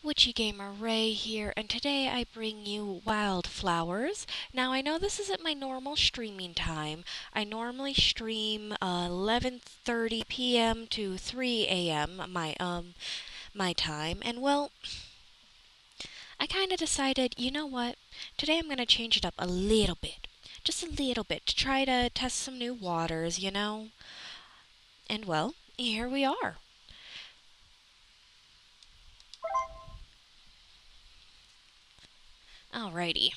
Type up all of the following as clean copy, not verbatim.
Witchy Gamer Ray here, and today I bring you Wylde Flowers. Now I know this isn't my normal streaming time. I normally stream 11:30 p.m. to 3 a.m. my time, and well, I kind of decided, you know what? Today I'm going to change it up a little bit. Just a little bit to try to test some new waters. And well, here we are. Alrighty.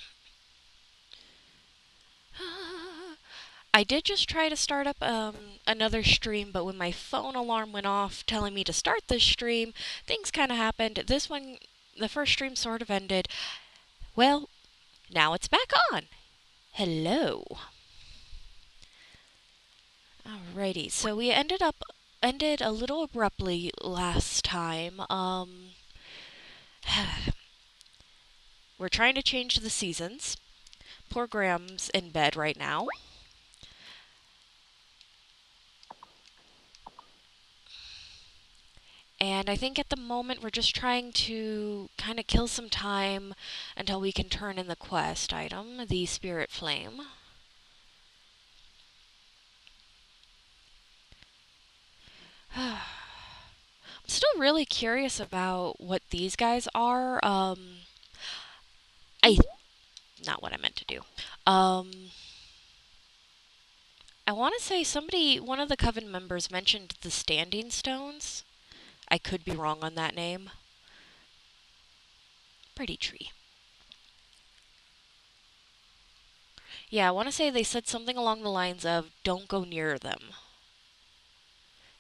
I did just try to start up another stream, but when my phone alarm went off telling me to start this stream, things kind of happened. This one, the first stream sort of ended. Well, now it's back on. Hello. Alrighty, so we ended a little abruptly last time. We're trying to change the seasons. Poor Graham's in bed right now. And I think at the moment we're just trying to kind of kill some time until we can turn in the quest item, the Spirit Flame. I'm still really curious about what these guys are. I not what I meant to do. I want to say one of the coven members mentioned the Standing Stones. I could be wrong on that name. Pretty tree. Yeah, I want to say they said something along the lines of "Don't go near them."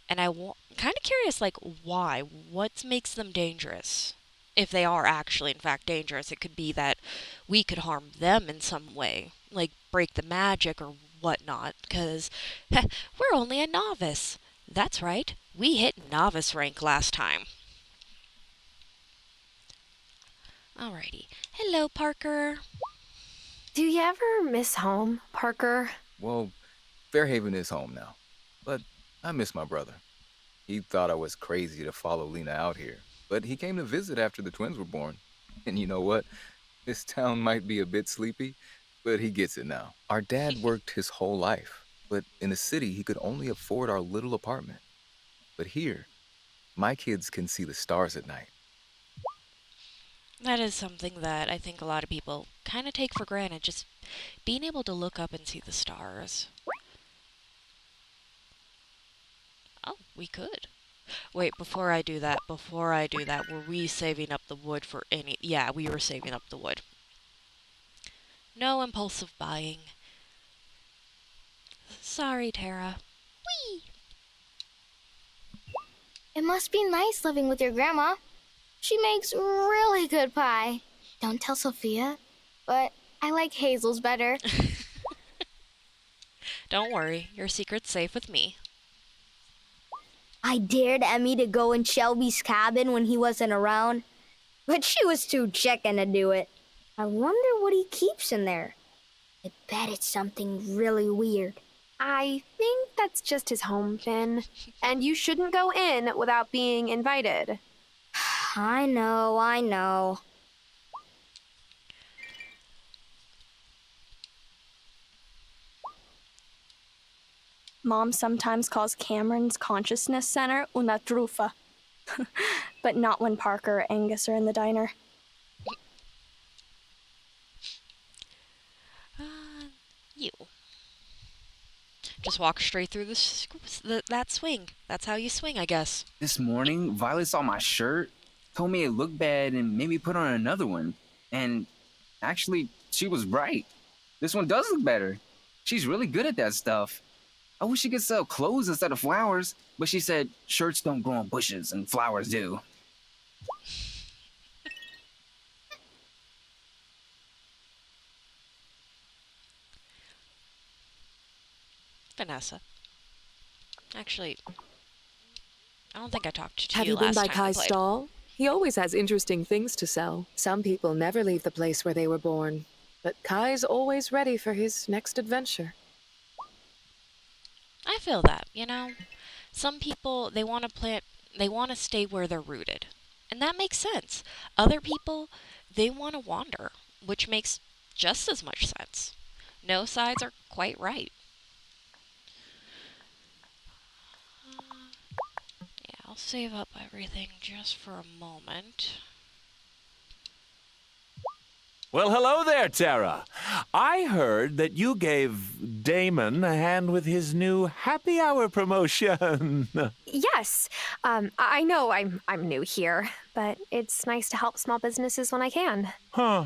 And kind of curious, like, why? What makes them dangerous? If they are actually, in fact, dangerous, it could be that we could harm them in some way, like break the magic or whatnot, because we're only a novice. That's right, we hit novice rank last time. Alrighty. Hello, Parker. Do you ever miss home, Parker? Well, Fairhaven is home now, but I miss my brother. He thought I was crazy to follow Lena out here, but he came to visit after the twins were born. And you know what? This town might be a bit sleepy, but he gets it now. Our dad worked his whole life, but in the city, he could only afford our little apartment. But here, my kids can see the stars at night. That is something that I think a lot of people kind of take for granted, just being able to look up and see the stars. Oh, we could. Wait, before I do that, were we saving up the wood for any... Yeah, we were saving up the wood. No impulsive buying. Sorry, Tara. Whee! It must be nice living with your grandma. She makes really good pie. Don't tell Sophia, but I like Hazel's better. Don't worry, your secret's safe with me. I dared Emmy to go in Shelby's cabin when he wasn't around, but she was too chicken to do it. I wonder what he keeps in there. I bet it's something really weird. I think that's just his home, Finn. And you shouldn't go in without being invited. I know. Mom sometimes calls Cameron's consciousness center una truffa. But not when Parker or Angus are in the diner. You. Just walk straight through that swing. That's how you swing, I guess. This morning, Violet saw my shirt, told me it looked bad, and made me put on another one. And actually, she was right. This one does look better. She's really good at that stuff. I wish she could sell clothes instead of flowers, but she said shirts don't grow on bushes and flowers do. Vanessa. Actually, I don't think I talked to Have you you been last by time we Kai's played. stall? He always has interesting things to sell. Some people never leave the place where they were born, but Kai's always ready for his next adventure. I feel that. Some people, they want to stay where they're rooted. And that makes sense. Other people, they want to wander, which makes just as much sense. No sides are quite right. Yeah, I'll save up everything just for a moment. Well, hello there, Tara. I heard that you gave Damon a hand with his new happy hour promotion. Yes, I know I'm new here, but it's nice to help small businesses when I can. Huh.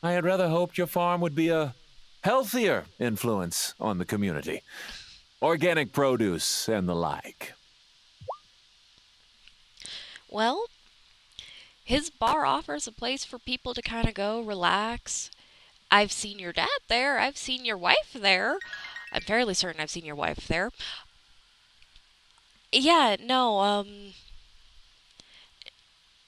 I had rather hoped your farm would be a healthier influence on the community. Organic produce and the like. Well, his bar offers a place for people to kind of go relax. I've seen your dad there. I've seen your wife there. I'm fairly certain I've seen your wife there. Yeah, no,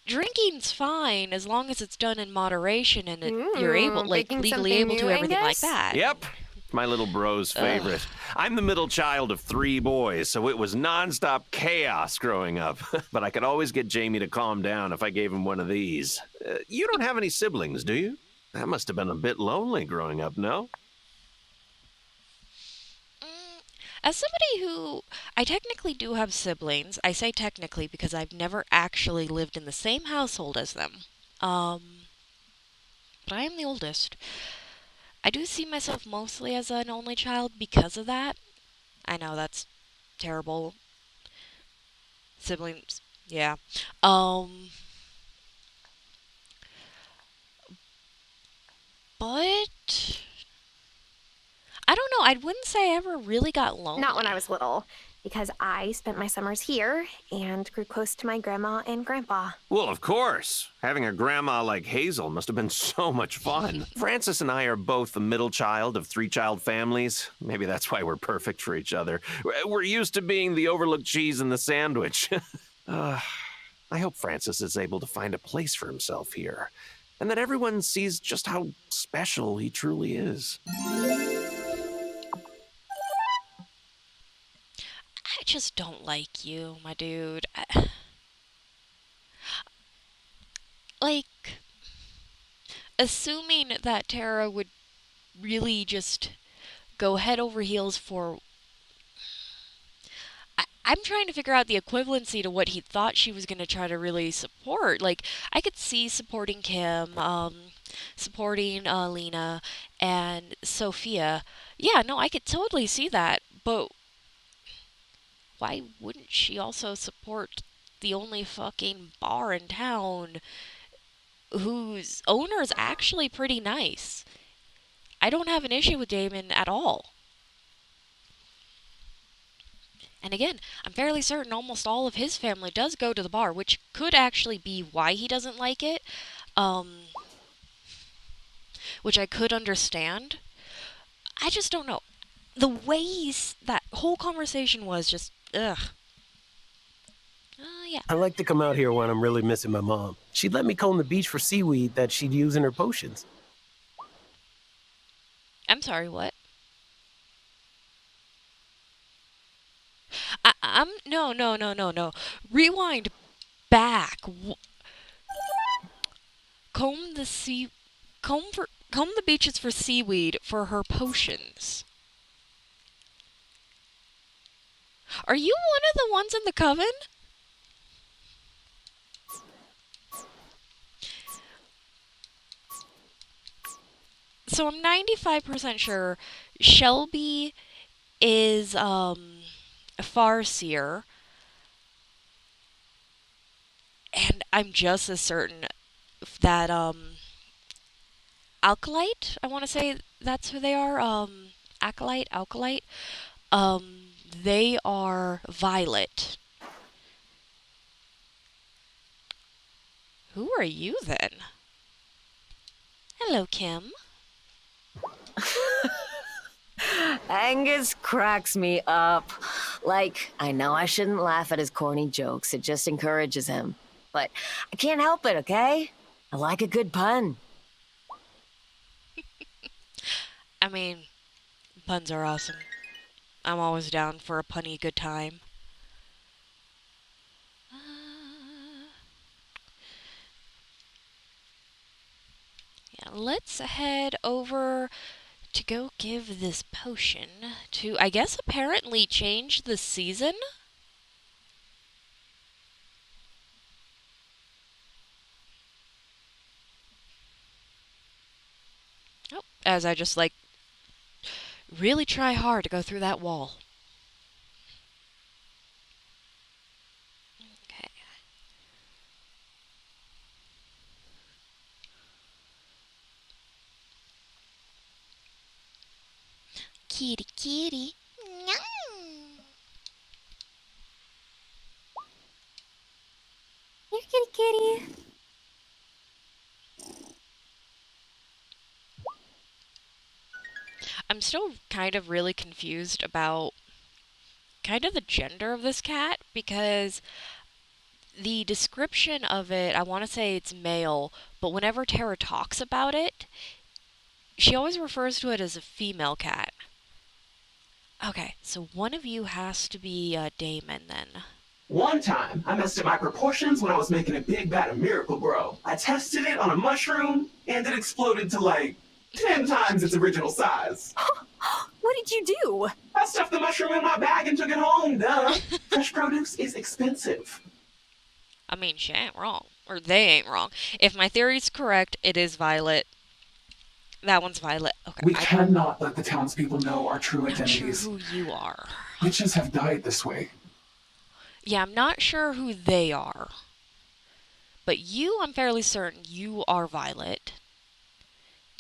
drinking's fine as long as it's done in moderation and you're able, like, Baking legally something able to new, everything like Angus? that. Yep. My little bro's favorite. I'm the middle child of 3 boys, so it was nonstop chaos growing up. But I could always get Jamie to calm down if I gave him one of these. You don't have any siblings, do you? That must have been a bit lonely growing up, no? As somebody who, I technically do have siblings. I say technically because I've never actually lived in the same household as them. But I am the oldest. I do see myself mostly as an only child because of that. I know that's terrible. Siblings, yeah. But I don't know. I wouldn't say I ever really got lonely. Not when I was little, because I spent my summers here and grew close to my grandma and grandpa. Well, of course. Having a grandma like Hazel must have been so much fun. Francis and I are both the middle child of 3-child families. Maybe that's why we're perfect for each other. We're used to being the overlooked cheese in the sandwich. I hope Francis is able to find a place for himself here, and that everyone sees just how special he truly is. I just don't like you, my dude. Like, assuming that Tara would really just go head over heels for. I'm trying to figure out the equivalency to what he thought she was going to try to really support. Like, I could see supporting Kim, supporting Lena, and Sophia. Yeah, no, I could totally see that. But why wouldn't she also support the only fucking bar in town whose owner is actually pretty nice? I don't have an issue with Damon at all. And again, I'm fairly certain almost all of his family does go to the bar, which could actually be why he doesn't like it, which I could understand. I just don't know. The way that whole conversation was just, ugh. Yeah. I like to come out here when I'm really missing my mom. She'd let me comb the beach for seaweed that she'd use in her potions. I'm sorry, what? No. Rewind back. Comb the beaches for seaweed for her potions. Are you one of the ones in the coven? So I'm 95% sure Shelby is a Farseer, and I'm just as certain that Alkalite, I want to say that's who they are, Alkalite, they are Violet. Who are you then? Hello, Kim. Angus cracks me up. Like, I know I shouldn't laugh at his corny jokes, it just encourages him. But I can't help it, okay? I like a good pun. I mean, puns are awesome. I'm always down for a punny good time. let's head over to go give this potion to, I guess, apparently change the season? Oh, as I just, like, really try hard to go through that wall. Okay. Kitty, kitty. Here, kitty, kitty. I'm still kind of really confused about kind of the gender of this cat because the description of it, I want to say it's male, but whenever Tara talks about it, she always refers to it as a female cat. Okay, so one of you has to be Damon then. One time, I messed up my proportions when I was making a big vat of Miracle Grow. I tested it on a mushroom, and it exploded to like 10 times its original size. What did you do? I stuffed the mushroom in my bag and took it home, duh. Fresh produce is expensive. I mean, she ain't wrong. Or they ain't wrong. If my theory's correct, it is Violet. That one's Violet. Okay. We cannot let the townspeople know our true I'm not sure identities. who you are. Witches have died this way. Yeah, I'm not sure who they are. But you, I'm fairly certain you are Violet.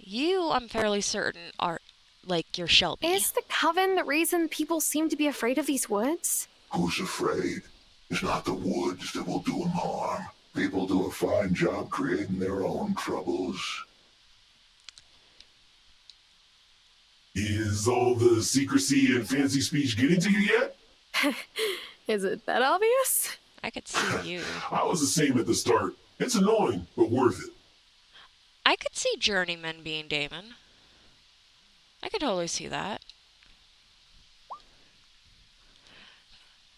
You, I'm fairly certain are, like, you're Shelby. Is the coven the reason people seem to be afraid of these woods? Who's afraid? It's not the woods that will do them harm. People do a fine job creating their own troubles. Is all the secrecy and fancy speech getting to you yet? Is it that obvious? I could see you. I was the same at the start. It's annoying, but worth it. I could see Journeyman being Damon. I could totally see that.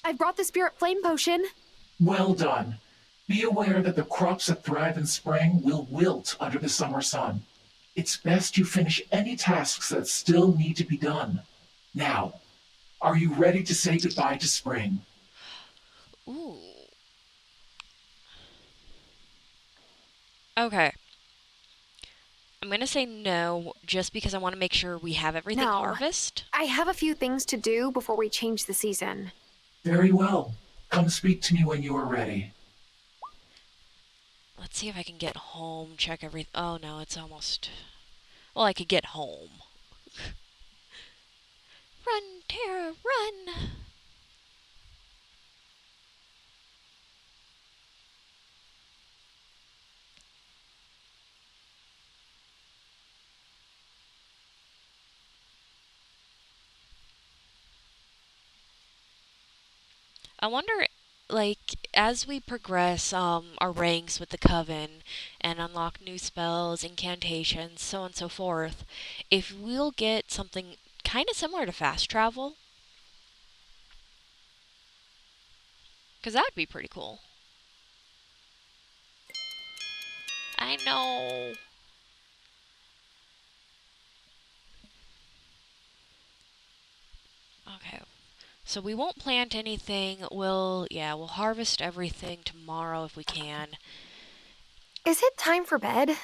I brought the spirit flame potion. Well done. Be aware that the crops that thrive in spring will wilt under the summer sun. It's best you finish any tasks that still need to be done. Now, are you ready to say goodbye to spring? Ooh. Okay. I'm gonna say no, just because I want to make sure we have everything No. harvest. I have a few things to do before we change the season. Very well. Come speak to me when you are ready. Let's see if I can get home, check everything. Oh no, it's almost... Well, I could get home. Run, Tara, run! I wonder, like, as we progress our ranks with the Coven and unlock new spells, incantations, so on and so forth, if we'll get something kind of similar to fast travel. Because that'd be pretty cool. I know. Okay. So we won't plant anything. We'll harvest everything tomorrow if we can. Is it time for bed?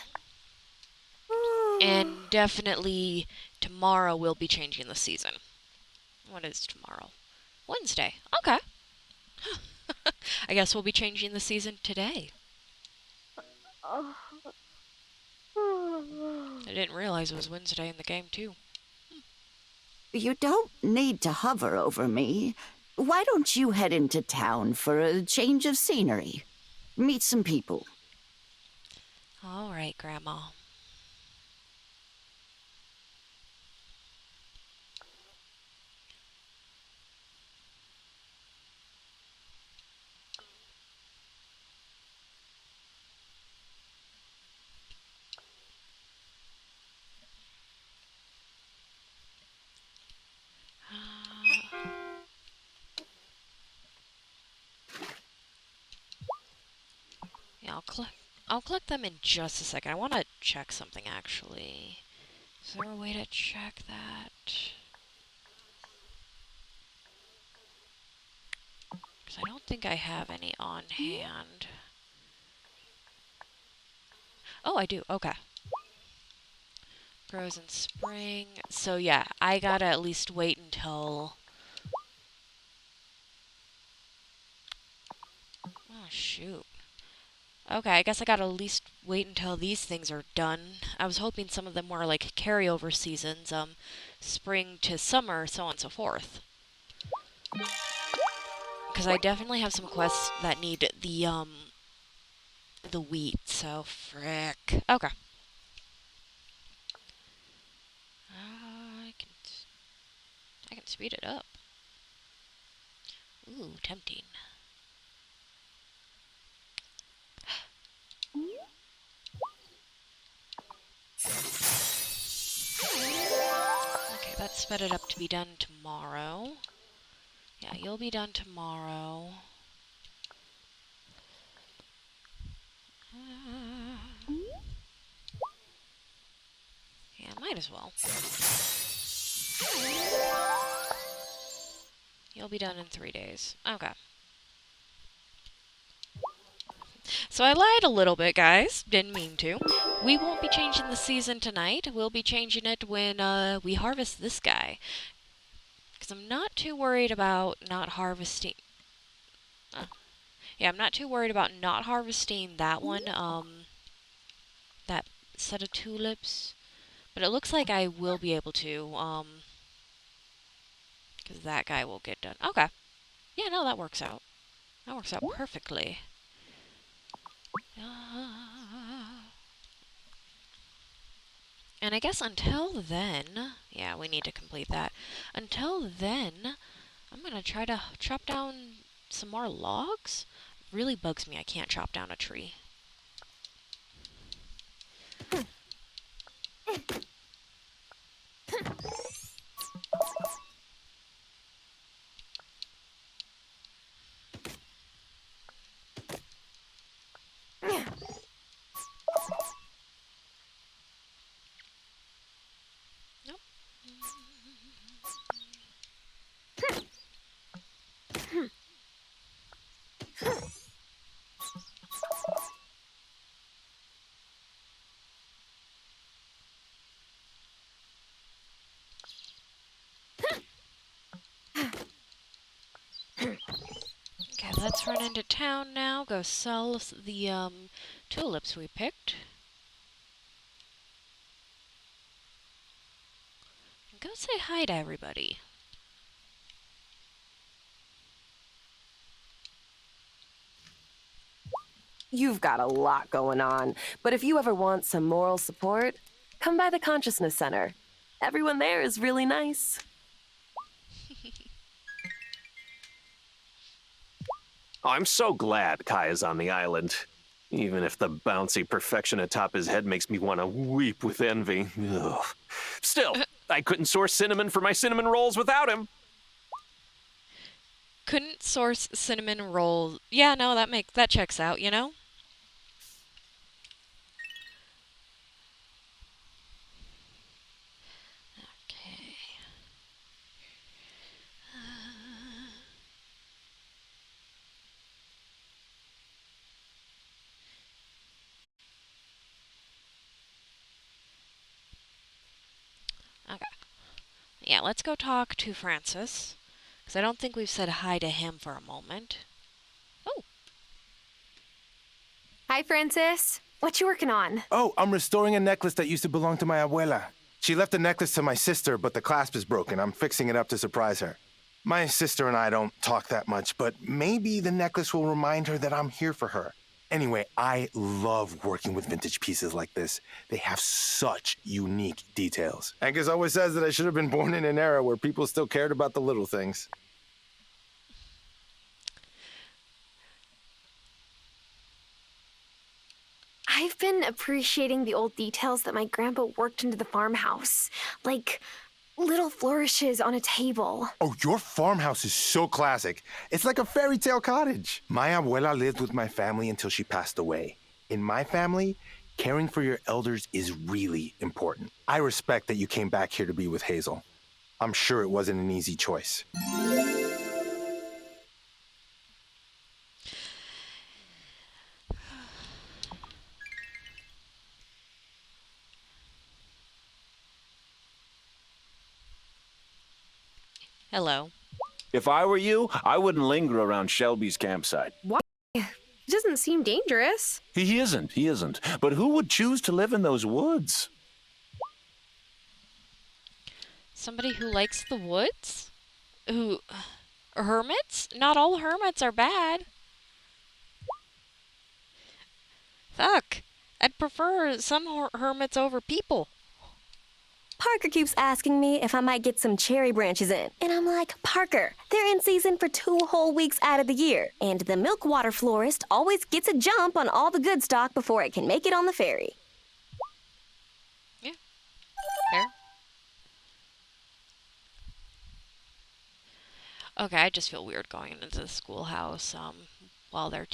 And definitely tomorrow we'll be changing the season. What is tomorrow? Wednesday. Okay. I guess we'll be changing the season today. I didn't realize it was Wednesday in the game, too. You don't need to hover over me. Why don't you head into town for a change of scenery? Meet some people. All right, Grandma. Yeah, I'll I'll collect them in just a second. I want to check something, actually. Is there a way to check that? Because I don't think I have any on hand. Oh, I do. Okay. Grows in spring. So yeah, I gotta at least wait until... Oh, shoot. Okay, I guess I gotta at least wait until these things are done. I was hoping some of them were like carryover seasons, spring to summer, so on and so forth. Because I definitely have some quests that need the wheat, so frick. Okay. I can speed it up. Ooh, tempting. Okay, that sped it up to be done tomorrow. Yeah, you'll be done tomorrow. Yeah, might as well. You'll be done in 3 days. Okay. So I lied a little bit, guys. Didn't mean to. We won't be changing the season tonight. We'll be changing it when we harvest this guy. Because I'm not too worried about not harvesting... yeah, I'm not too worried about not harvesting that one, that set of tulips. But it looks like I will be able to, because that guy will get done. Okay. Yeah, no, that works out. That works out perfectly. And I guess until then, yeah, we need to complete that. Until then, I'm going to try to chop down some more logs. It really bugs me I can't chop down a tree. Nope. Okay, let's run into town now. Go sell the tulips we picked. And go say hi to everybody. You've got a lot going on, but if you ever want some moral support, come by the Consciousness Center. Everyone there is really nice. Oh, I'm so glad Kai is on the island. Even if the bouncy perfection atop his head makes me want to weep with envy. Ugh. Still, I couldn't source cinnamon for my cinnamon rolls without him. Couldn't source cinnamon roll. Yeah, no, that checks out, you know? Okay. Okay. Yeah, let's go talk to Francis. Because I don't think we've said hi to him for a moment. Oh. Hi, Francis. What you working on? Oh, I'm restoring a necklace that used to belong to my abuela. She left the necklace to my sister, but the clasp is broken. I'm fixing it up to surprise her. My sister and I don't talk that much, but maybe the necklace will remind her that I'm here for her. Anyway, I love working with vintage pieces like this. They have such unique details. Angus always says that I should have been born in an era where people still cared about the little things. I've been appreciating the old details that my grandpa worked into the farmhouse. Like little flourishes on a table. Oh, your farmhouse is so classic. It's like a fairy tale cottage. My abuela lived with my family until she passed away. In my family, caring for your elders is really important. I respect that you came back here to be with Hazel. I'm sure it wasn't an easy choice. Hello. If I were you, I wouldn't linger around Shelby's campsite. Why? He doesn't seem dangerous. He isn't. But who would choose to live in those woods? Somebody who likes the woods? Who... Hermits? Not all hermits are bad. Fuck. I'd prefer some hermits over people. Parker keeps asking me if I might get some cherry branches in. And I'm like, Parker, they're in season for 2 whole weeks out of the year. And the milkwater florist always gets a jump on all the good stock before it can make it on the ferry. Yeah. Fair. Okay, I just feel weird going into the schoolhouse while they're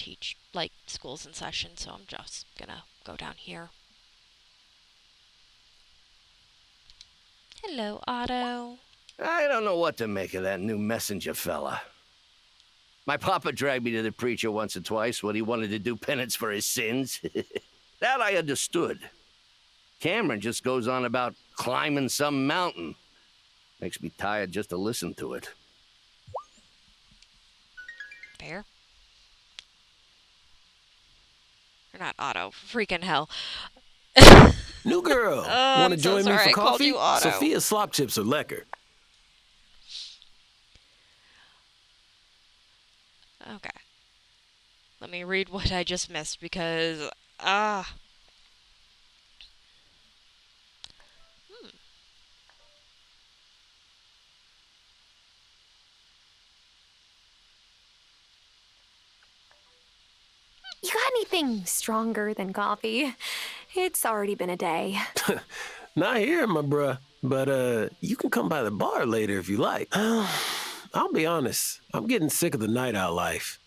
school's in session, so I'm just gonna go down here. Hello, Otto. I don't know what to make of that new messenger fella. My papa dragged me to the preacher once or twice when he wanted to do penance for his sins. That I understood. Cameron just goes on about climbing some mountain. Makes me tired just to listen to it. Fair. Or not Otto. Freaking hell. New girl. Want to join me for coffee? Sophia's slop chips are lekker. Okay. Let me read what I just missed because, You got anything stronger than coffee? It's already been a day. Not here, my bruh. But you can come by the bar later if you like. I'll be honest, I'm getting sick of the night out life.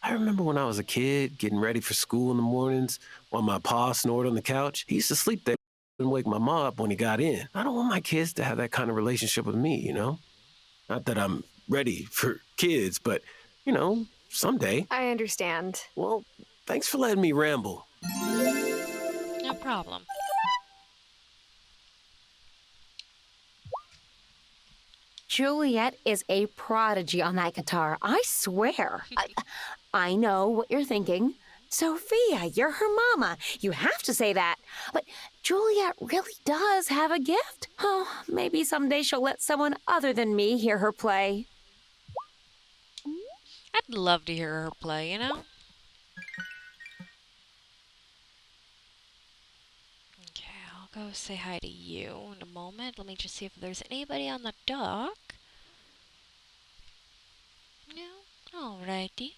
I remember when I was a kid, getting ready for school in the mornings, while my pa snored on the couch. He used to sleep there and wake my ma up when he got in. I don't want my kids to have that kind of relationship with me, you know? Not that I'm ready for kids, but, you know, someday. I understand. Well, thanks for letting me ramble. no problem. Juliet is a prodigy on that guitar, I swear. I know what you're thinking. Sophia, you're her mama. You have to say that. But Juliet really does have a gift. Oh, maybe someday she'll let someone other than me hear her play. I'd love to hear her play, you know? Okay, I'll go say hi to you in a moment. Let me just see if there's anybody on the dock. No? Alrighty.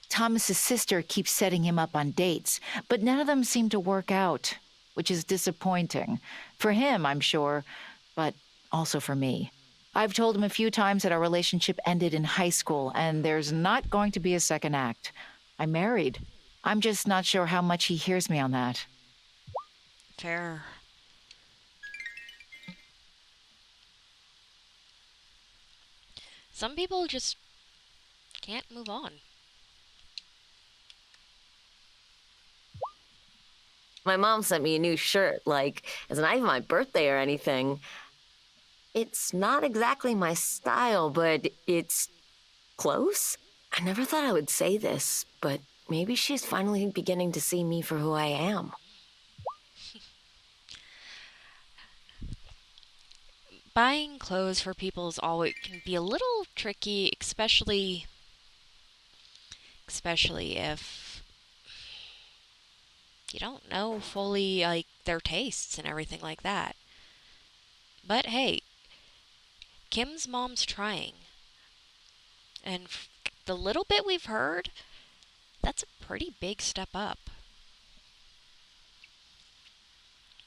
Thomas's sister keeps setting him up on dates, but none of them seem to work out, which is disappointing. For him, I'm sure, but also for me. I've told him a few times that our relationship ended in high school, and there's not going to be a second act. I'm married. I'm just not sure how much he hears me on that. Fair. Some people just can't move on. My mom sent me a new shirt, it's not even my birthday or anything. It's not exactly my style, but it's close. I never thought I would say this, but maybe she's finally beginning to see me for who I am. Buying clothes for people can be a little tricky, especially if you don't know fully their tastes and everything like that. But hey, Kim's mom's trying. And the little bit we've heard, that's a pretty big step up.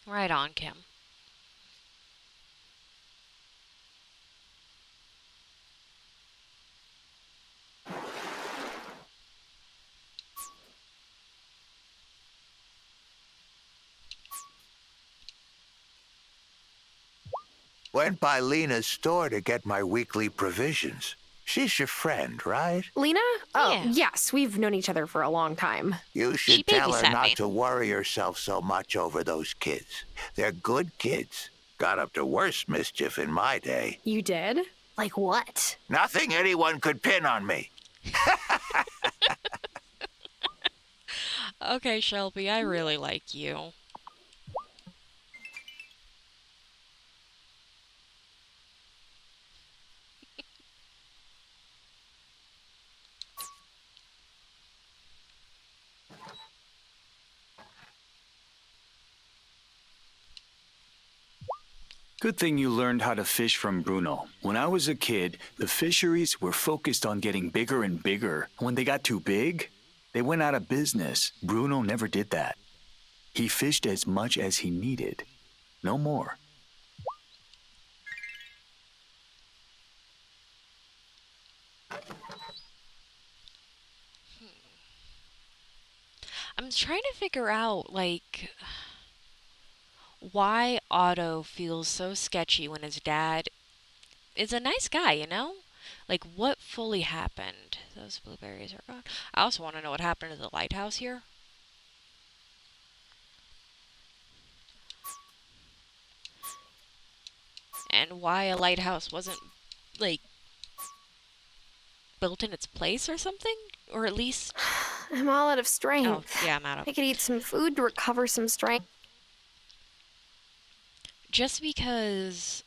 Right on, Kim. Went by Lena's store to get my weekly provisions. She's your friend, right? Lena? Oh, Yeah. yes, we've known each other for a long time. You She should tell her babysat not me. to worry herself so much over those kids. They're good kids. Got up to worse mischief in my day. You did? Like what? Nothing anyone could pin on me. Okay, Shelby, I really like you. Good thing you learned how to fish from Bruno. When I was a kid, the fisheries were focused on getting bigger and bigger. When they got too big, they went out of business. Bruno never did that. He fished as much as he needed. No more. I'm trying to figure out, like, why Otto feels so sketchy when his dad is a nice guy, you know? Like, what fully happened? Those blueberries are gone. I also want to know what happened to the lighthouse here. And why a lighthouse wasn't, like, built in its place or something? Or at least... I'm all out of strength. Oh, yeah, I'm out of... I could eat some food to recover some strength. Just because...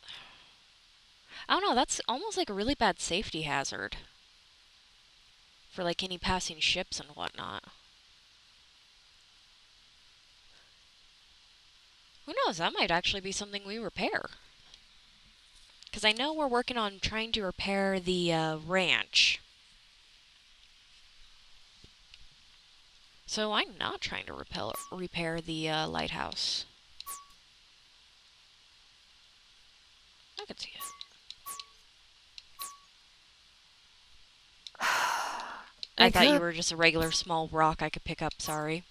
I don't know, that's almost like a really bad safety hazard. For, like, any passing ships and whatnot. Who knows, that might actually be something we repair. Because I know we're working on trying to repair the ranch. So I'm not trying to repair the lighthouse. I can see it. I thought you were just a regular small rock I could pick up, sorry.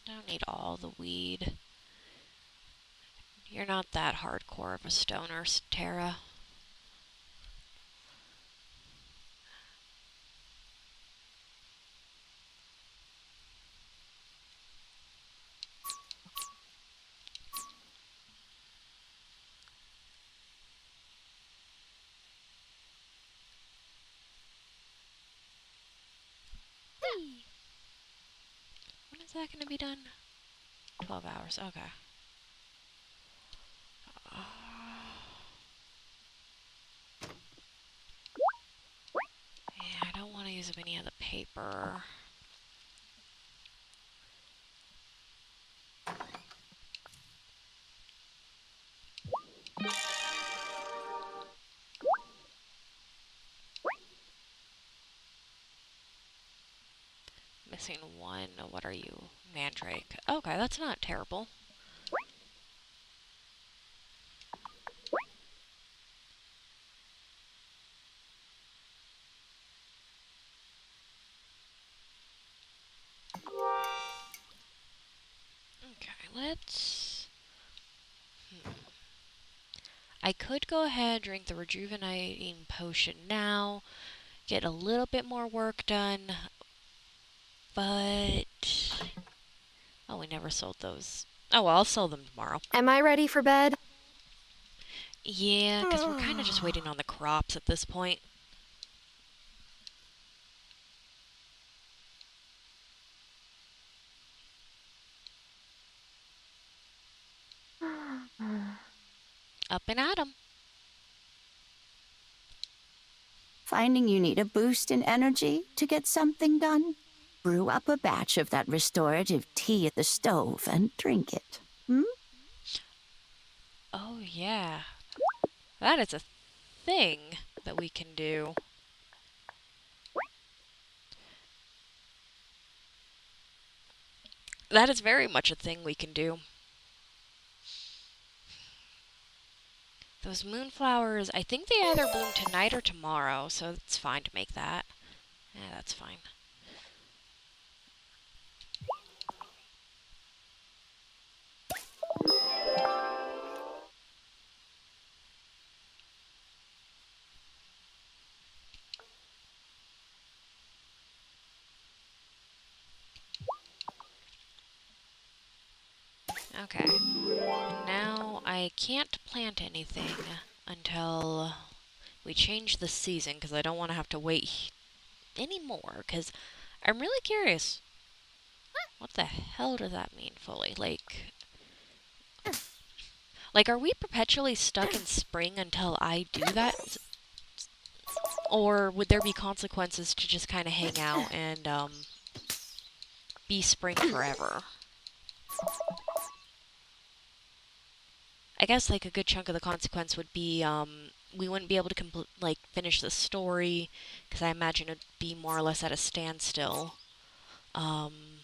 Don't need all the weed. You're not that hardcore of a stoner, Tara. When is that going to be done? 12 hours, okay. Yeah, I don't want to use up any of the paper. Missing one. What are you? Mandrake. Okay, that's not terrible. Okay, let's... I could go ahead and drink the rejuvenating potion now, get a little bit more work done, but... Oh, we never sold those. Oh, well, I'll sell them tomorrow. Am I ready for bed? Yeah, because we're kind of just waiting on the crops at this point. Up and at 'em. Finding you need a boost in energy to get something done? Brew up a batch of that restorative tea at the stove and drink it. Oh, yeah. That is a thing that we can do. That is very much a thing we can do. Those moonflowers, I think they either bloom tonight or tomorrow, so it's fine to make that. That's fine. Okay. Now I can't plant anything until we change the season, because I don't want to have to wait anymore, because I'm really curious. What the hell does that mean fully? Like, are we perpetually stuck in spring until I do that? Or would there be consequences to just kind of hang out and, be spring forever? I guess, like, a good chunk of the consequence would be, we wouldn't be able to, finish the story, because I imagine it'd be more or less at a standstill. And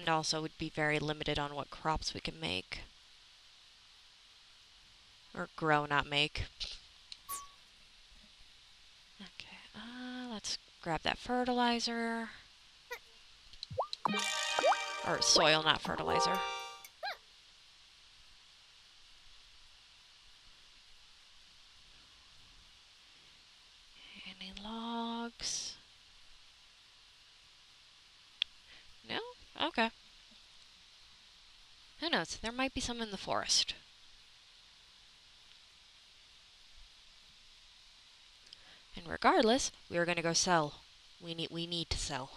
also would be very limited on what crops we can make. Or grow, not make. Okay, let's grab that fertilizer. Or soil, not fertilizer. Any logs? No? Okay. Who knows? There might be some in the forest. And regardless, we are going to go sell. We need to sell.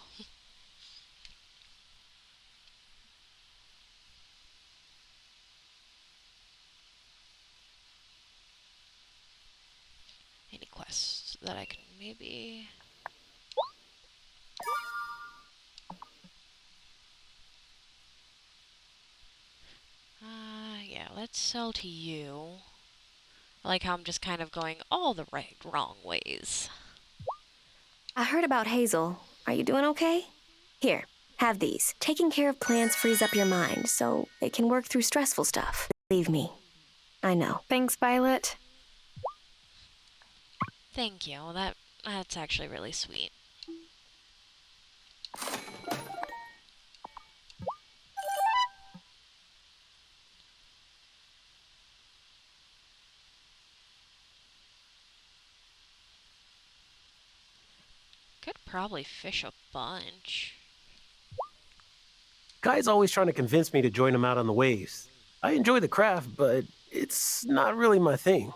Any quests that I can maybe... yeah, let's sell to you. I like how I'm just kind of going all the wrong ways. I heard about Hazel. Are you doing okay? Here, have these. Taking care of plants frees up your mind, so it can work through stressful stuff. Believe me. I know. Thanks, Violet. Thank you. That's actually really sweet. Could probably fish a bunch. Guy's always trying to convince me to join him out on the waves. I enjoy the craft, but it's not really my thing.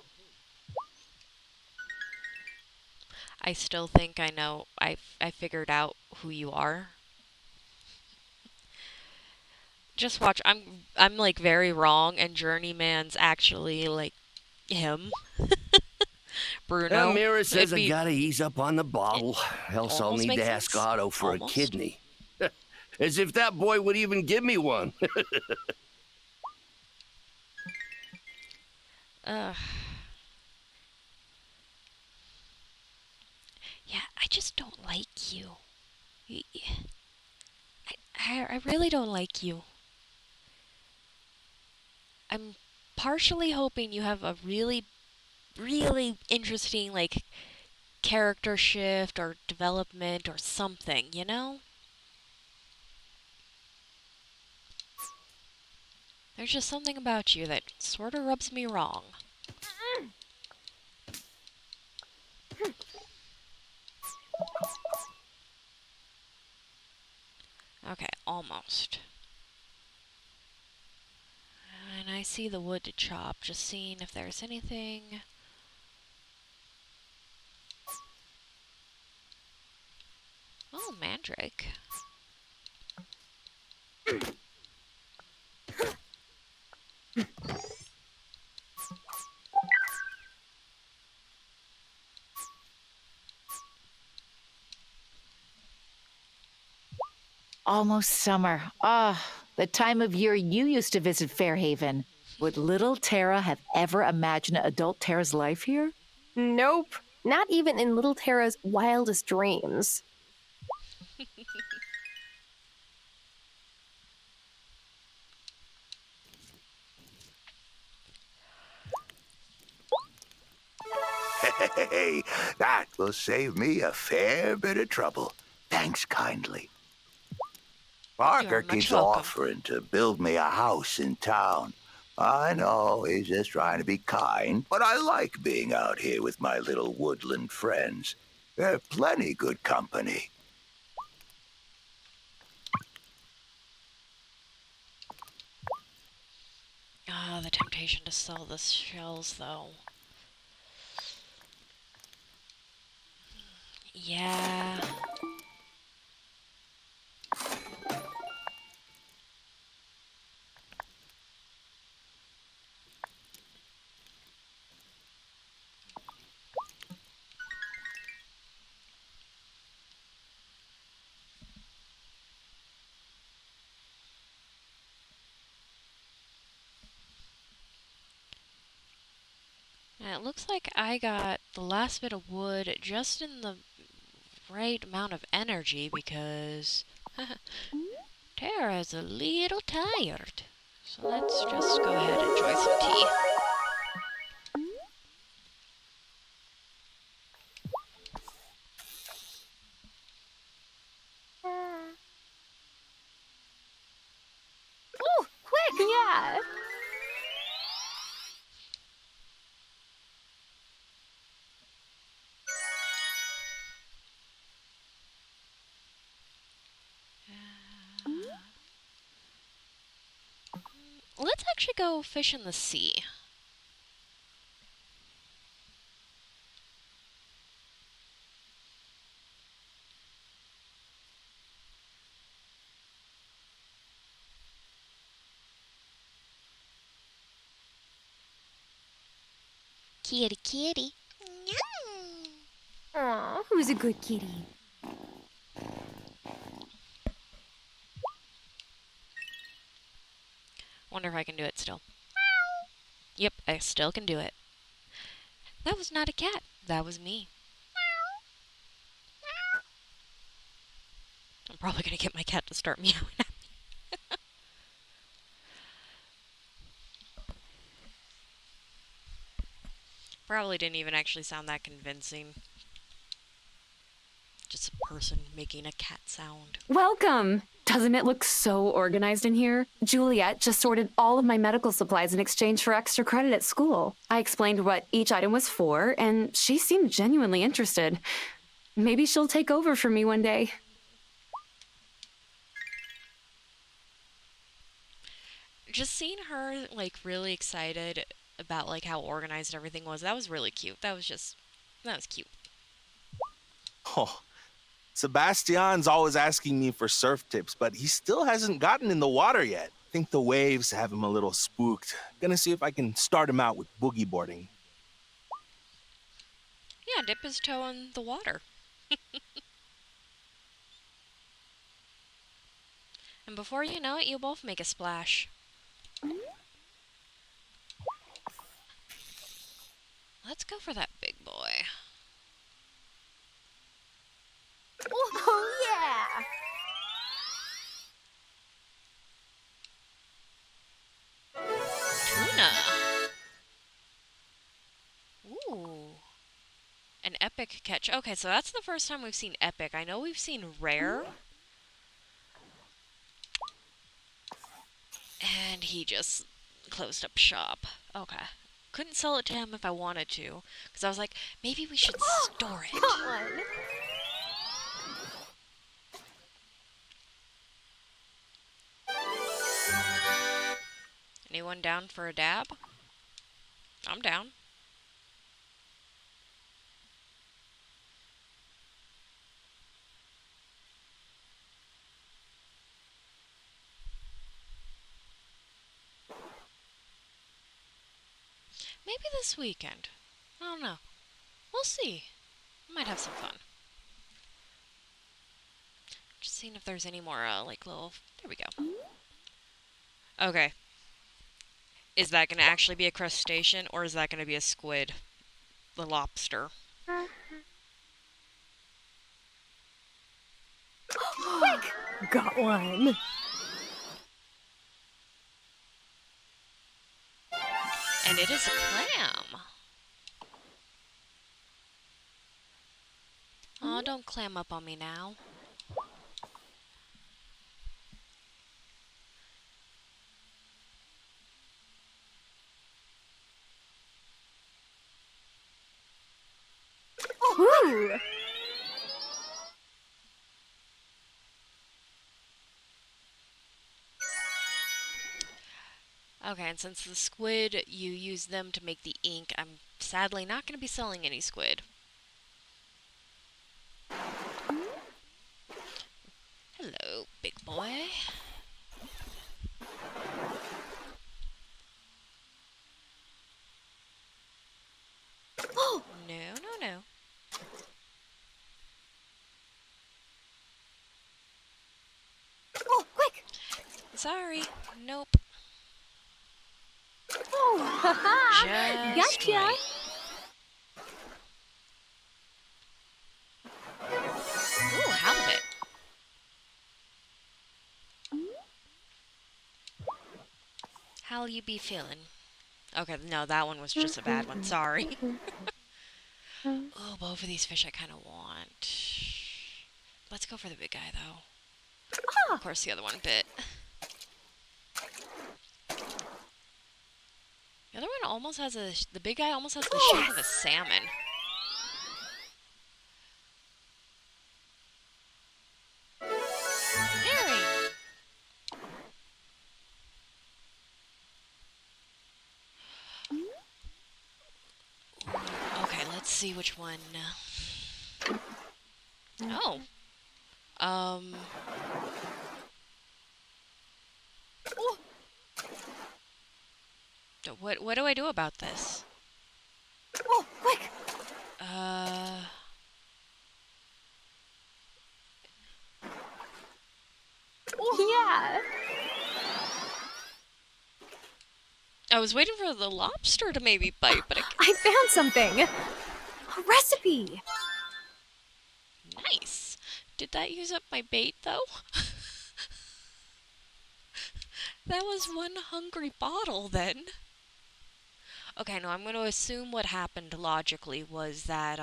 I still think I know. I figured out who you are. Just watch. I'm like very wrong, and Journeyman's actually like him. Bruno. Mira says I gotta ease up on the bottle, else I'll need to ask Otto for a kidney. As if that boy would even give me one. Ugh. Yeah, I just don't like you. I really don't like you. I'm partially hoping you have a really, really interesting, like, character shift or development or something, you know? There's just something about you that sort of rubs me wrong. Okay, almost. And I see the wood to chop, just seeing if there's anything. Oh, mandrake. Almost summer. Ah, the time of year you used to visit Fairhaven. Would little Tara have ever imagined adult Tara's life here? Nope. Not even in little Tara's wildest dreams. Hey, that will save me a fair bit of trouble. Thanks kindly. Parker keeps offering to build me a house in town. I know he's just trying to be kind, but I like being out here with my little woodland friends. They're plenty good company. Ah, the temptation to sell the shells, though. Yeah. And it looks like I got the last bit of wood just in the right amount of energy because Tara's a little tired. So let's just go ahead and enjoy some tea. Oh, quick! Yeah. Let's actually go fish in the sea. Kitty, kitty. Aw, who's a good kitty? Wonder if I can do it still. Yep, I still can do it. That was not a cat. That was me. I'm probably gonna get my cat to start meowing at me. Probably didn't even actually sound that convincing. Just a person making a cat sound. Welcome! Doesn't it look so organized in here? Juliet just sorted all of my medical supplies in exchange for extra credit at school. I explained what each item was for, and she seemed genuinely interested. Maybe she'll take over for me one day. Just seeing her, like, really excited about, like, how organized everything was, that was really cute. That was cute. Oh, Sebastian's always asking me for surf tips, but he still hasn't gotten in the water yet. Think the waves have him a little spooked. Gonna see if I can start him out with boogie boarding. Yeah, dip his toe in the water. And before you know it, you'll both make a splash. Let's go for that big boy. Oh, yeah! Tuna. Ooh. An epic catch. Okay, so that's the first time we've seen epic. I know we've seen rare. And he just closed up shop. Okay. Couldn't sell it to him if I wanted to. Because I was like, maybe we should store it. Got one. Anyone down for a dab? I'm down. Maybe this weekend. I don't know. We'll see. Might have some fun. Just seeing if there's any more, like, little... There we go. Okay. Is that going to actually be a crustacean, or is that going to be a squid? The lobster. Quick! Got one. And it is a clam. don't clam up on me now. Ooh. Okay, and since the squid, you use them to make the ink, I'm sadly not going to be selling any squid. Hello, big boy. Oh! No, no, no. Oh, quick! Sorry. Nope. Oh, haha! Just Gotcha! right. Ooh, halibut. How you be feeling? Okay, no, that one was just a bad one. Sorry. Oh, both of these fish I kind of want. Let's go for the big guy, though. Of course, the other one bit. The other one almost has the big guy almost has the shape of a salmon. Harry! Okay, let's see which one. Oh. What do I do about this? Oh, quick! Yeah. I was waiting for the lobster to maybe bite, but I found something. A recipe. Nice. Did that use up my bait, though? That was one hungry bottle, then. Okay, no, I'm going to assume what happened logically was that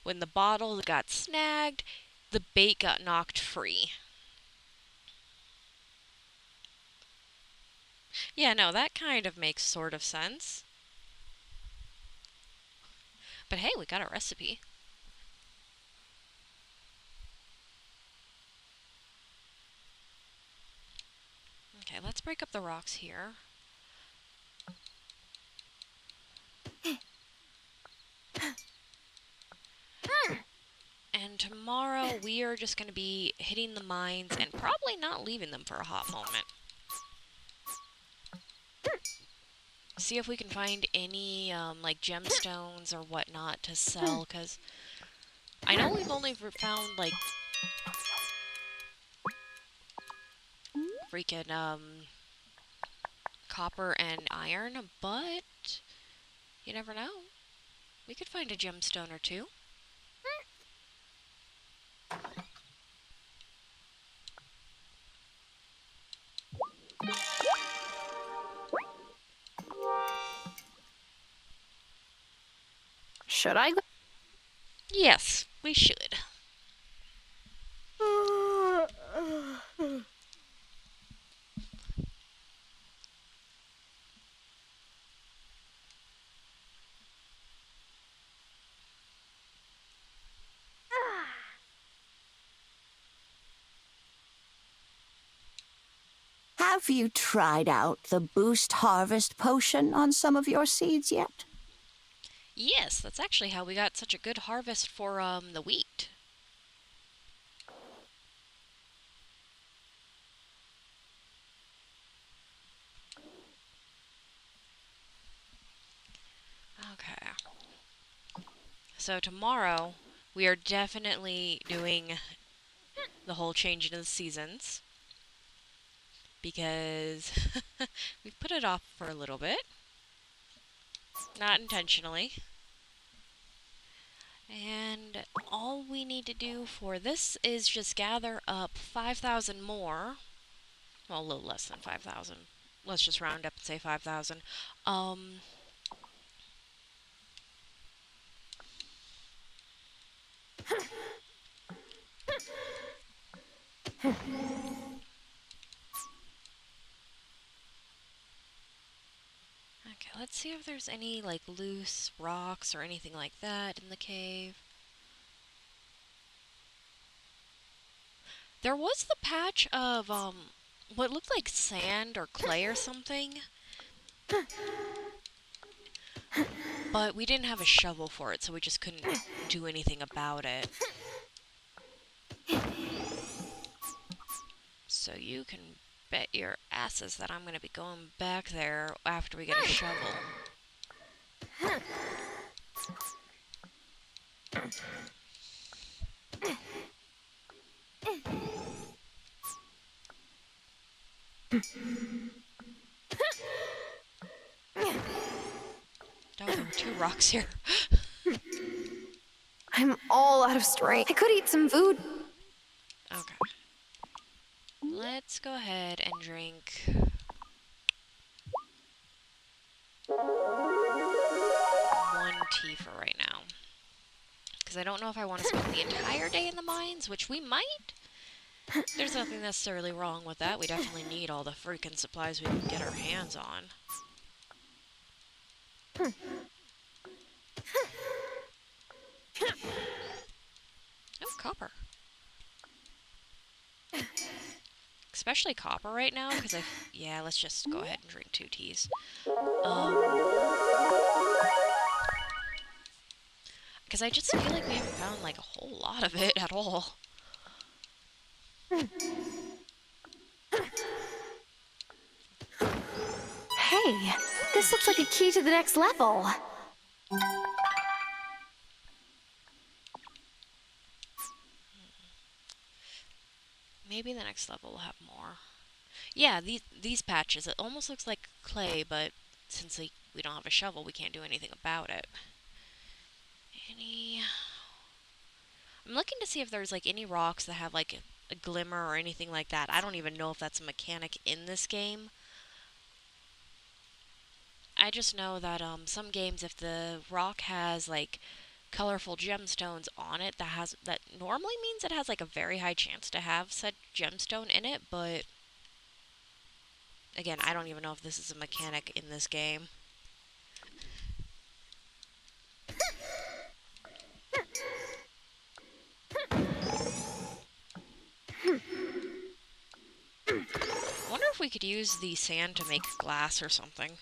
when the bottle got snagged, the bait got knocked free. Yeah, no, that kind of makes sort of sense. But hey, we got a recipe. Okay, let's break up the rocks here. And tomorrow we are just going to be hitting the mines and probably not leaving them for a hot moment. See if we can find any like gemstones or whatnot to sell, because I know we've only found like freaking copper and iron, but you never know. We could find a gemstone or two. Should I go? Yes, we should. Have you tried out the Boost Harvest potion on some of your seeds yet? Yes, that's actually how we got such a good harvest for the wheat. Okay. So tomorrow we are definitely doing the whole changing of the seasons, because we've put it off for a little bit. Not intentionally. And all we need to do for this is just gather up 5,000 more. Well, a little less than 5,000. Let's just round up and say 5,000. Okay, let's see if there's any, like, loose rocks or anything like that in the cave. There was the patch of, what looked like sand or clay or something. But we didn't have a shovel for it, so we just couldn't do anything about it. So you can bet your asses that I'm going to be going back there after we get a shovel. Oh, there were 2 rocks here. I'm all out of strength. I could eat some food. Okay. Let's go ahead and drink 1 tea for right now. Because I don't know if I want to spend the entire day in the mines, which we might. There's nothing necessarily wrong with that. We definitely need all the freaking supplies we can get our hands on. Oh, copper. Especially copper right now, because yeah, let's just go ahead and drink 2 teas. Because I just feel like we haven't found, like, a whole lot of it at all. Hey, this looks like a key to the next level. Maybe the next level will have more. Yeah, these patches, it almost looks like clay, but since we don't have a shovel, we can't do anything about it. I'm looking to see if there's, like, any rocks that have, like, a glimmer or anything like that. I don't even know if that's a mechanic in this game. I just know that some games, if the rock has, like, colorful gemstones on it, that normally means it has, like, a very high chance to have said gemstone in it, but again, I don't even know if this is a mechanic in this game. I wonder if we could use the sand to make glass or something.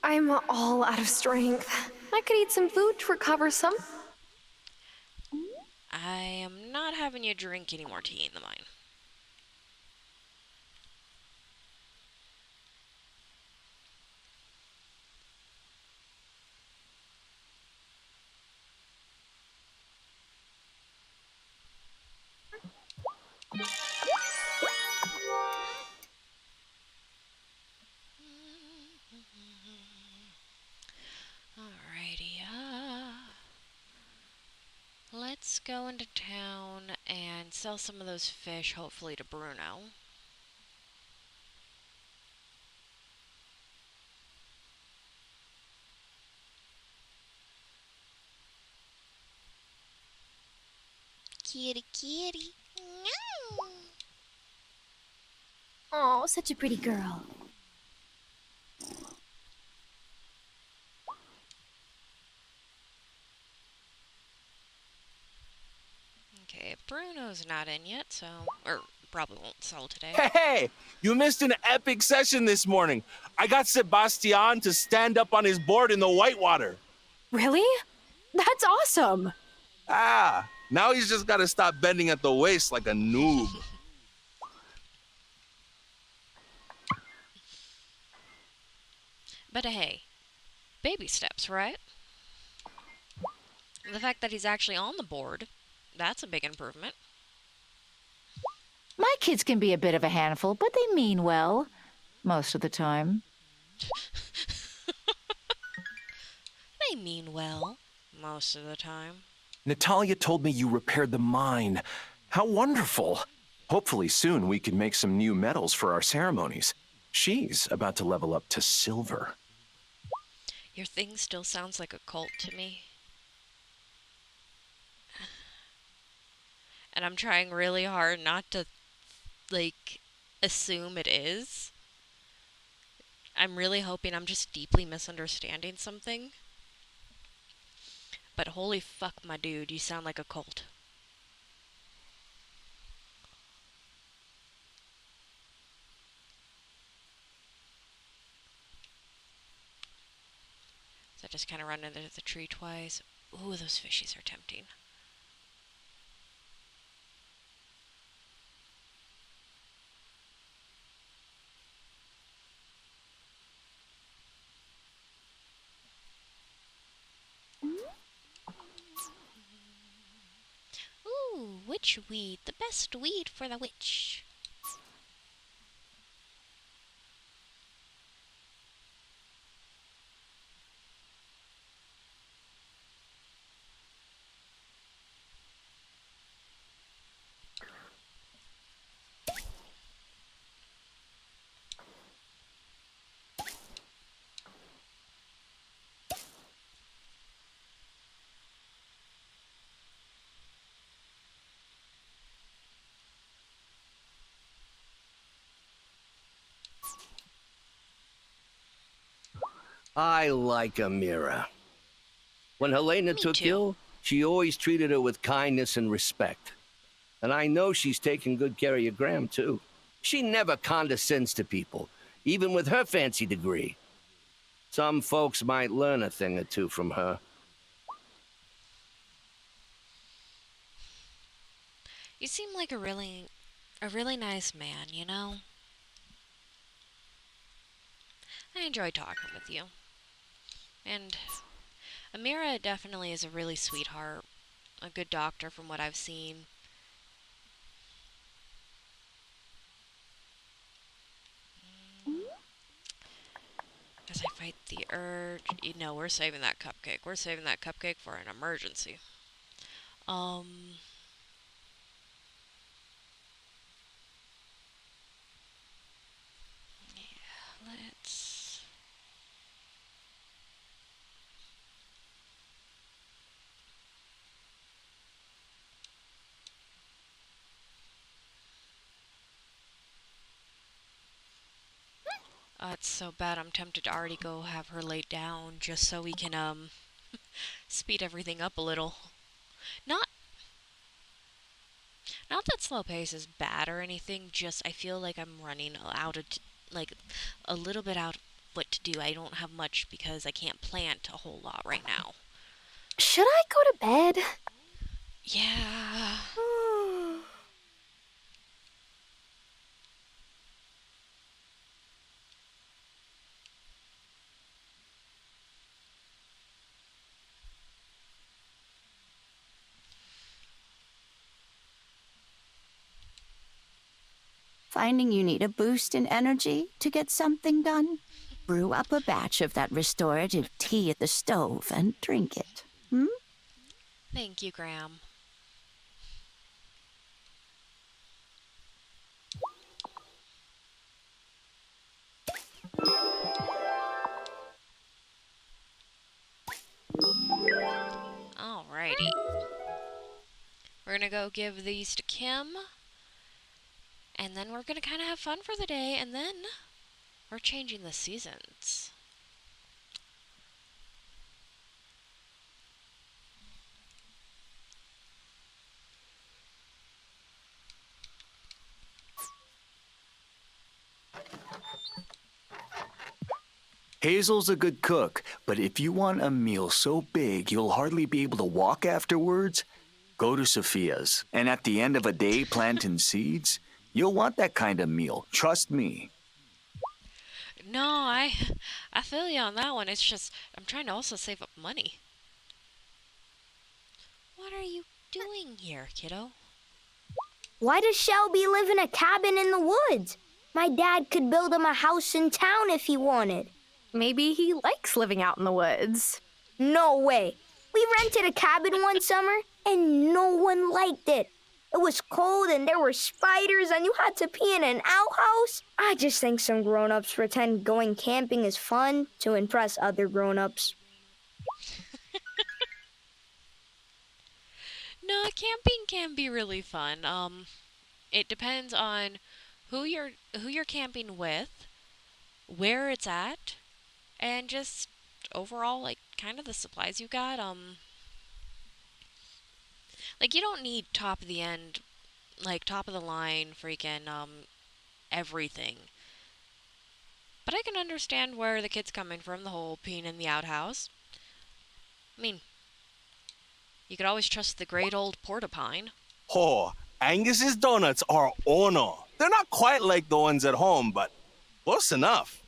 I'm all out of strength. I could eat some food to recover some. I am not having you drink any more tea in the mine. Alrighty, let's go into town and sell some of those fish, hopefully to Bruno. Kitty, kitty. No. Oh, such a pretty girl. Okay, Bruno's not in yet, so... Or probably won't sell today. Hey, you missed an epic session this morning. I got Sebastian to stand up on his board in the whitewater. Really? That's awesome. Ah, now he's just got to stop bending at the waist like a noob. But hey, baby steps, right? The fact that he's actually on the board, that's a big improvement. My kids can be a bit of a handful, but they mean well. Most of the time. They mean well. Most of the time. Natalia told me you repaired the mine. How wonderful. Hopefully soon we can make some new metals for our ceremonies. She's about to level up to silver. Your thing still sounds like a cult to me. And I'm trying really hard not to, like, assume it is. I'm really hoping I'm just deeply misunderstanding something. But holy fuck, my dude, you sound like a cult. So I just kind of run into the tree twice. Ooh, those fishies are tempting. Ooh, witch weed. The best weed for the witch. I like Amira. When Helena took ill, she always treated her with kindness and respect. And I know she's taking good care of your Graham, too. She never condescends to people, even with her fancy degree. Some folks might learn a thing or two from her. You seem like a really nice man, you know? I enjoy talking with you. And Amira definitely is a really sweetheart. A good doctor from what I've seen. As I fight the urge... You know, we're saving that cupcake. We're saving that cupcake for an emergency. Yeah, let's... it's so bad I'm tempted to already go have her laid down just so we can, speed everything up a little. Not that slow pace is bad or anything, just I feel like I'm running out of, like, a little bit out what to do. I don't have much because I can't plant a whole lot right now. Should I go to bed? Yeah. Finding you need a boost in energy to get something done? Brew up a batch of that restorative tea at the stove and drink it. Thank you, Graham. Alrighty. We're gonna go give these to Kim. And then we're gonna kind of have fun for the day, and then we're changing the seasons. Hazel's a good cook, but if you want a meal so big you'll hardly be able to walk afterwards, go to Sophia's. And at the end of a day planting seeds, you'll want that kind of meal. Trust me. No, I feel you on that one. It's just, I'm trying to also save up money. What are you doing here, kiddo? Why does Shelby live in a cabin in the woods? My dad could build him a house in town if he wanted. Maybe he likes living out in the woods. No way. We rented a cabin one summer, and no one liked it. It was cold, and there were spiders, and you had to pee in an outhouse. I just think some grown-ups pretend going camping is fun to impress other grown-ups. No, camping can be really fun. It depends on who you're camping with, where it's at, and just overall, like, kind of the supplies you got. Like, you don't need top of the end, like, top of the line freaking, everything. But I can understand where the kid's coming from, the whole peeing in the outhouse. I mean, you could always trust the great old porta-pine. Oh, Angus's donuts are ono. They're not quite like the ones at home, but close enough.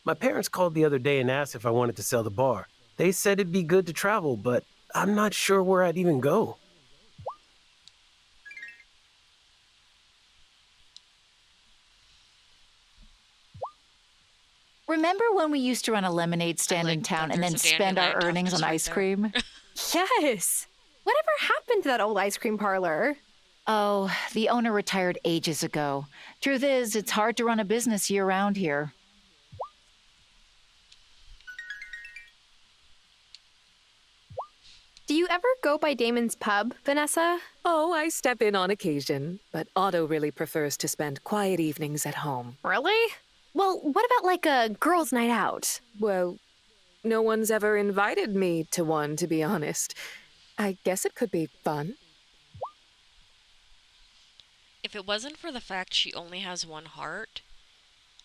My parents called the other day and asked if I wanted to sell the bar. They said it'd be good to travel, but I'm not sure where I'd even go. Remember when we used to run a lemonade stand in town and then spend our earnings on ice cream? Yes. Whatever happened to that old ice cream parlor? Oh, the owner retired ages ago. Truth is, it's hard to run a business year-round here. Do you ever go by Damon's pub, Vanessa? Oh, I step in on occasion, but Otto really prefers to spend quiet evenings at home. Really? Well, what about like a girls' night out? Well, no one's ever invited me to one, to be honest. I guess it could be fun. If it wasn't for the fact she only has one heart,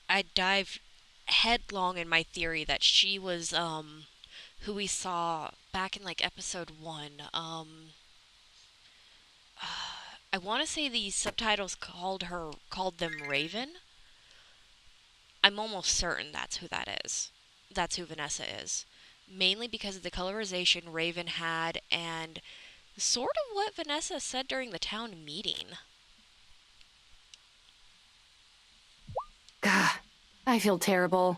I'd dive headlong in my theory that she was, who we saw back in, like, episode 1. I want to say the subtitles called them Raven. I'm almost certain that's who that is. That's who Vanessa is. Mainly because of the colorization Raven had and sort of what Vanessa said during the town meeting. Gah, I feel terrible.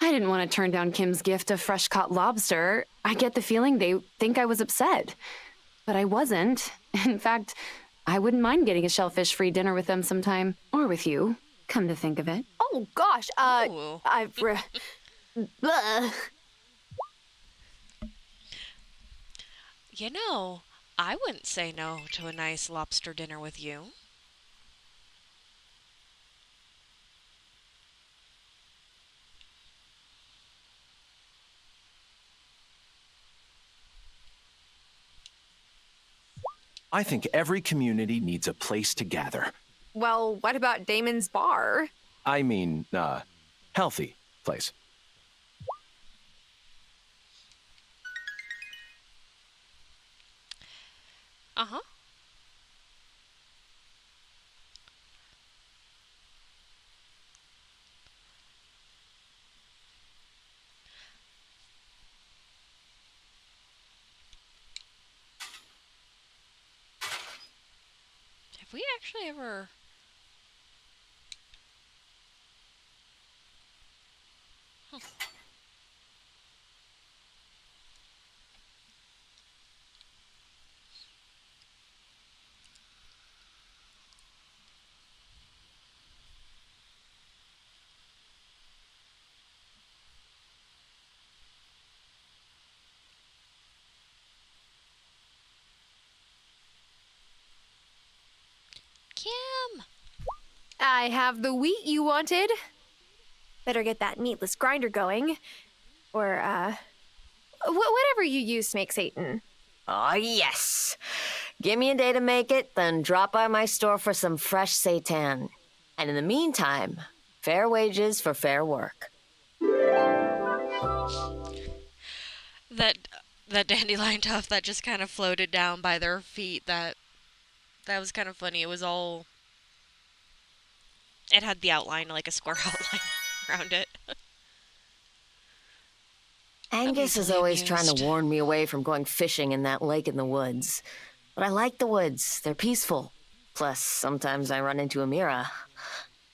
I didn't want to turn down Kim's gift of fresh caught lobster. I get the feeling they think I was upset. But I wasn't. In fact, I wouldn't mind getting a shellfish-free dinner with them sometime. Or with you, come to think of it. Oh, gosh. I've... You know, I wouldn't say no to a nice lobster dinner with you. I think every community needs a place to gather. Well, what about Damon's bar? I mean, healthy place. Uh-huh. Have we actually ever... Huh. Kim! I have the wheat you wanted. Better get that meatless grinder going. Or, whatever you use to make Satan. Oh, yes. Give me a day to make it, then drop by my store for some fresh seitan. And in the meantime, fair wages for fair work. That dandelion tuft that just kind of floated down by their feet, that was kind of funny. It was all... It had the outline, like a square outline around it. Angus is always trying to warn me away from going fishing in that lake in the woods. But I like the woods. They're peaceful. Plus, sometimes I run into Amira.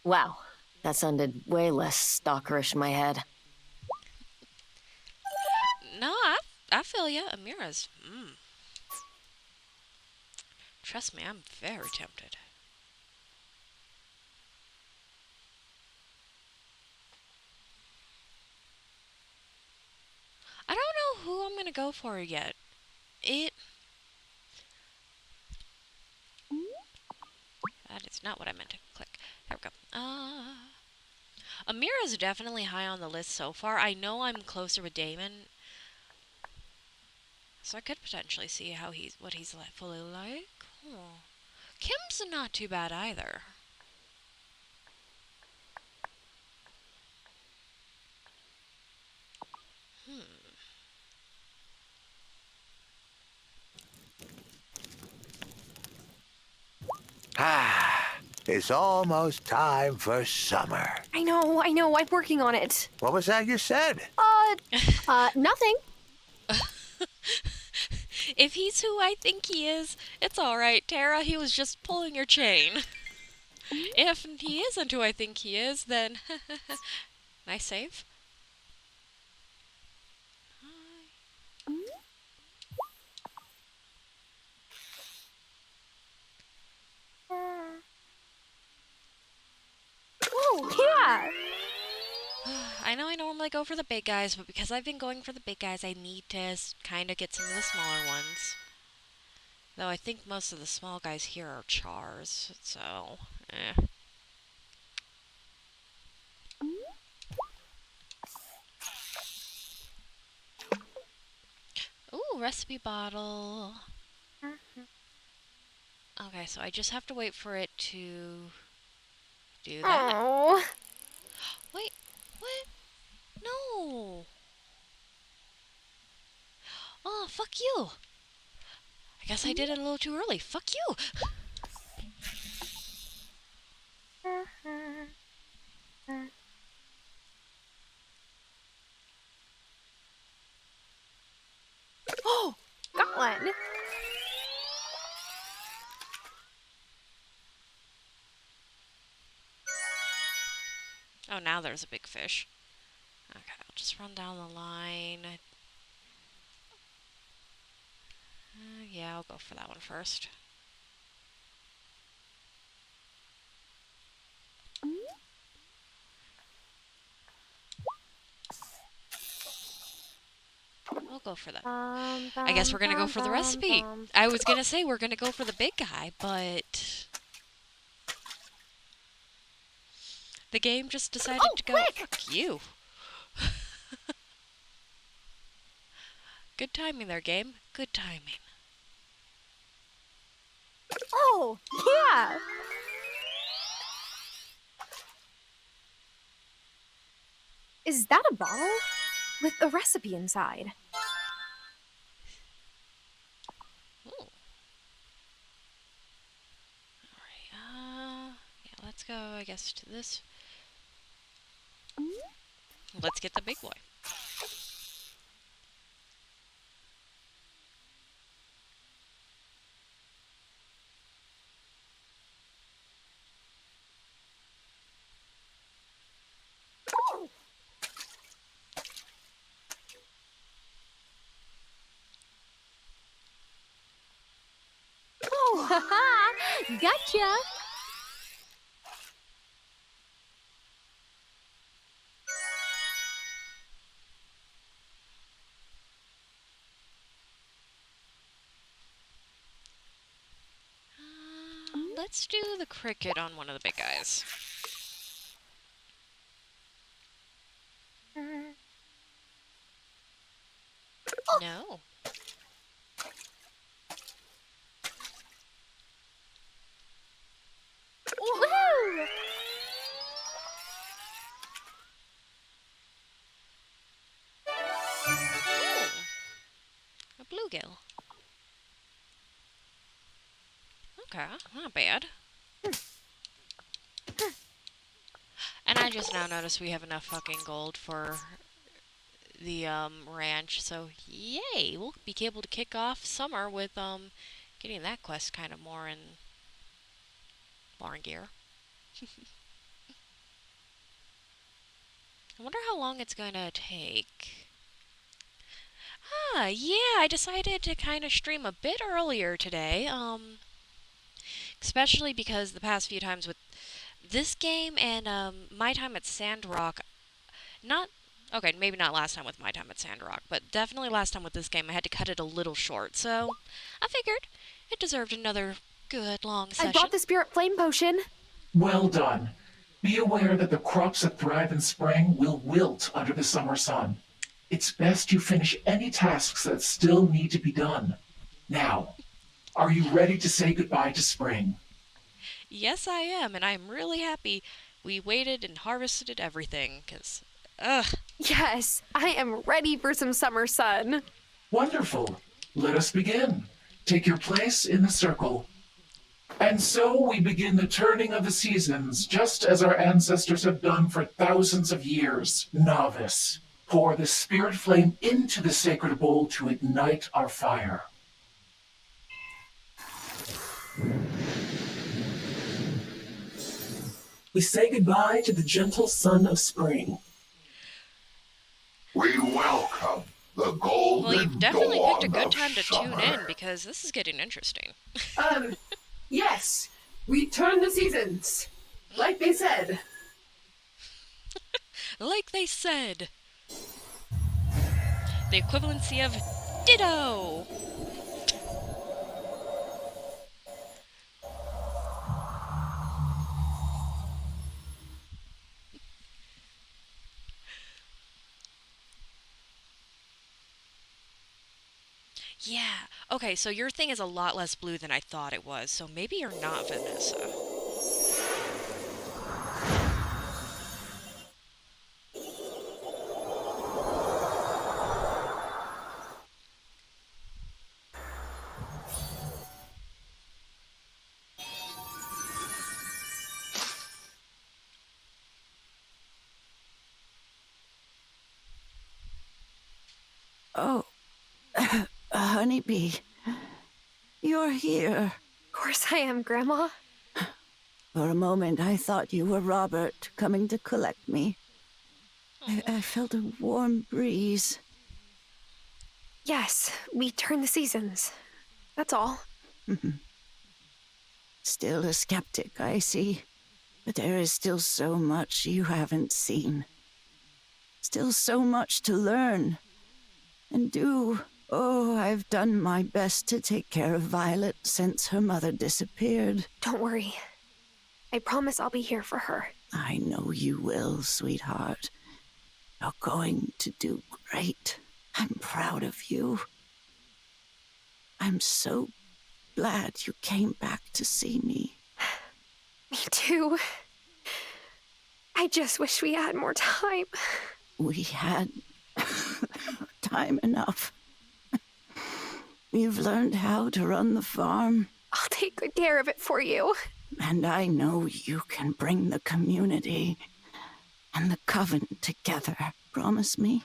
Wow. That sounded way less stalkerish in my head. No, I feel ya. Amira's. Trust me, I'm very tempted. I don't know who I'm gonna go for yet. That is not what I meant to click. There we go. Amira's definitely high on the list so far. I know I'm closer with Damon, so I could potentially see what he's fully like. Oh. Kim's not too bad either. It's almost time for summer. I know. I'm working on it. What was that you said? Nothing. If he's who I think he is, it's alright, Tara. He was just pulling your chain. If he isn't who I think he is, then... Nice save. Oh, yeah! I know I normally go for the big guys, but because I've been going for the big guys, I need to kind of get some of the smaller ones. Though I think most of the small guys here are chars, so... Ooh, recipe bottle. Okay, so I just have to wait for it to do that. Oh. Wait, what? No. Oh, fuck you. I guess I did it a little too early. Fuck you. Oh, got one. Oh, now there's a big fish. Okay, I'll just run down the line. Yeah, I'll go for that one first. We'll go for that. I guess we're gonna go for the recipe. I was gonna say we're gonna go for the big guy, but the game just decided to go. Fuck you. Good timing there, game. Good timing. Oh, yeah! Is that a bottle? With a recipe inside. Ooh. Alright, yeah, let's go, I guess, to this. Let's get the big boy. Oh, haha! Gotcha! Let's do the cricket on one of the big guys. No. Woohoo! A bluegill. Okay, not bad. And I just now noticed we have enough fucking gold for the ranch, so yay! We'll be able to kick off summer with getting that quest kind of more in barn gear. I wonder how long it's going to take. Yeah, I decided to kind of stream a bit earlier today. Especially because the past few times with this game and my time at Sandrock, not okay, maybe not last time with my time at Sandrock, but definitely last time with this game, I had to cut it a little short. So I figured it deserved another good long session. I brought the Spirit Flame Potion. Well done. Be aware that the crops that thrive in spring will wilt under the summer sun. It's best you finish any tasks that still need to be done. Now, are you ready to say goodbye to spring? Yes, I am, and I'm really happy we waited and harvested everything, because, ugh. Yes, I am ready for some summer sun. Wonderful. Let us begin. Take your place in the circle. And so we begin the turning of the seasons, just as our ancestors have done for thousands of years. Novice, pour the spirit flame into the sacred bowl to ignite our fire. We say goodbye to the gentle sun of spring. We welcome the golden Well, you've definitely picked a dawn good of time to summer. tune in, because this is getting interesting. Yes, we turn the seasons, like they said. Like they said. The equivalency of ditto! Yeah. Okay, so your thing is a lot less blue than I thought it was, so maybe you're not Vanessa. Oh, Honeybee, you're here. Of course I am, Grandma. For a moment, I thought you were Robert coming to collect me. I felt a warm breeze. Yes, we turn the seasons. That's all. Still a skeptic, I see. But there is still so much you haven't seen. Still so much to learn and do. Oh, I've done my best to take care of Violet since her mother disappeared. Don't worry. I promise I'll be here for her. I know you will, sweetheart. You're going to do great. I'm proud of you. I'm so glad you came back to see me. Me too. I just wish we had more time. We had time enough. You've learned how to run the farm. I'll take good care of it for you. And I know you can bring the community and the coven together. Promise me?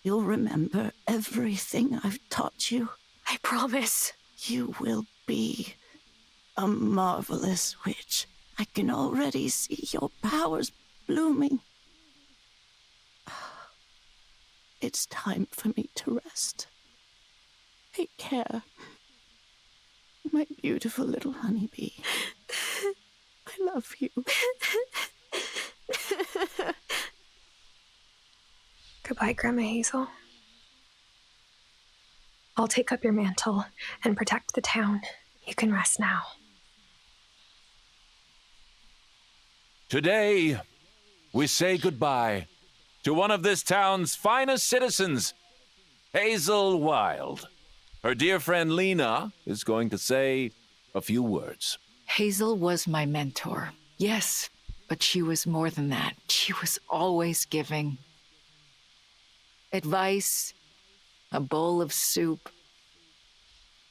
You'll remember everything I've taught you. I promise. You will be a marvelous witch. I can already see your powers blooming. It's time for me to rest. Take care. My beautiful little honeybee. I love you. Goodbye, Grandma Hazel. I'll take up your mantle and protect the town. You can rest now. Today, we say goodbye to one of this town's finest citizens, Hazel Wylde. Her dear friend Lena is going to say a few words. Hazel was my mentor. Yes, but she was more than that. She was always giving. Advice, a bowl of soup,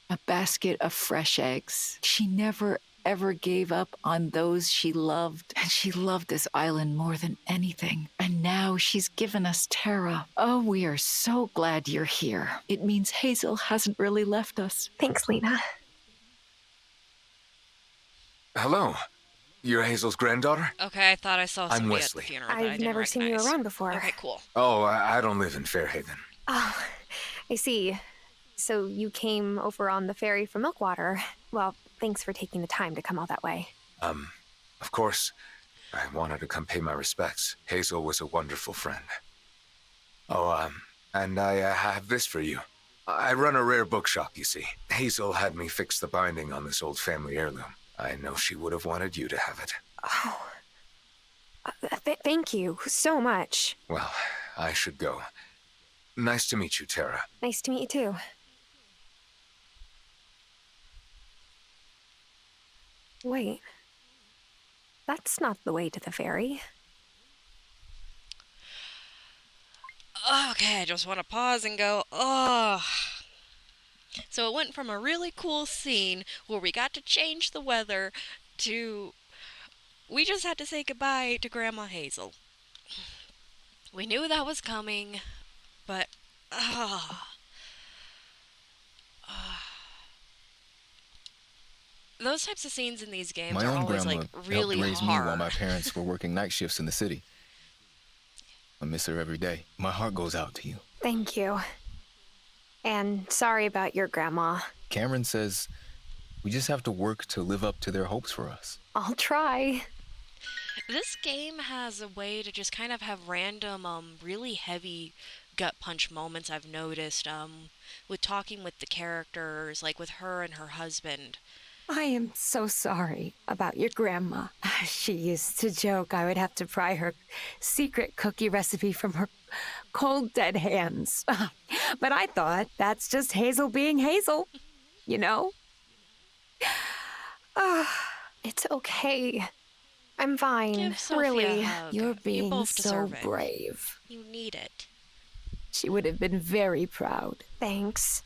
a basket of fresh eggs. She never, ever gave up on those she loved. And she loved this island more than anything. And now she's given us Terra. Oh, we are so glad you're here. It means Hazel hasn't really left us. Thanks, Lena. Hello. You're Hazel's granddaughter? Okay, I thought I saw I'm somebody Wesley. at the funeral that I I've didn't never seen you recognize. around before. Okay, cool. Oh, I don't live in Fairhaven. Oh, I see. So you came over on the ferry from Milkwater. Well, thanks for taking the time to come all that way. Of course. I wanted to come pay my respects. Hazel was a wonderful friend. Oh, and I have this for you. I run a rare bookshop, you see. Hazel had me fix the binding on this old family heirloom. I know she would have wanted you to have it. Oh, thank you so much. Well, I should go. Nice to meet you, Tara. Nice to meet you too. Wait. That's not the way to the ferry. Okay, I just want to pause and go, oh. So it went from a really cool scene where we got to change the weather to we just had to say goodbye to Grandma Hazel. We knew that was coming, but those types of scenes in these games My are own always grandma like really helped raise hard. me while my parents were working night shifts in the city. I miss her every day. My heart goes out to you. Thank you. And sorry about your grandma. Cameron says we just have to work to live up to their hopes for us. I'll try. This game has a way to just kind of have random, really heavy gut punch moments I've noticed, with talking with the characters, like with her and her husband. I am so sorry about your grandma. She used to joke I would have to pry her secret cookie recipe from her cold, dead hands. But I thought that's just Hazel being Hazel, you know? It's okay. I'm fine, Give Sophia really. a hug. You're You being both so deserve it. brave. You need it. She would have been very proud. Thanks.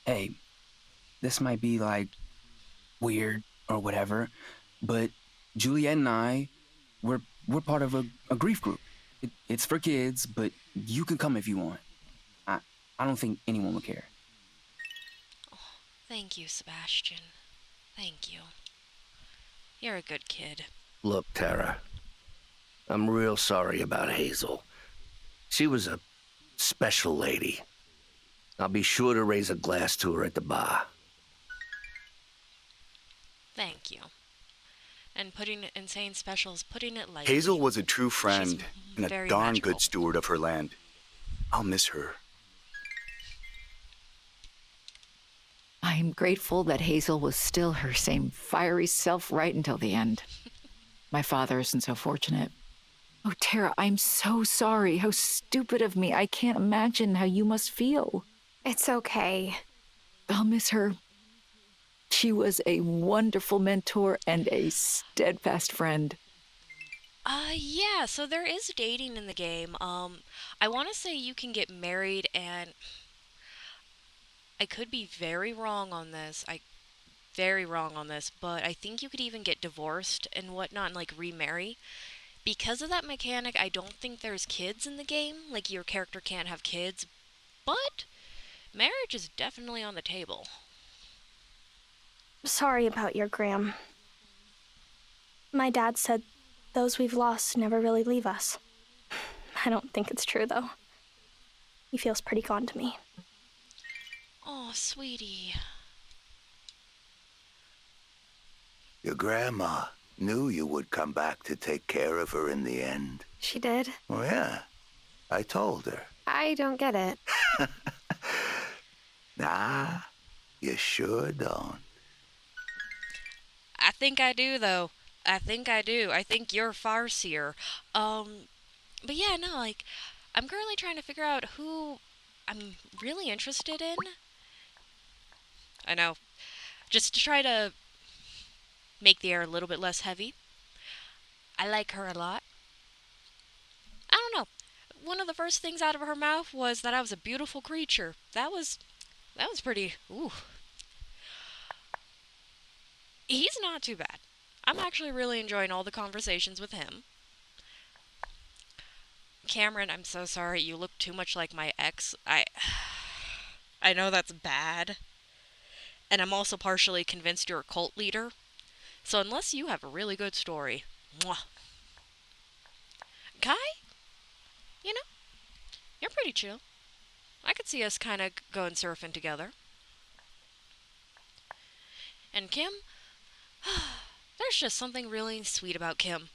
Hey, this might be like weird or whatever, but Juliet and I, we're part of a grief group. It's for kids, but you can come if you want. I don't think anyone would care. Thank you, Sebastian. Thank you. You're a good kid. Look, Tara, I'm real sorry about Hazel. She was a special lady. I'll be sure to raise a glass to her at the bar. Thank you. And saying specials, putting it lightly. Hazel was a true friend and a very darn magical. good steward of her land. I'll miss her. I'm grateful that Hazel was still her same fiery self right until the end. My father isn't so fortunate. Oh, Tara, I'm so sorry. How stupid of me. I can't imagine how you must feel. It's okay. I'll miss her. She was a wonderful mentor and a steadfast friend. Yeah, so there is dating in the game. I want to say you can get married, and I could be very wrong on this. But I think you could even get divorced and whatnot and like remarry. Because of that mechanic, I don't think there's kids in the game. Like your character can't have kids, but marriage is definitely on the table. Sorry about your Gram. My dad said those we've lost never really leave us. I don't think it's true, though. He feels pretty gone to me. Oh, sweetie. Your grandma knew you would come back to take care of her in the end. She did? Oh, yeah. I told her. I don't get it. Nah, you sure don't. I think I do, though. I think I do. I think you're farsier. But yeah, no, like, I'm currently trying to figure out who I'm really interested in. I know. Just to try to make the air a little bit less heavy. I like her a lot. I don't know. One of the first things out of her mouth was that I was a beautiful creature. That was pretty, ooh. He's not too bad. I'm actually really enjoying all the conversations with him. Cameron, I'm so sorry. You look too much like my ex. I know that's bad. And I'm also partially convinced you're a cult leader. So unless you have a really good story, mwah. Kai, you know, you're pretty chill. I could see us kind of going surfing together. And Kim, there's just something really sweet about Kim.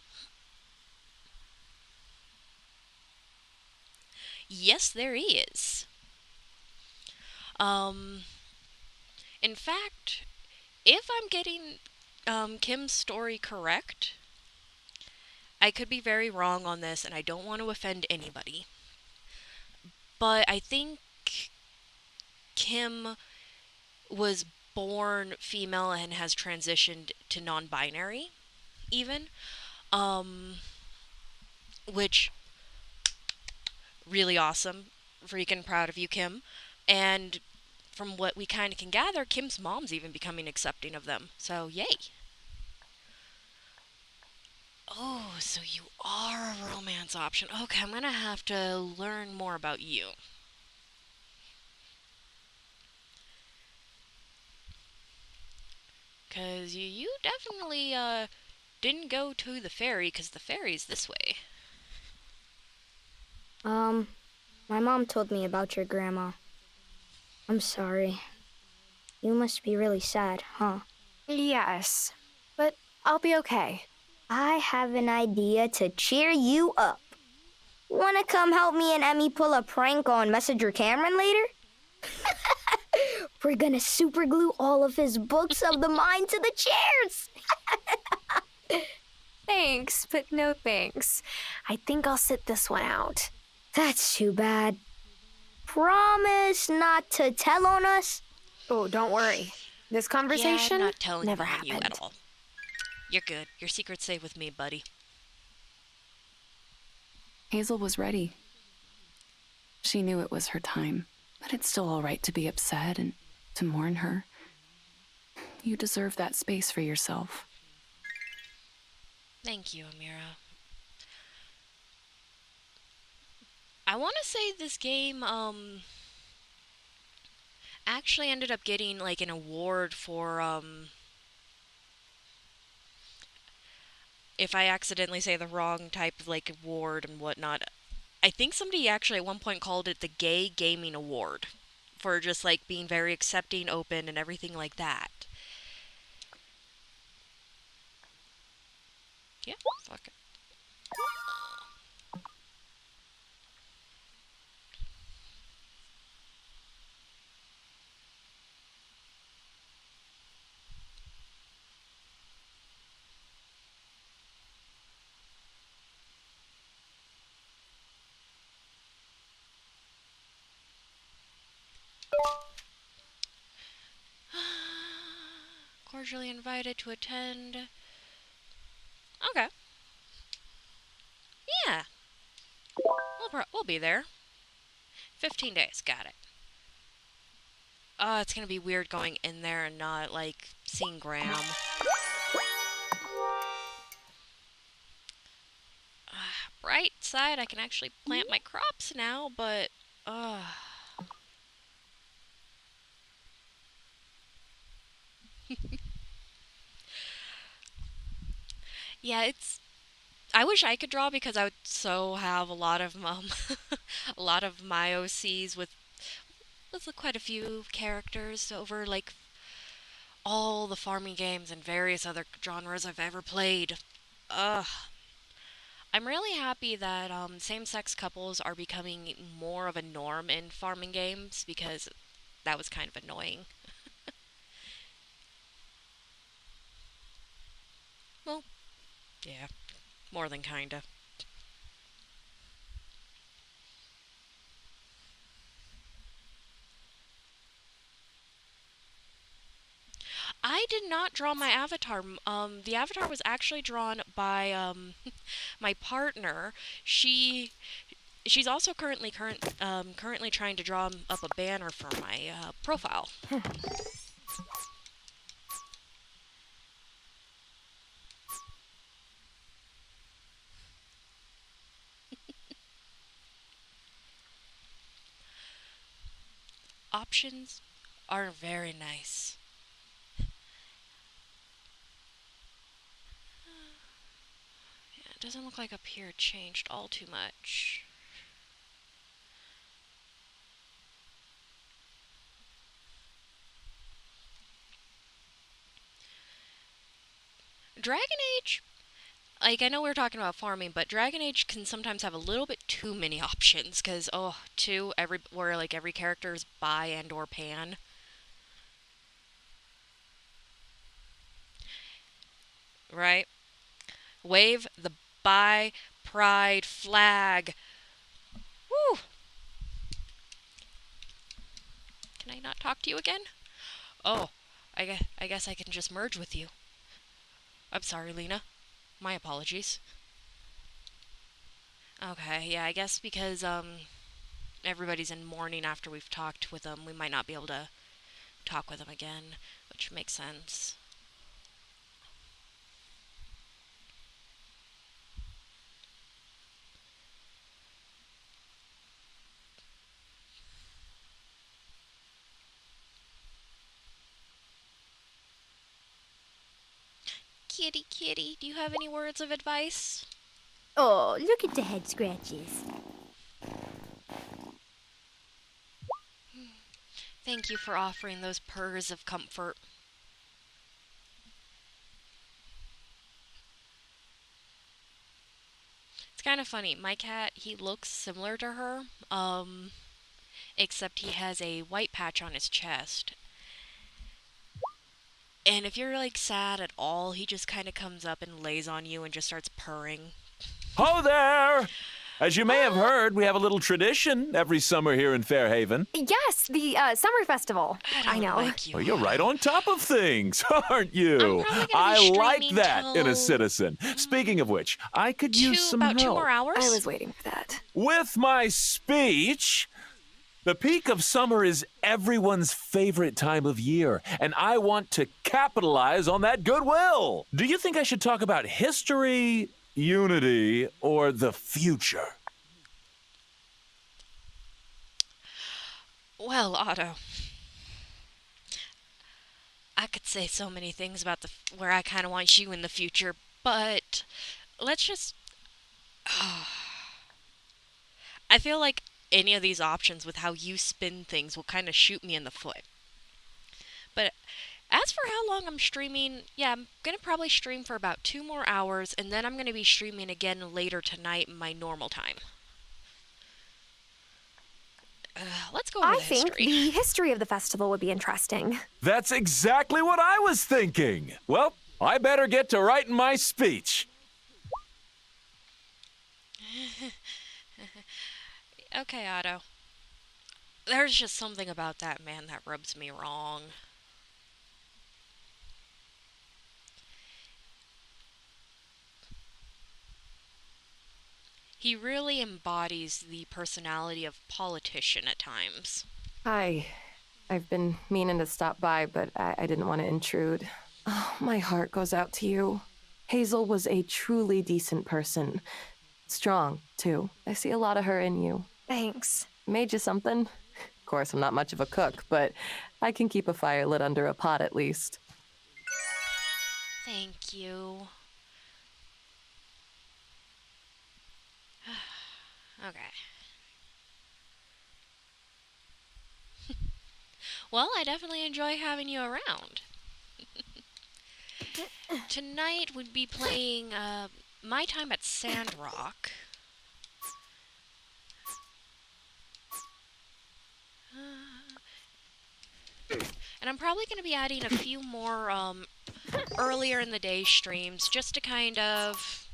Yes, there is. Um, in fact, if I'm getting Kim's story correct, I could be very wrong on this, and I don't want to offend anybody. But I think Kim was born female and has transitioned to non-binary, even. Um, which really awesome. Freaking proud of you, Kim. And from what we kind of can gather, Kim's mom's even becoming accepting of them. So, yay. Oh, so you are a romance option. Okay, I'm gonna have to learn more about you. Because you definitely didn't go to the ferry, because the ferry's this way. My mom told me about your grandma. I'm sorry. You must be really sad, huh? Yes, but I'll be okay. I have an idea to cheer you up. Wanna come help me and Emmy pull a prank on Messenger Cameron later? We're gonna super glue all of his books of the mind to the chairs. Thanks, but no thanks. I think I'll sit this one out. That's too bad. Promise not to tell on us? Oh, don't worry. This conversation Yeah, I'm not telling never on happened. you at all. You're good. Your secret's safe with me, buddy. Hazel was ready. She knew it was her time, but it's still all right to be upset and to mourn her. You deserve that space for yourself. Thank you, Amira. I want to say this game, actually ended up getting, like, an award for, if I accidentally say the wrong type of, like, award and whatnot. I think somebody actually at one point called it the Gay Gaming Award for just, like, being very accepting, open, and everything like that. Yeah, fuck it. Cordially invited to attend. Okay. Yeah. We'll be there. 15 days. Got it. It's gonna be weird going in there and not, like, seeing Graham. Bright side, I can actually plant my crops now, but, yeah, I wish I could draw because I would so have a lot of, a lot of my OCs with quite a few characters over, like, all the farming games and various other genres I've ever played. Ugh. I'm really happy that same-sex couples are becoming more of a norm in farming games because that was kind of annoying. Well, yeah, more than kinda. I did not draw my avatar. The avatar was actually drawn by my partner. She's also currently trying to draw up a banner for my profile. Options are very nice. doesn't look like up here it changed all too much. Dragon Age, like, I know we were talking about farming, but Dragon Age can sometimes have a little bit too many options, because, where, like, every character is bi and or pan. Right? Wave the bi pride flag. Woo! Can I not talk to you again? Oh, I guess I can just merge with you. I'm sorry, Lena. My apologies. Okay, yeah, I guess because, everybody's in mourning after we've talked with them, we might not be able to talk with them again, which makes sense. Kitty, kitty, do you have any words of advice? Oh, look at the head scratches. Thank you for offering those purrs of comfort. It's kind of funny. My cat, he looks similar to her, except he has a white patch on his chest. And if you're, like, sad at all, he just kind of comes up and lays on you and just starts purring. Ho there! As you may have heard, we have a little tradition every summer here in Fairhaven. Yes, the summer festival. I know. Well, you're right on top of things, aren't you? I like that in a citizen. Speaking of which, I could use some help. About 2 more hours? I was waiting for that. With my speech. The peak of summer is everyone's favorite time of year, and I want to capitalize on that goodwill. Do you think I should talk about history, unity, or the future? Well, Otto, I could say so many things about where I kind of want you in the future, but let's just... I feel like any of these options with how you spin things will kind of shoot me in the foot. But as for how long I'm streaming, yeah, I'm going to probably stream for about 2 more hours, and then I'm going to be streaming again later tonight in my normal time. Let's go over the history. I think the history of the festival would be interesting. That's exactly what I was thinking. Well, I better get to writing my speech. Okay, Otto. There's just something about that man that rubs me wrong. He really embodies the personality of politician at times. Hi. I've been meaning to stop by, but I didn't want to intrude. Oh, my heart goes out to you. Hazel was a truly decent person. Strong, too. I see a lot of her in you. Thanks. Made you something? Of course, I'm not much of a cook, but I can keep a fire lit under a pot at least. Thank you. Okay. Well, I definitely enjoy having you around. Tonight we'd be playing My Time at Sandrock. And I'm probably going to be adding a few more earlier in the day streams just to kind of,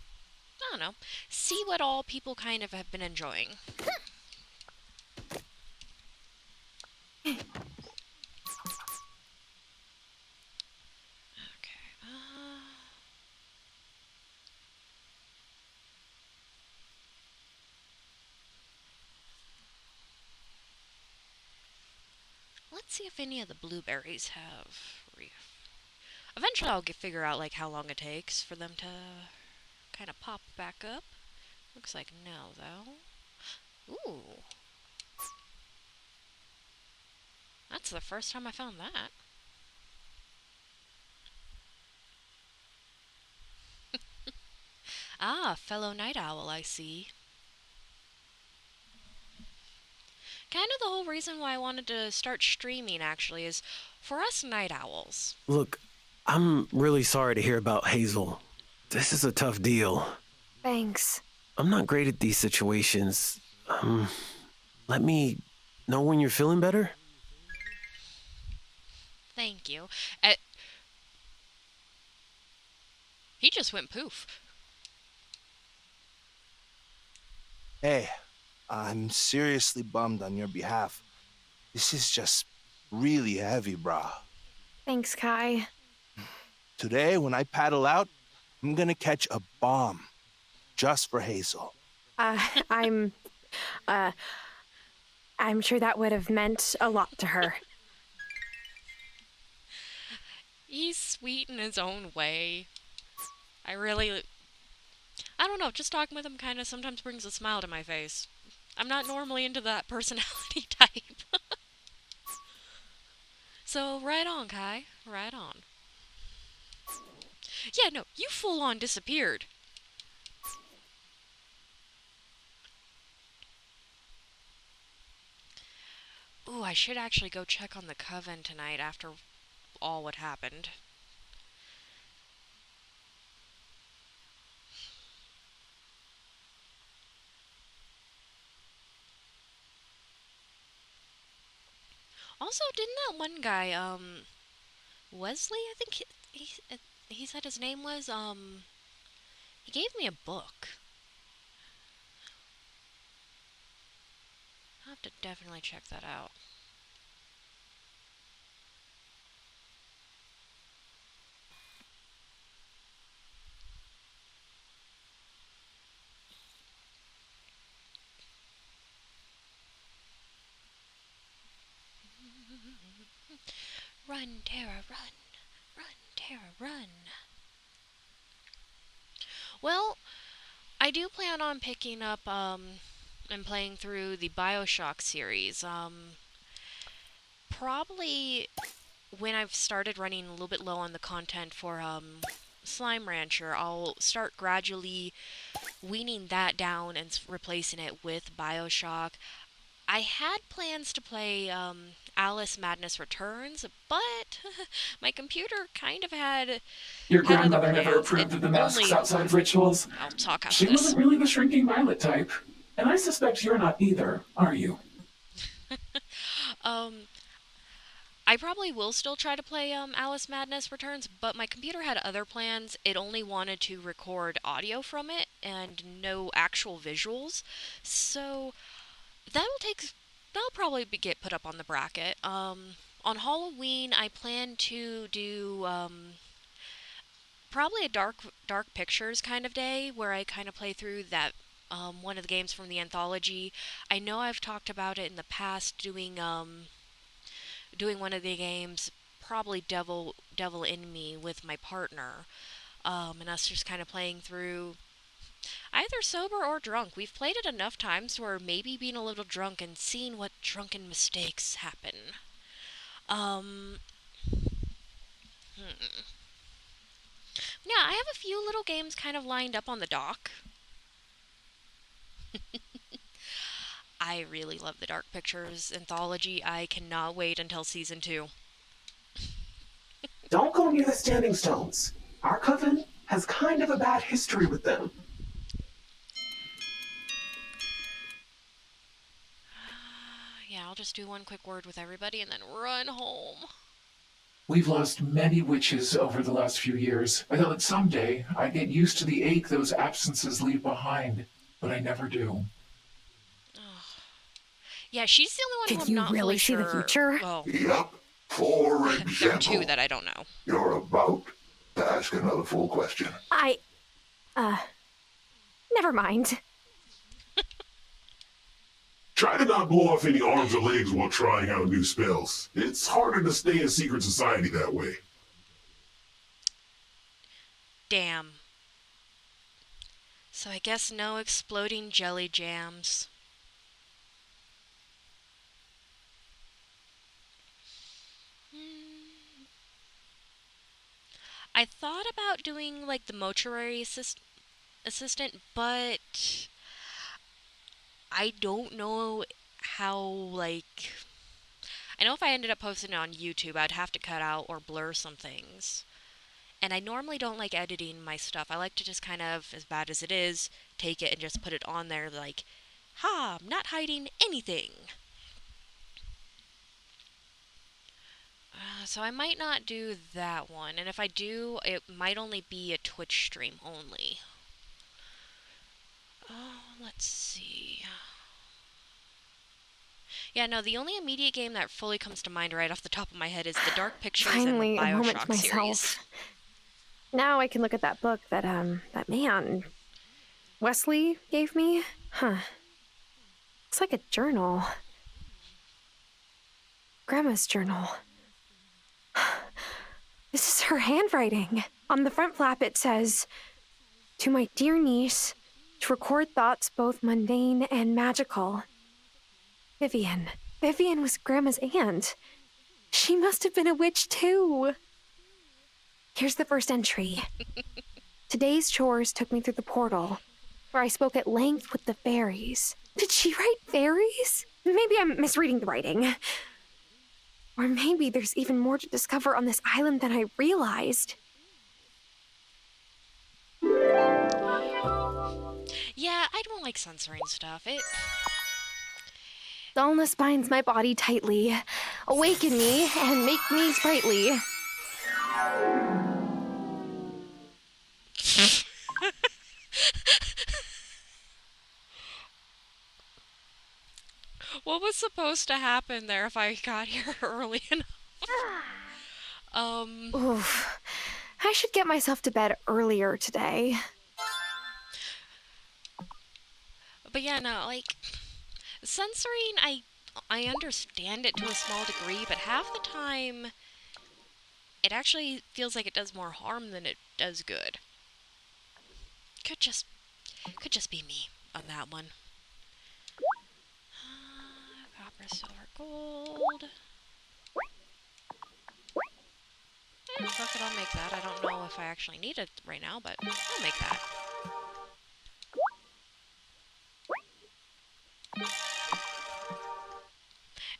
I don't know, see what all people kind of have been enjoying. Let's see if any of the blueberries have Eventually I'll figure out like how long it takes for them to kind of pop back up. Looks like no, though. Ooh. That's the first time I found that. Ah, fellow night owl, I see. Kind of the whole reason why I wanted to start streaming, actually, is for us night owls. Look, I'm really sorry to hear about Hazel. This is a tough deal. Thanks. I'm not great at these situations. Let me know when you're feeling better? Thank you. He just went poof. Hey, I'm seriously bummed on your behalf. This is just really heavy, brah. Thanks, Kai. Today, when I paddle out, I'm gonna catch a bomb. Just for Hazel. I'm sure that would have meant a lot to her. He's sweet in his own way. I don't know, just talking with him kind of sometimes brings a smile to my face. I'm not normally into that personality type. So, right on, Kai. Right on. Yeah, no, you full on disappeared. Ooh, I should actually go check on the coven tonight after all what happened. Also, didn't that one guy, Wesley, I think he said his name was, he gave me a book. I'll have to definitely check that out. Run, Tara, run. Run, Tara, run. Well, I do plan on picking up, and playing through the BioShock series. Probably when I've started running a little bit low on the content for, Slime Rancher, I'll start gradually weaning that down and replacing it with BioShock. I had plans to play Alice Madness Returns, but my computer kind of had Your other grandmother never plans. approved of the masks outside of rituals. I'll talk after She this. wasn't really the shrinking violet type. And I suspect you're not either, are you? I probably will still try to play Alice Madness Returns, but my computer had other plans. It only wanted to record audio from it and no actual visuals. So that'll probably get put up on the bracket. On Halloween, I plan to do probably a dark pictures kind of day where I kind of play through that one of the games from the anthology. I know I've talked about it in the past doing one of the games, probably Devil in Me with my partner, and us just kind of playing through either sober or drunk. We've played it enough times where maybe being a little drunk and seeing what drunken mistakes happen. Yeah, I have a few little games kind of lined up on the dock. I really love the Dark Pictures anthology. I cannot wait until season 2. Don't go near the Standing Stones. Our coven has kind of a bad history with them. Yeah, I'll just do one quick word with everybody and then run home. We've lost many witches over the last few years. I thought that someday I'd get used to the ache those absences leave behind, but I never do. Yeah, she's the only one who Did I'm you not really fully see sure. the future? Well, Yep. For there are example, 2 that I don't know. you're about to ask another full question. Never mind. Try to not blow off any arms or legs while trying out new spells. It's harder to stay in secret society that way. Damn. So I guess no exploding jelly jams. I thought about doing like the mortuary system. assistant, but I don't know how, like, I know if I ended up posting it on YouTube, I'd have to cut out or blur some things. And I normally don't like editing my stuff. I like to just kind of, as bad as it is, take it and just put it on there like, ha, I'm not hiding anything. So I might not do that one. And if I do, it might only be a Twitch stream only. Oh, let's see. Yeah, no, the only immediate game that fully comes to mind right off the top of my head is the Dark Pictures and the Finally, a moment to BioShock series. myself. Now I can look at that book that that man Wesley gave me. Huh. Looks like a journal. Grandma's journal. This is her handwriting. On the front flap it says, "To my dear niece, to record thoughts both mundane and magical." Vivian. Vivian was Grandma's aunt. She must have been a witch too. Here's the first entry. Today's chores took me through the portal, where I spoke at length with the fairies. Did she write fairies? Maybe I'm misreading the writing. Or maybe there's even more to discover on this island than I realized. Yeah, I don't like censoring stuff. Dullness binds my body tightly. Awaken me and make me sprightly. What was supposed to happen there if I got here early enough? Oof. I should get myself to bed earlier today. But yeah, no, like, censoring, I understand it to a small degree, but half the time, it actually feels like it does more harm than it does good. Could just be me on that one. Copper, silver, gold. Fuck it, I'll make that. I don't know if I actually need it right now, but I'll make that.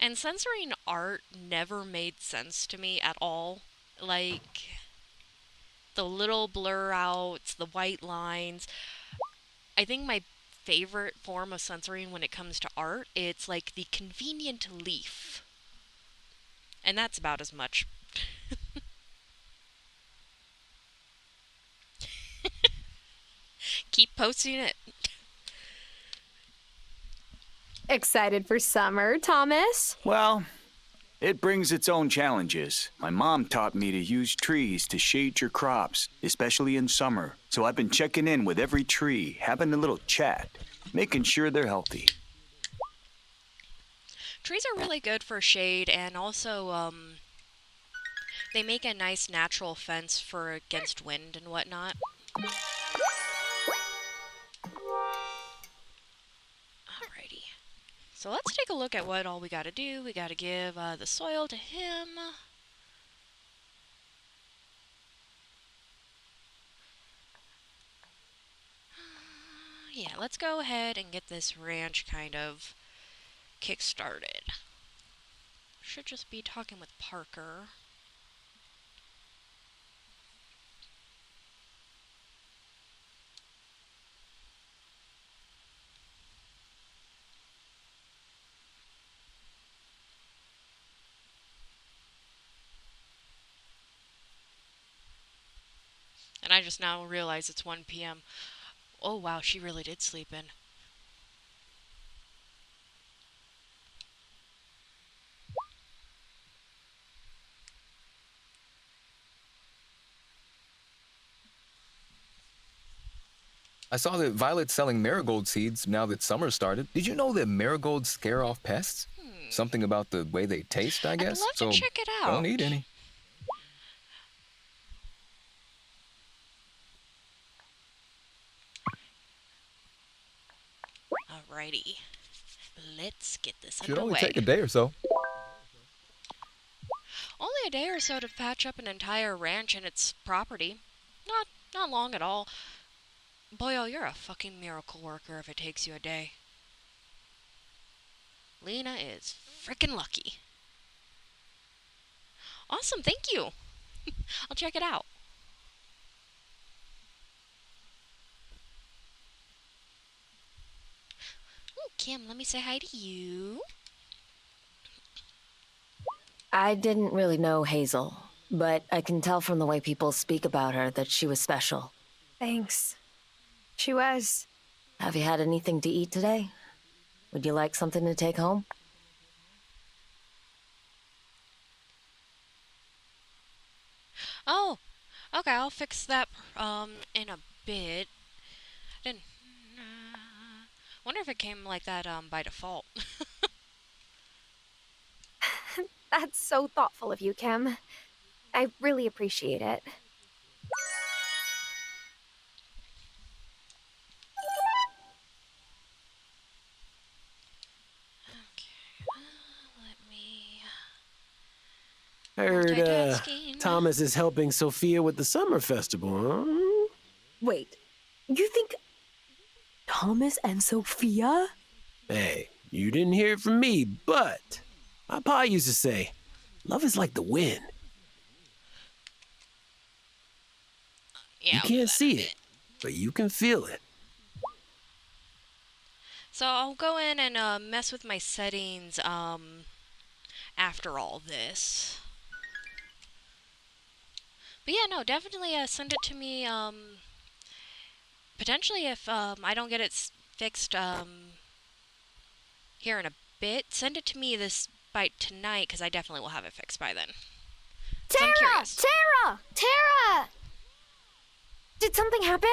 And censoring art never made sense to me at all. Like, the little blur outs, the white lines. I think my favorite form of censoring when it comes to art, it's like the convenient leaf. And that's about as much. Keep posting it. Excited for summer, Thomas? Well, it brings its own challenges. My mom taught me to use trees to shade your crops, especially in summer. So I've been checking in with every tree, having a little chat, making sure they're healthy. Trees are really good for shade, and also, they make a nice natural fence for against wind and whatnot. Alrighty. So let's take a look at what all we gotta do. We gotta give the soil to him. Yeah, let's go ahead and get this ranch kind of kick-started. Should just be talking with Parker. And I just now realize it's 1 p.m. Oh wow, she really did sleep in. I saw that Violet's selling marigold seeds now that summer started. Did you know that marigolds scare off pests? Something about the way they taste, I guess. I'd love to check it out. Don't eat any. Alrighty. Let's get this Should only underway. take a day or so. Only a day or so to patch up an entire ranch and its property. Not long at all. Boyo, you're a fucking miracle worker if it takes you a day. Lena is frickin' lucky. Awesome, thank you. I'll check it out. Ooh, Kim, let me say hi to you. I didn't really know Hazel, but I can tell from the way people speak about her that she was special. Thanks. She was. Have you had anything to eat today? Would you like something to take home? Oh, okay, I'll fix that in a bit. Didn't wonder if it came like that by default. That's so thoughtful of you, Kim. I really appreciate it. Heard, Multitasking. Thomas is helping Sophia with the summer festival, huh? Wait, you think Thomas and Sophia? Hey, you didn't hear it from me, but my pa used to say, love is like the wind. Yeah, you can't see it, but you can feel it. So I'll go in and mess with my settings after all this. But yeah, no, definitely send it to me potentially if I don't get it fixed here in a bit. Send it to me by tonight because I definitely will have it fixed by then. Tara! Tara! Did something happen?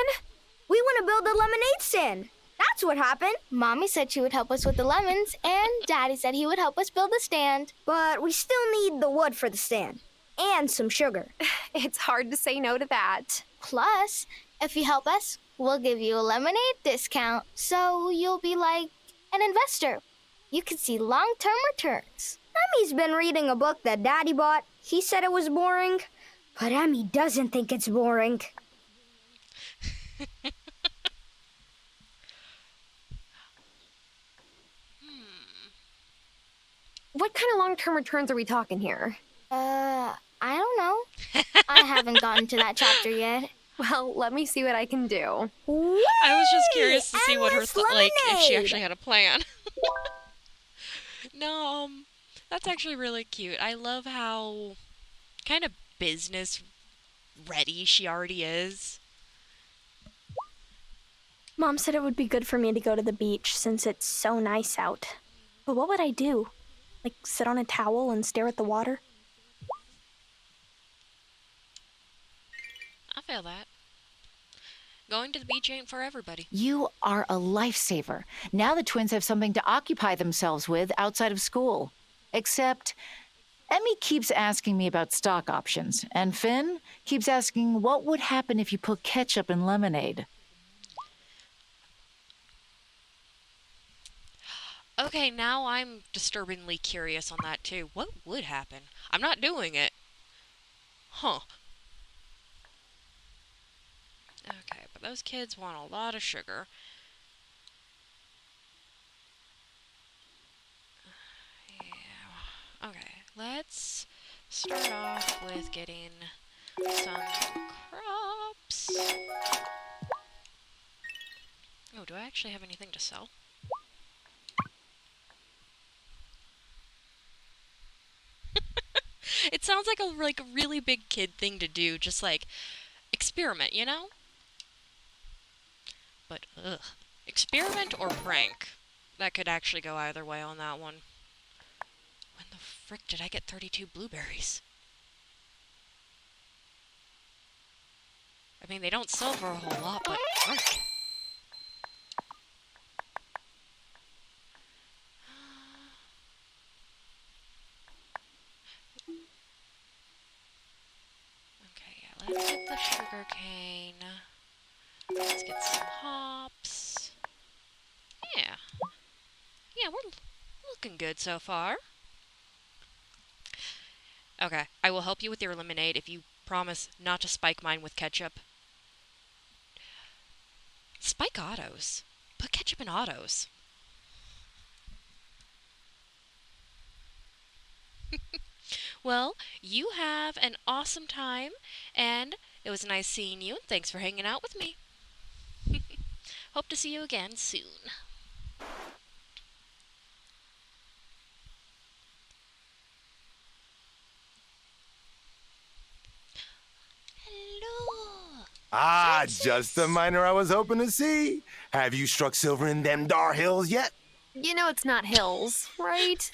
We want to build a lemonade stand. That's what happened. Mommy said she would help us with the lemons, and Daddy said he would help us build the stand. But we still need the wood for the stand. And some sugar. It's hard to say no to that. Plus, if you help us, we'll give you a lemonade discount. So you'll be like an investor. You can see long-term returns. Emmy's been reading a book that Daddy bought. He said it was boring. But Emmy doesn't think it's boring. What kind of long-term returns are we talking here? I don't know. I haven't gotten to that chapter yet. Well, let me see what I can do. I was just curious to see what her like if she lemonade! actually had a plan. No, that's actually really cute. I love how kind of business ready she already is. Mom said it would be good for me to go to the beach since it's so nice out. But what would I do? Like sit on a towel and stare at the water? I feel that. Going to the beach ain't for everybody. You are a lifesaver. Now the twins have something to occupy themselves with outside of school. Except, Emmy keeps asking me about stock options, and Finn keeps asking what would happen if you put ketchup in lemonade. Okay, now I'm disturbingly curious on that too. What would happen? I'm not doing it. Huh. Okay, but those kids want a lot of sugar. Yeah. Okay, let's start off with getting some crops. Oh, do I actually have anything to sell? It sounds like a really big kid thing to do, just like experiment, you know? But ugh, experiment or prank? That could actually go either way on that one. When the frick did I get 32 blueberries? I mean, they don't sell for a whole lot, but frick. Okay, yeah, let's get the sugar cane. Let's get some hops. Yeah. Yeah, we're looking good so far. Okay, I will help you with your lemonade if you promise not to spike mine with ketchup. Spike autos. Put ketchup in autos. Well, you have an awesome time, and it was nice seeing you, and thanks for hanging out with me. Hope to see you again soon. Hello. Ah, just the miner I was hoping to see. Have you struck silver in them dar hills yet? You know it's not hills, right?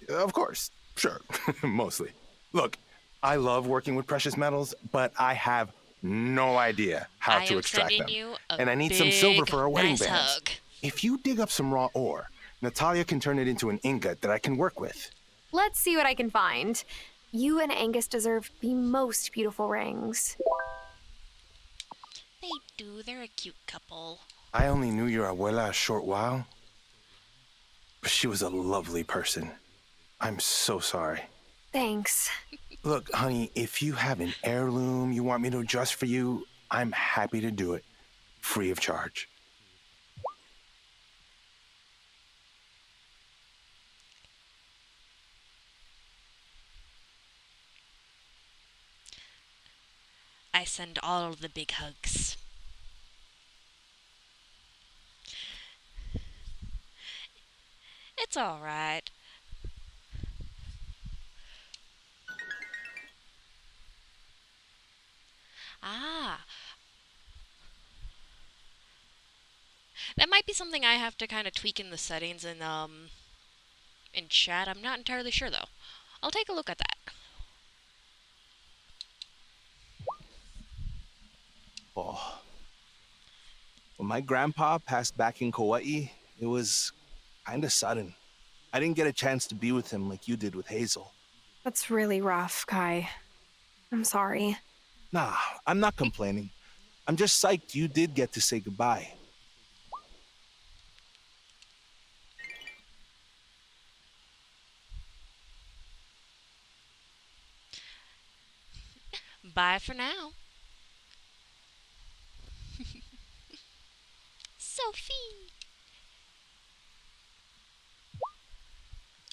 Of course. Sure. Mostly. Look, I love working with precious metals, but I have no idea how to extract them. And I need some silver for our wedding bands. Hug. If you dig up some raw ore, Natalia can turn it into an ingot that I can work with. Let's see what I can find. You and Angus deserve the most beautiful rings. They do. They're a cute couple. I only knew your abuela a short while, but she was a lovely person. I'm so sorry. Thanks. Look, honey, if you have an heirloom you want me to adjust for you, I'm happy to do it, free of charge. I send all the big hugs. It's all right. Ah. That might be something I have to kind of tweak in the settings in chat. I'm not entirely sure though. I'll take a look at that. Oh. When my grandpa passed back in Kauai, it was kind of sudden. I didn't get a chance to be with him like you did with Hazel. That's really rough, Kai. I'm sorry. Nah, I'm not complaining. I'm just psyched you did get to say goodbye. Bye for now. Sophie.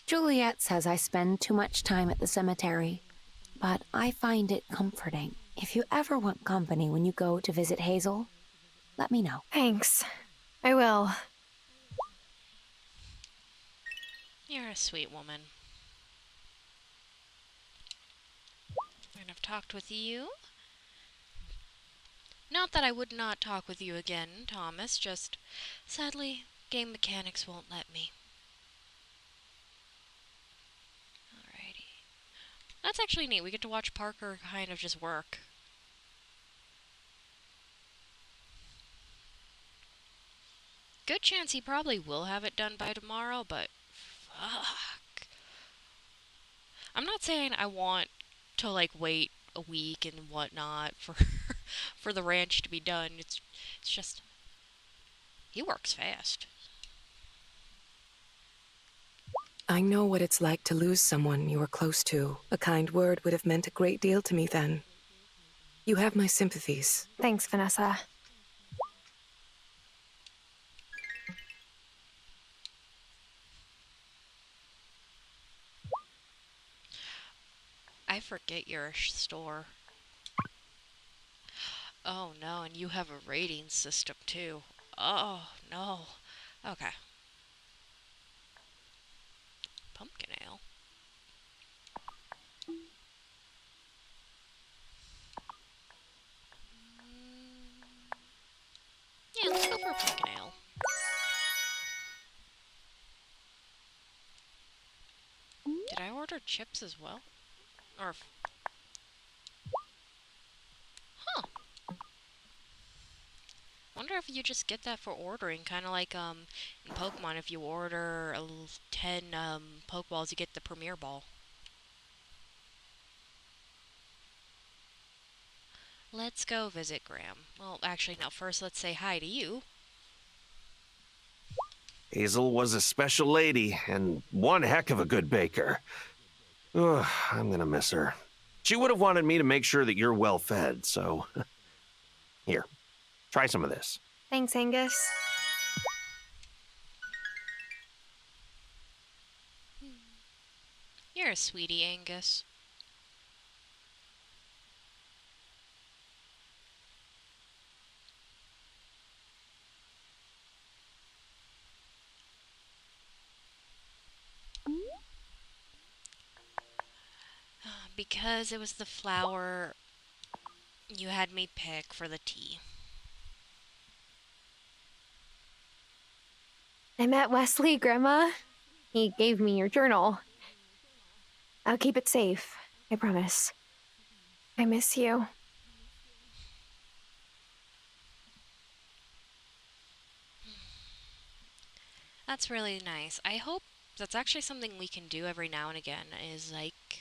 Juliet says I spend too much time at the cemetery, but I find it comforting. If you ever want company when you go to visit Hazel, let me know. Thanks. I will. You're a sweet woman. And I've talked with you. Not that I would not talk with you again, Thomas, just sadly, game mechanics won't let me. Alrighty. That's actually neat. We get to watch Parker kind of just work. Good chance he probably will have it done by tomorrow, but fuck. I'm not saying I want to like wait a week and whatnot for for the ranch to be done. It's just he works fast. I know what it's like to lose someone you were close to. A kind word would have meant a great deal to me then. You have my sympathies. Thanks, Vanessa. I forget your store. Oh no, and you have a rating system too. Oh no. Okay. Pumpkin ale. Yeah, let's go for a pumpkin ale. Did I order chips as well? Or... Huh. Wonder if you just get that for ordering, kind of like in Pokemon, if you order 10 Pokeballs, you get the Premier Ball. Let's go visit Graham. Well, actually, no. First, let's say hi to you. Hazel was a special lady and one heck of a good baker. Ugh, I'm gonna miss her. She would have wanted me to make sure that you're well fed, so... Here, try some of this. Thanks, Angus. You're a sweetie, Angus. Because it was the flower you had me pick for the tea. I met Wesley, Grandma. He gave me your journal. I'll keep it safe, I promise. I miss you. That's really nice. I hope that's actually something we can do every now and again, is like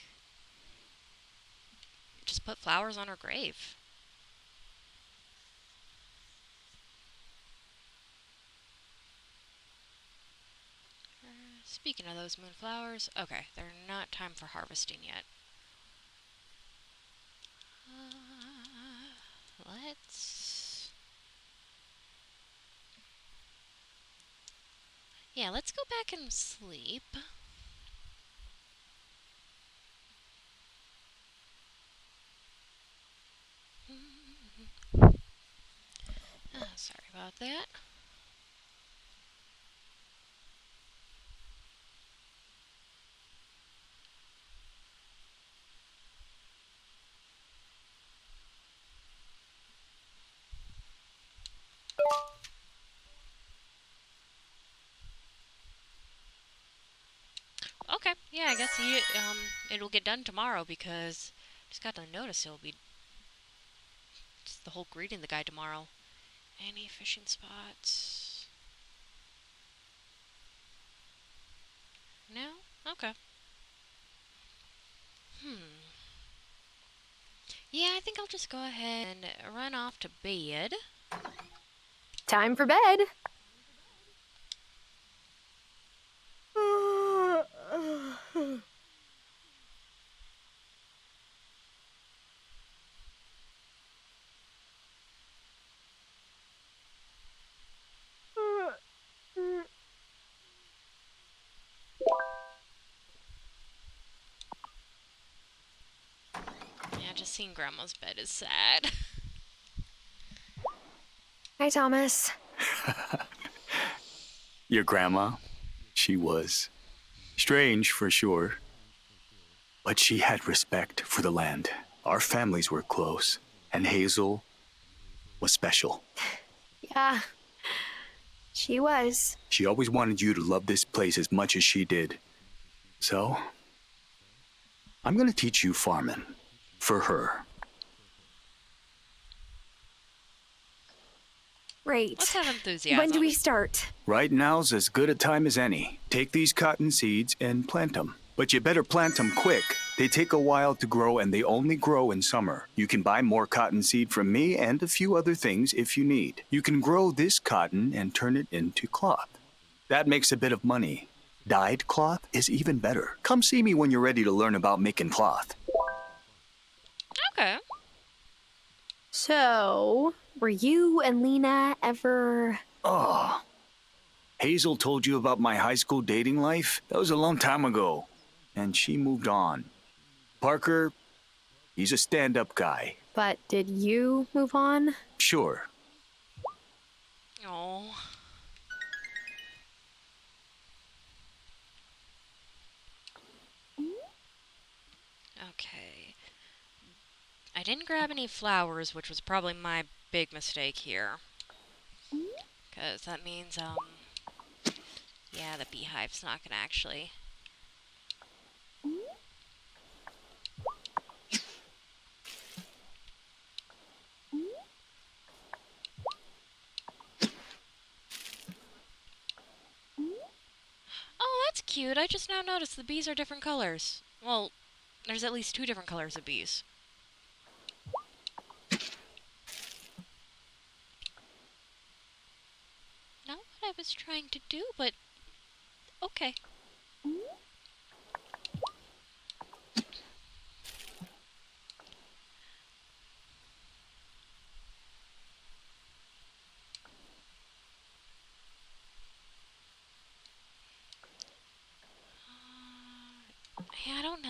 just put flowers on her grave. Speaking of those moonflowers, okay, they're not time for harvesting yet. Let's... Yeah, let's go back and sleep. Sorry about that. Okay, yeah, I guess it'll get done tomorrow because just got to notice it'll be just the whole greeting the guy tomorrow. Any fishing spots? No? Okay. Yeah, I think I'll just go ahead and run off to bed. Time for bed. Yeah, just seeing Grandma's bed is sad. Hi, Thomas. Your grandma, she was strange for sure, but she had respect for the land. Our families were close, and Hazel was special. Yeah, she was. She always wanted you to love this place as much as she did. So, I'm gonna teach you farming. For her. Great. Let's have enthusiasm. When do we start? Right now's as good a time as any. Take these cotton seeds and plant them. But you better plant them quick. They take a while to grow and they only grow in summer. You can buy more cotton seed from me and a few other things if you need. You can grow this cotton and turn it into cloth. That makes a bit of money. Dyed cloth is even better. Come see me when you're ready to learn about making cloth. Okay. So, were you and Lena ever... Oh. Hazel told you about my high school dating life? That was a long time ago. And she moved on. Parker, he's a stand-up guy. But did you move on? Sure. Oh. Okay. I didn't grab any flowers, which was probably my big mistake here. Because that means, yeah, the beehive's not gonna actually... Oh, that's cute. I just now noticed the bees are different colors. Well, there's at least 2 different colors of bees. Not what I was trying to do, but okay.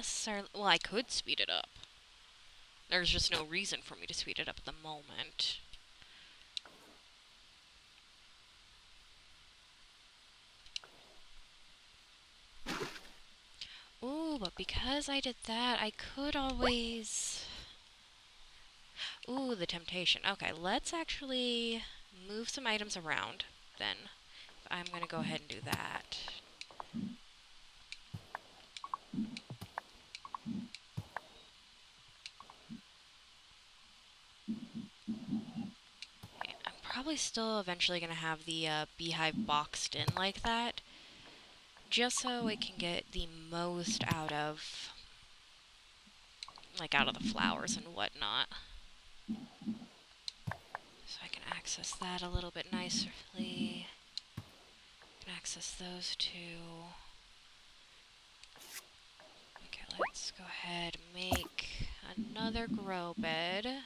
necessarily... Well, I could speed it up. There's just no reason for me to speed it up at the moment. Ooh, but because I did that, I could always... Ooh, the temptation. Okay, let's actually move some items around, then. I'm gonna go ahead and do that. Okay, I'm probably still eventually gonna have the beehive boxed in like that, just so it can get the most out of, like, out of the flowers and whatnot. So I can access that a little bit nicely. I can access those two. Okay, let's go ahead and make another grow bed.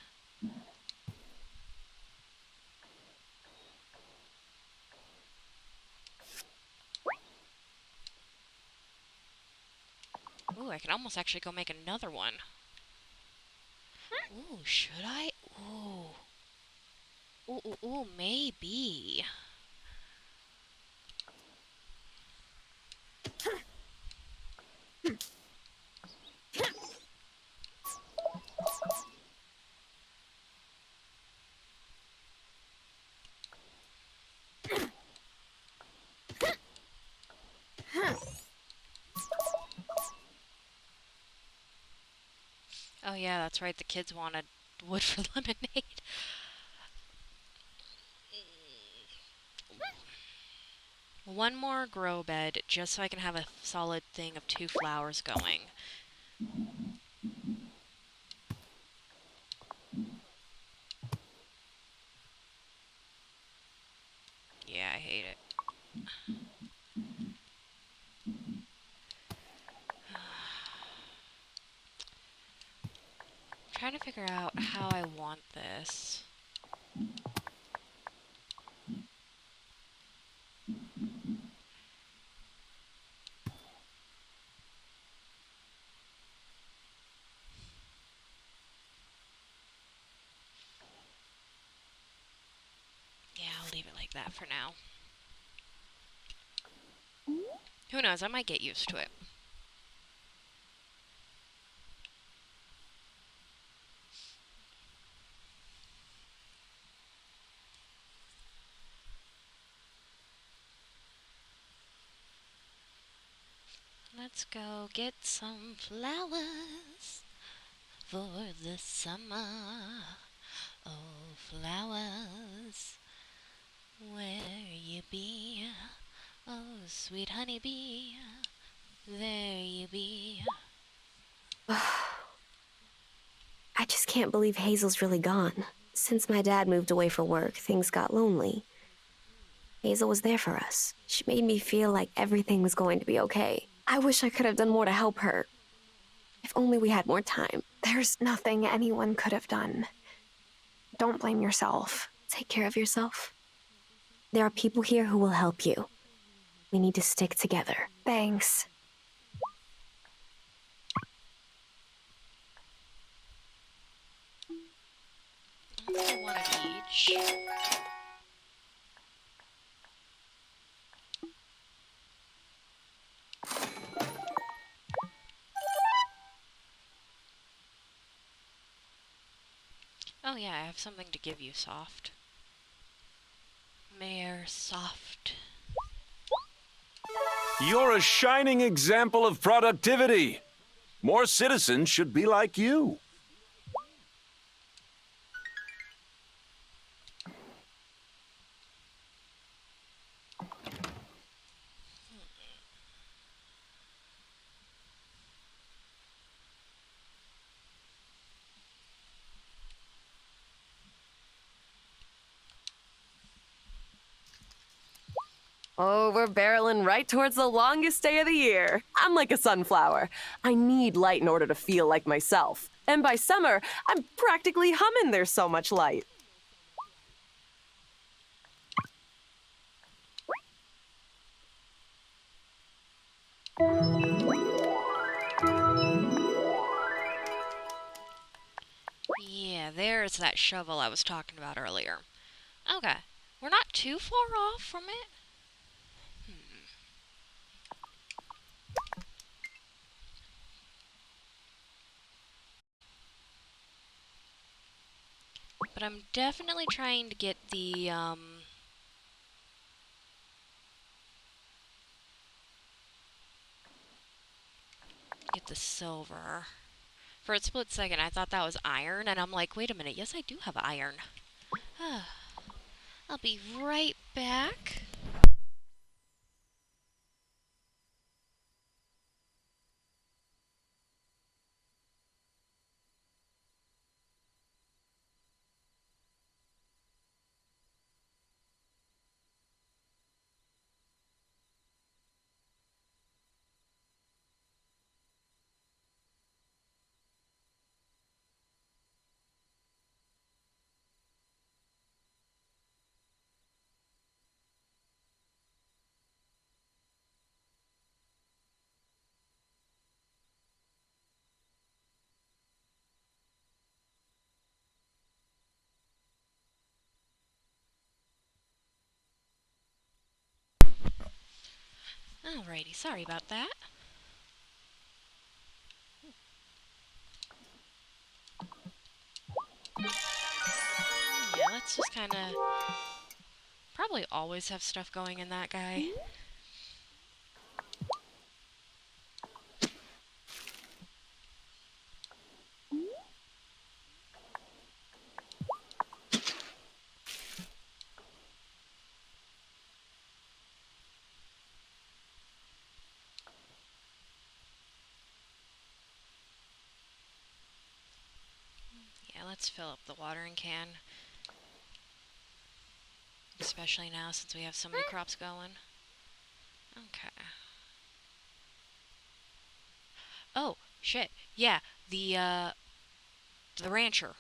Ooh, I can almost actually go make another one. Ooh, should I? Ooh. Ooh, ooh, ooh, maybe. Oh yeah, that's right, the kids wanted wood for lemonade. One more grow bed, just so I can have a solid thing of 2 flowers going. Yeah, I hate it. I'm trying to figure out how I want this. Yeah, I'll leave it like that for now. Who knows, I might get used to it. Let's go get some flowers for the summer. Oh, flowers, where you be? Oh, sweet honeybee, there you be. I just can't believe Hazel's really gone. Since my dad moved away for work, things got lonely. Hazel was there for us. She made me feel like everything was going to be okay. I wish I could have done more to help her. If only we had more time. There's nothing anyone could have done. Don't blame yourself. Take care of yourself. There are people here who will help you. We need to stick together. Thanks. Let's do one of each. Oh yeah, I have something to give you, Soft. Mayor Soft. You're a shining example of productivity. More citizens should be like you. Oh, we're barreling right towards the longest day of the year. I'm like a sunflower. I need light in order to feel like myself. And by summer, I'm practically humming there's so much light. Yeah, there's that shovel I was talking about earlier. Okay, we're not too far off from it. But I'm definitely trying to get the silver. For a split second, I thought that was iron, and I'm like, wait a minute, yes, I do have iron. I'll be right back. Alrighty, sorry about that. Yeah, let's just kind of probably always have stuff going in that guy. Yeah, let's fill up the watering can. Especially now since we have so many crops going. Okay. Oh, shit. Yeah, the rancher.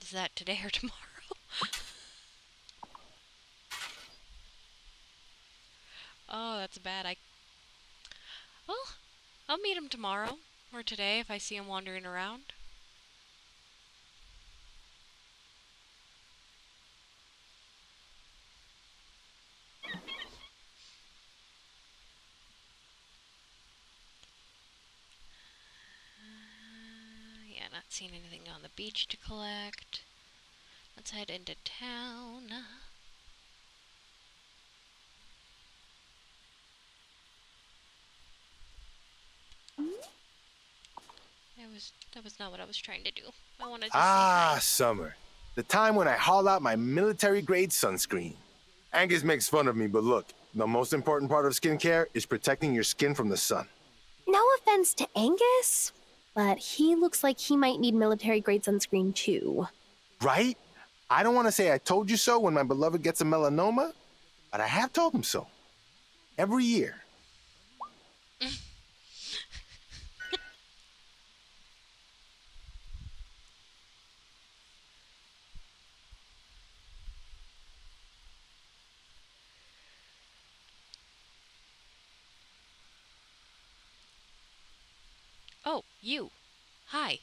Is that today or tomorrow? Oh, that's bad. Well, I'll meet him tomorrow or today if I see him wandering around. Yeah, not seeing anything on the beach to collect. Let's head into town. That was not what I was trying to do. I wanted to say hi. Summer. The time when I haul out my military-grade sunscreen. Angus makes fun of me, but look, the most important part of skincare is protecting your skin from the sun. No offense to Angus, but he looks like he might need military-grade sunscreen too. Right? I don't want to say I told you so when my beloved gets a melanoma, but I have told him so. Every year. Oh, you. Hi.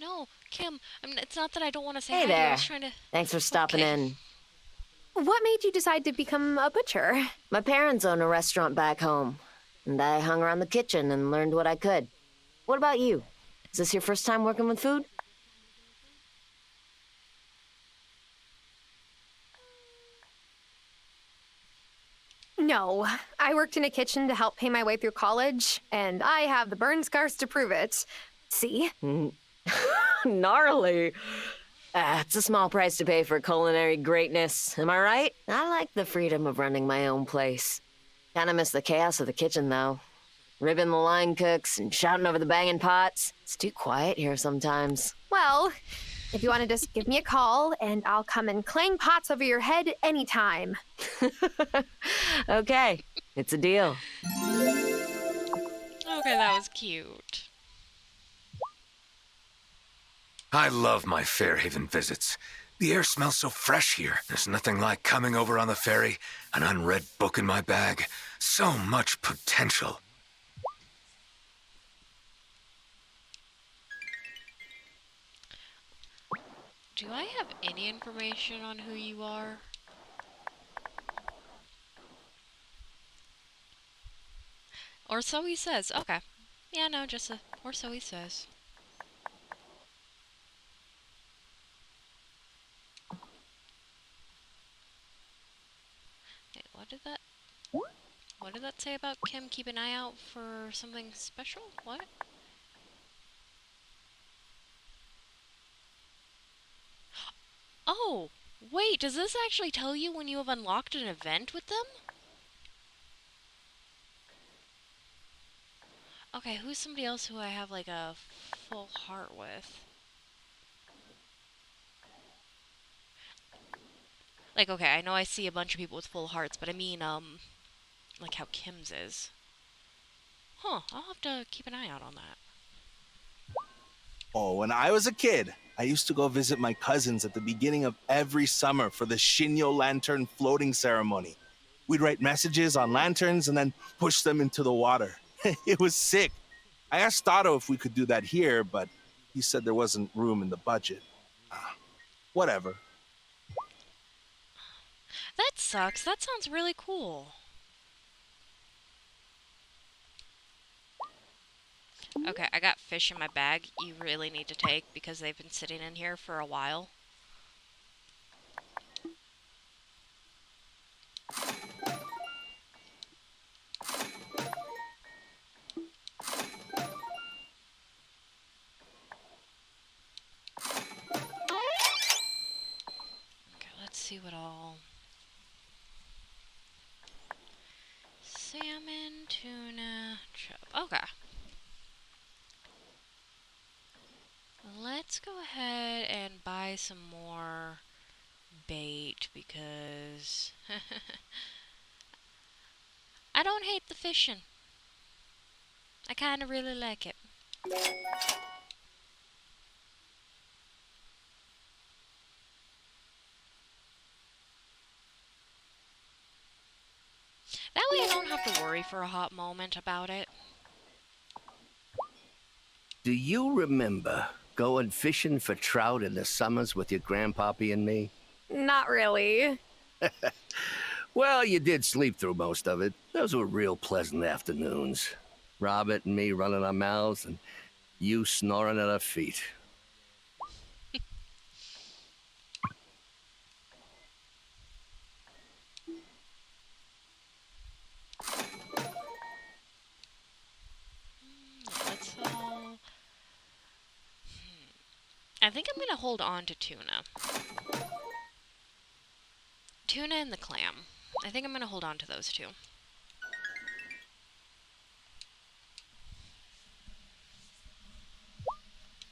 No, Kim, it's not that I don't want to say hi Hey to you. I there. was trying to... Thanks for stopping in. What made you decide to become a butcher? My parents own a restaurant back home, and I hung around the kitchen and learned what I could. What about you? Is this your first time working with food? No, I worked in a kitchen to help pay my way through college, and I have the burn scars to prove it. See? Gnarly. It's a small price to pay for culinary greatness, am I right? I like the freedom of running my own place. Kinda miss the chaos of the kitchen, though. Ribbing the line cooks and shouting over the banging pots. It's too quiet here sometimes. Well, If you want to just give me a call, and I'll come and clang pots over your head anytime. Okay, it's a deal. Okay, that was cute. I love my Fairhaven visits. The air smells so fresh here. There's nothing like coming over on the ferry, an unread book in my bag. So much potential. Do I have any information on who you are? Or so he says. Okay. Yeah, no, just a... Or so he says. Wait, what did that... What did that say about Kim? Keep an eye out for something special? What? Oh! Wait, does this actually tell you when you have unlocked an event with them? Okay, who's somebody else who I have, like, a full heart with? Like, okay, I know I see a bunch of people with full hearts, but I mean, like how Kim's is. Huh, I'll have to keep an eye out on that. Oh, when I was a kid, I used to go visit my cousins at the beginning of every summer for the Shinyo Lantern floating ceremony. We'd write messages on lanterns and then push them into the water. It was sick. I asked Tato if we could do that here, but he said there wasn't room in the budget. Whatever. That sucks. That sounds really cool. Okay, I got fish in my bag you really need to take because they've been sitting in here for a while. Okay, let's see what all... Salmon, tuna, chub. Okay. Let's go ahead and buy some more bait because I don't hate the fishing. I kind of really like it. That way I don't have to worry for a hot moment about it. Do you remember going fishing for trout in the summers with your grandpappy and me? Not really. Well, you did sleep through most of it. Those were real pleasant afternoons. Robert and me running our mouths and you snoring at our feet. Let's all... I think I'm gonna hold on to tuna. Tuna and the clam. I think I'm gonna hold on to those two.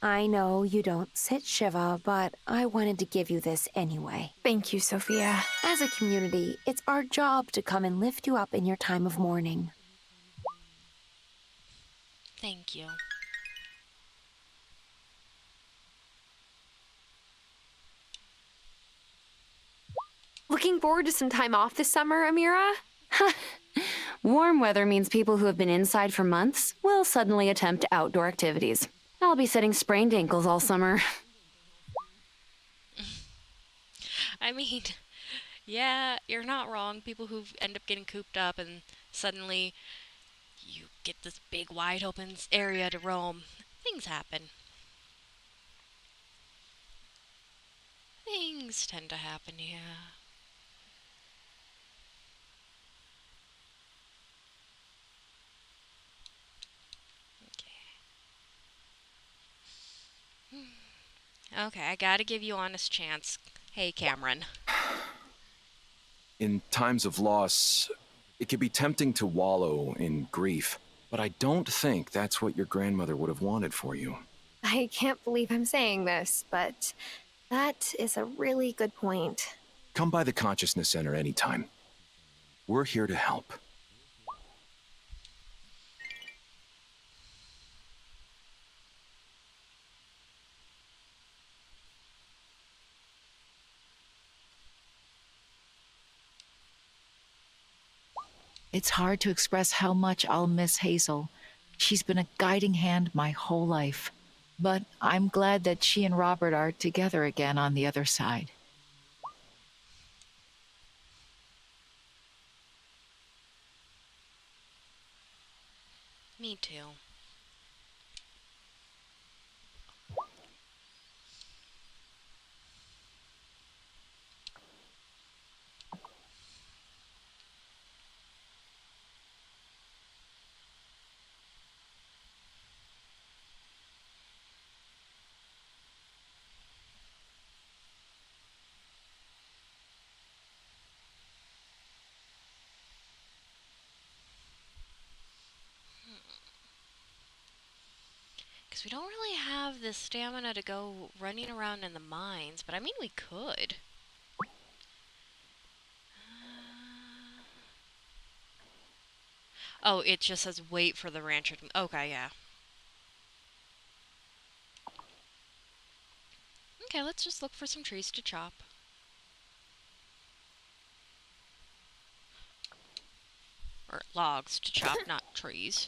I know you don't sit Shiva, but I wanted to give you this anyway. Thank you, Sophia. As a community, it's our job to come and lift you up in your time of mourning. Thank you. Looking forward to some time off this summer, Amira? Warm weather means people who have been inside for months will suddenly attempt outdoor activities. I'll be setting sprained ankles all summer. I mean, yeah, you're not wrong. People who end up getting cooped up and suddenly you get this big wide open area to roam. Things happen. Things tend to happen, yeah. Okay, I gotta give you honest chance. Hey, Cameron. In times of loss, it can be tempting to wallow in grief, but I don't think that's what your grandmother would have wanted for you. I can't believe I'm saying this, but that is a really good point. Come by the Consciousness Center anytime. We're here to help. It's hard to express how much I'll miss Hazel. She's been a guiding hand my whole life. But I'm glad that she and Robert are together again on the other side. Me too. Because we don't really have the stamina to go running around in the mines, but I mean we could. Oh, it just says wait for the rancher to... Okay, yeah. Okay, let's just look for some trees to chop. Or logs to chop, not trees.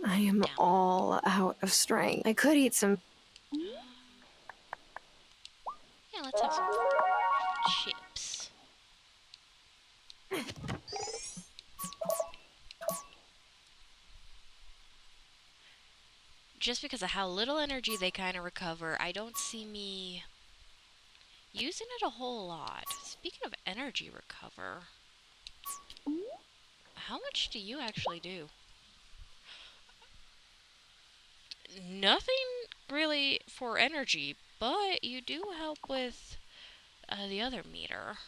I am all out of strength. I could eat some. Yeah, let's have some chips. Just because of how little energy they kind of recover, I don't see me using it a whole lot. Speaking of energy recover, how much do you actually do? Nothing really for energy, but you do help with the other meter.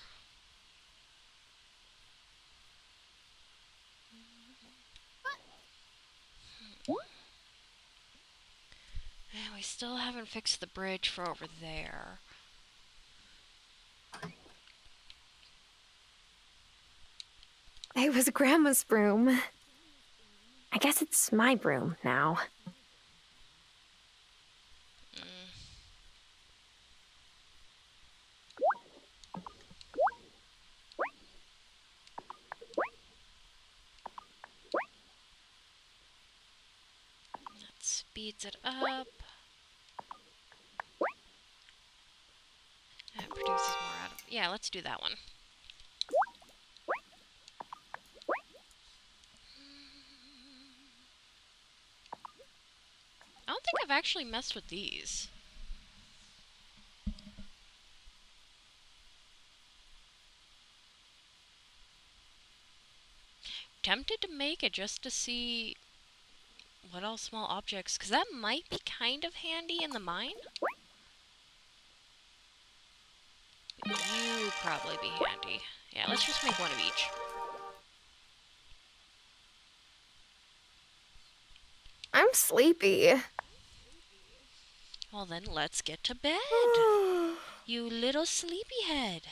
And we still haven't fixed the bridge for over there. It was Grandma's broom. I guess it's my broom now. That speeds it up. It produces more out of... Yeah, let's do that one. I don't think I've actually messed with these. Tempted to make it just to see what all small objects, because that might be kind of handy in the mine. You probably be handy. Yeah, let's just make one of each. I'm sleepy. Well then, let's get to bed. You little sleepyhead.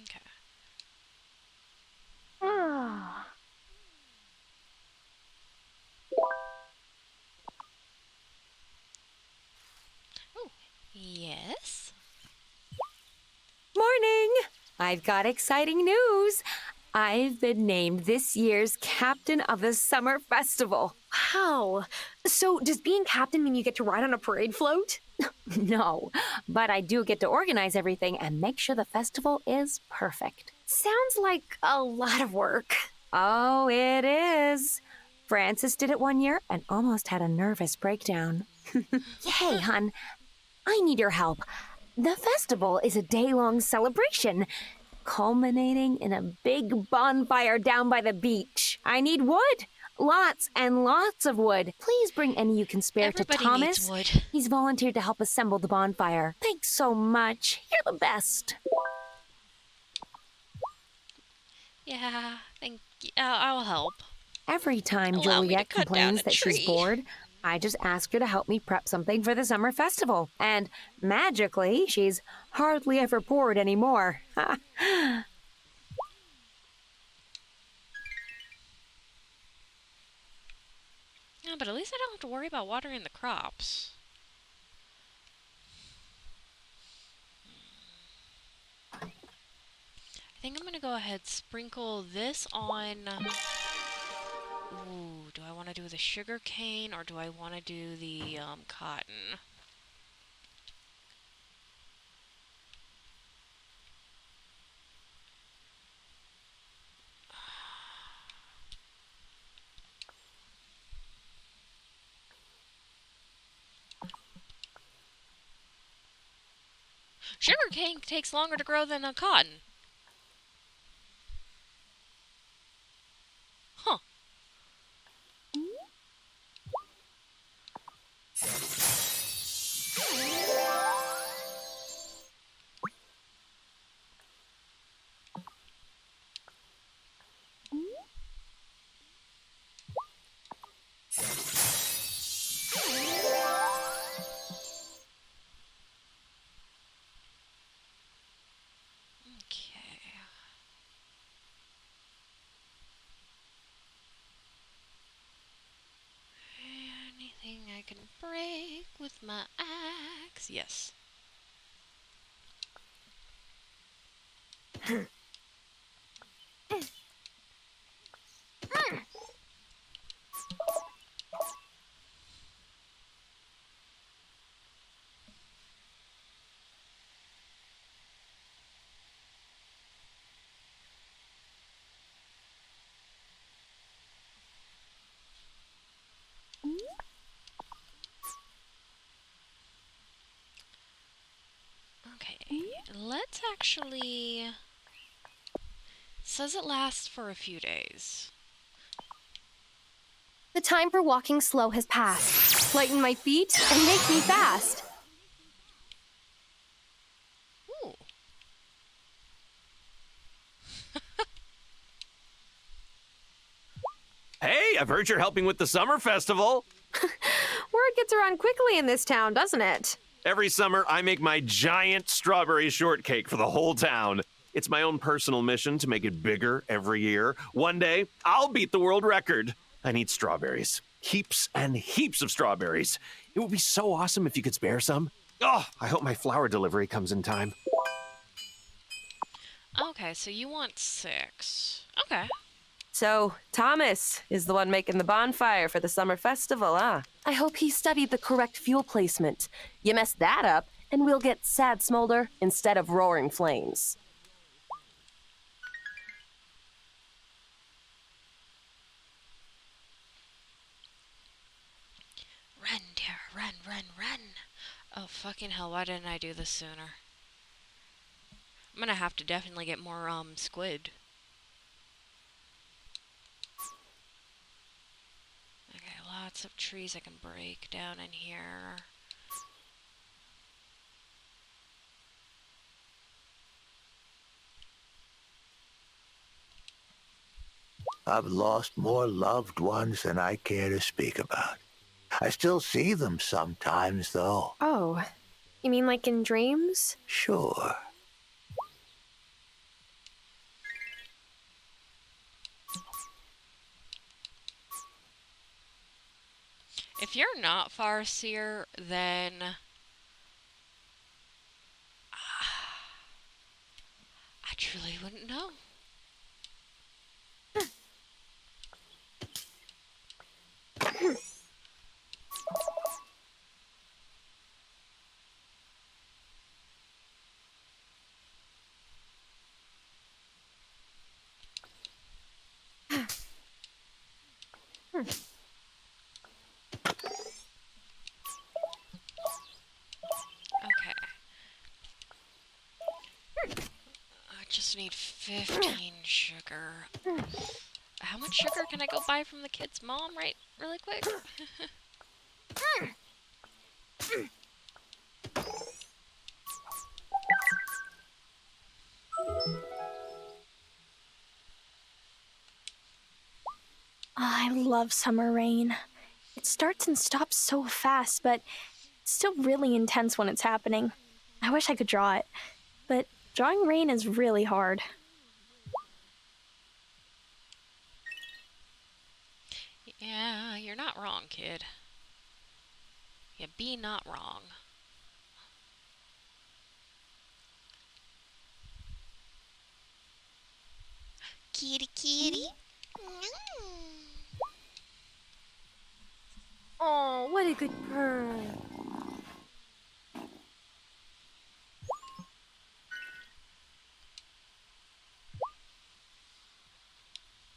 Okay. Oh, yes? Morning! I've got exciting news. I've been named this year's captain of the summer festival. Wow. So, does being captain mean you get to ride on a parade float? No, but I do get to organize everything and make sure the festival is perfect. Sounds like a lot of work. Oh, it is. Francis did it one year and almost had a nervous breakdown. Hey, hon, I need your help. The festival is a day-long celebration, culminating in a big bonfire down by the beach. I need wood. Lots and lots of wood. Please bring any you can spare Everybody to Thomas. needs wood. He's volunteered to help assemble the bonfire. Thanks so much. You're the best. Yeah, I'll help. Every time Allow me to Juliet cut down complains a that she's tree. bored, I just ask her to help me prep something for the summer festival. And magically, she's hardly ever bored anymore. Yeah, but at least I don't have to worry about watering the crops. I think I'm gonna go ahead sprinkle this on. Ooh, do I want to do the sugar cane or do I want to do the cotton? Sugar cane takes longer to grow than a cotton. Huh. Okay. Anything I can break with my axe? Yes. Okay, let's actually... Says it lasts for a few days. The time for walking slow has passed. Lighten my feet and make me fast. Ooh. Hey, I've heard you're helping with the summer festival. Word gets around quickly in this town, doesn't it? Every summer, I make my giant strawberry shortcake for the whole town. It's my own personal mission to make it bigger every year. One day, I'll beat the world record. I need strawberries. Heaps and heaps of strawberries. It would be so awesome if you could spare some. Oh, I hope my flower delivery comes in time. Okay, so you want 6. Okay. So, Thomas is the one making the bonfire for the summer festival, huh? I hope he studied the correct fuel placement. You mess that up, and we'll get sad smolder instead of roaring flames. Run, Tara, run, run, run. Oh, fucking hell, why didn't I do this sooner? I'm gonna have to definitely get more, squid. Okay, lots of trees I can break down in here. I've lost more loved ones than I care to speak about. I still see them sometimes, though. Oh, you mean like in dreams? Sure. If you're not Farseer, then... I truly wouldn't know. Okay. I just need 15 sugar. How much sugar can I go buy from the kid's mom really quick? I love summer rain. It starts and stops so fast, but it's still really intense when it's happening. I wish I could draw it, but drawing rain is really hard. Yeah, you're not wrong, kid. You be not wrong. Kitty, kitty. Oh, what a good purr.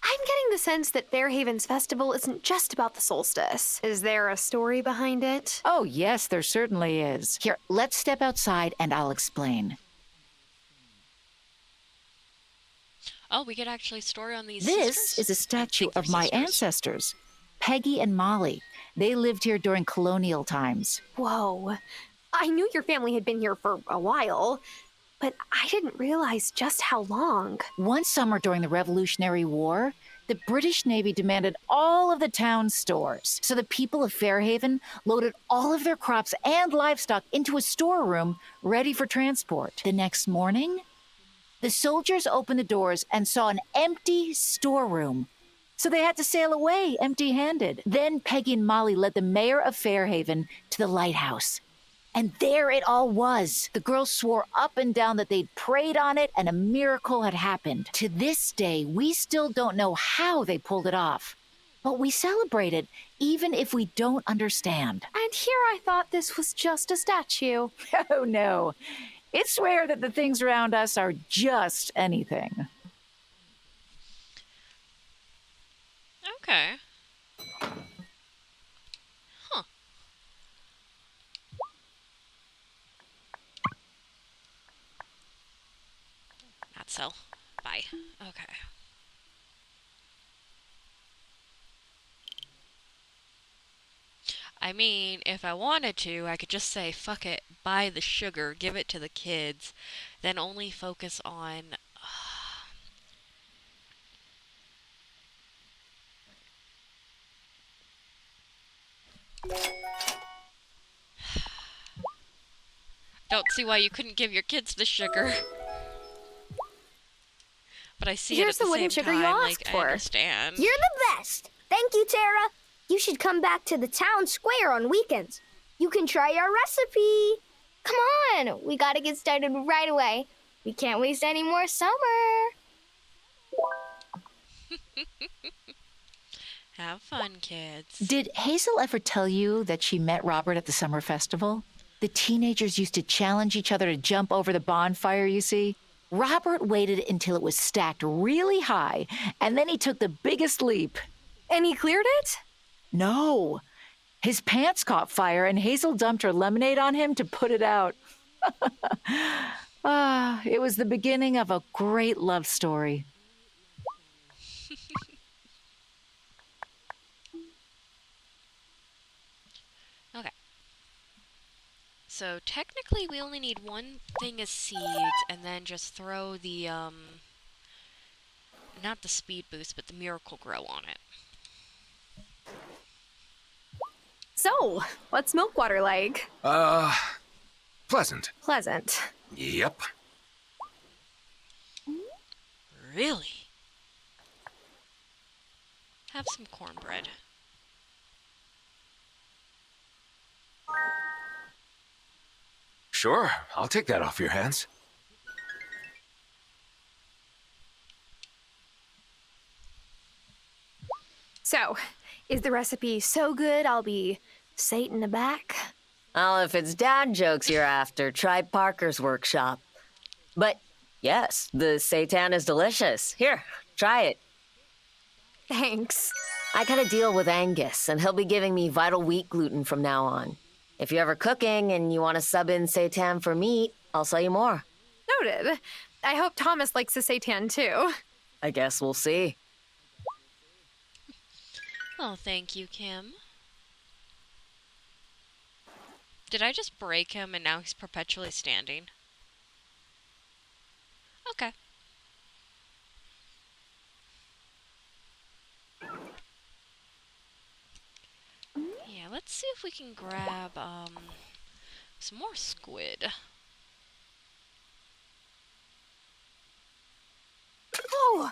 I'm getting the sense that Fairhaven's festival isn't just about the solstice. Is there a story behind it? Oh, yes, there certainly is. Here, let's step outside and I'll explain. Oh, we could actually story on these This sisters? is a statue of my sisters. ancestors, Peggy and Molly. They lived here during colonial times. Whoa. I knew your family had been here for a while, but I didn't realize just how long. One summer during the Revolutionary War, the British Navy demanded all of the town's stores. So the people of Fairhaven loaded all of their crops and livestock into a storeroom ready for transport. The next morning, the soldiers opened the doors and saw an empty storeroom. So they had to sail away empty-handed. Then Peggy and Molly led the mayor of Fairhaven to the lighthouse. And there it all was. The girls swore up and down that they'd prayed on it and a miracle had happened. To this day, we still don't know how they pulled it off. But we celebrate it, even if we don't understand. And here I thought this was just a statue. Oh, no. It's rare that the things around us are just anything. Okay. Huh. Not so. Bye. Okay. I mean, if I wanted to, I could just say, fuck it, buy the sugar, give it to the kids, then only focus on... Don't see why you couldn't give your kids the sugar. But I see Here's it at the wooden same sugar time, you like, asked I for. understand. You're the best. Thank you, Tara. You should come back to the town square on weekends. You can try our recipe. Come on, we gotta get started right away. We can't waste any more summer. Have fun, kids. Did Hazel ever tell you that she met Robert at the summer festival? The teenagers used to challenge each other to jump over the bonfire, you see. Robert waited until it was stacked really high, and then he took the biggest leap. And he cleared it? No. His pants caught fire, and Hazel dumped her lemonade on him to put it out. It was the beginning of a great love story. Okay. So technically we only need one thing of seeds and then just throw the, not the speed boost, but the miracle grow on it. So, what's Milkwater like? Pleasant. Pleasant. Yep. Really? Have some cornbread. Sure, I'll take that off your hands. So, is the recipe so good I'll be Satan aback? Well, if it's dad jokes you're after, try Parker's workshop. But yes, the seitan is delicious. Here, try it. Thanks. I cut a deal with Angus, and he'll be giving me vital wheat gluten from now on. If you're ever cooking and you want to sub in seitan for meat, I'll sell you more. Noted. I hope Thomas likes the seitan too. I guess we'll see. Oh, thank you, Kim. Did I just break him and now he's perpetually standing? Okay. Yeah, let's see if we can grab some more squid. Oh!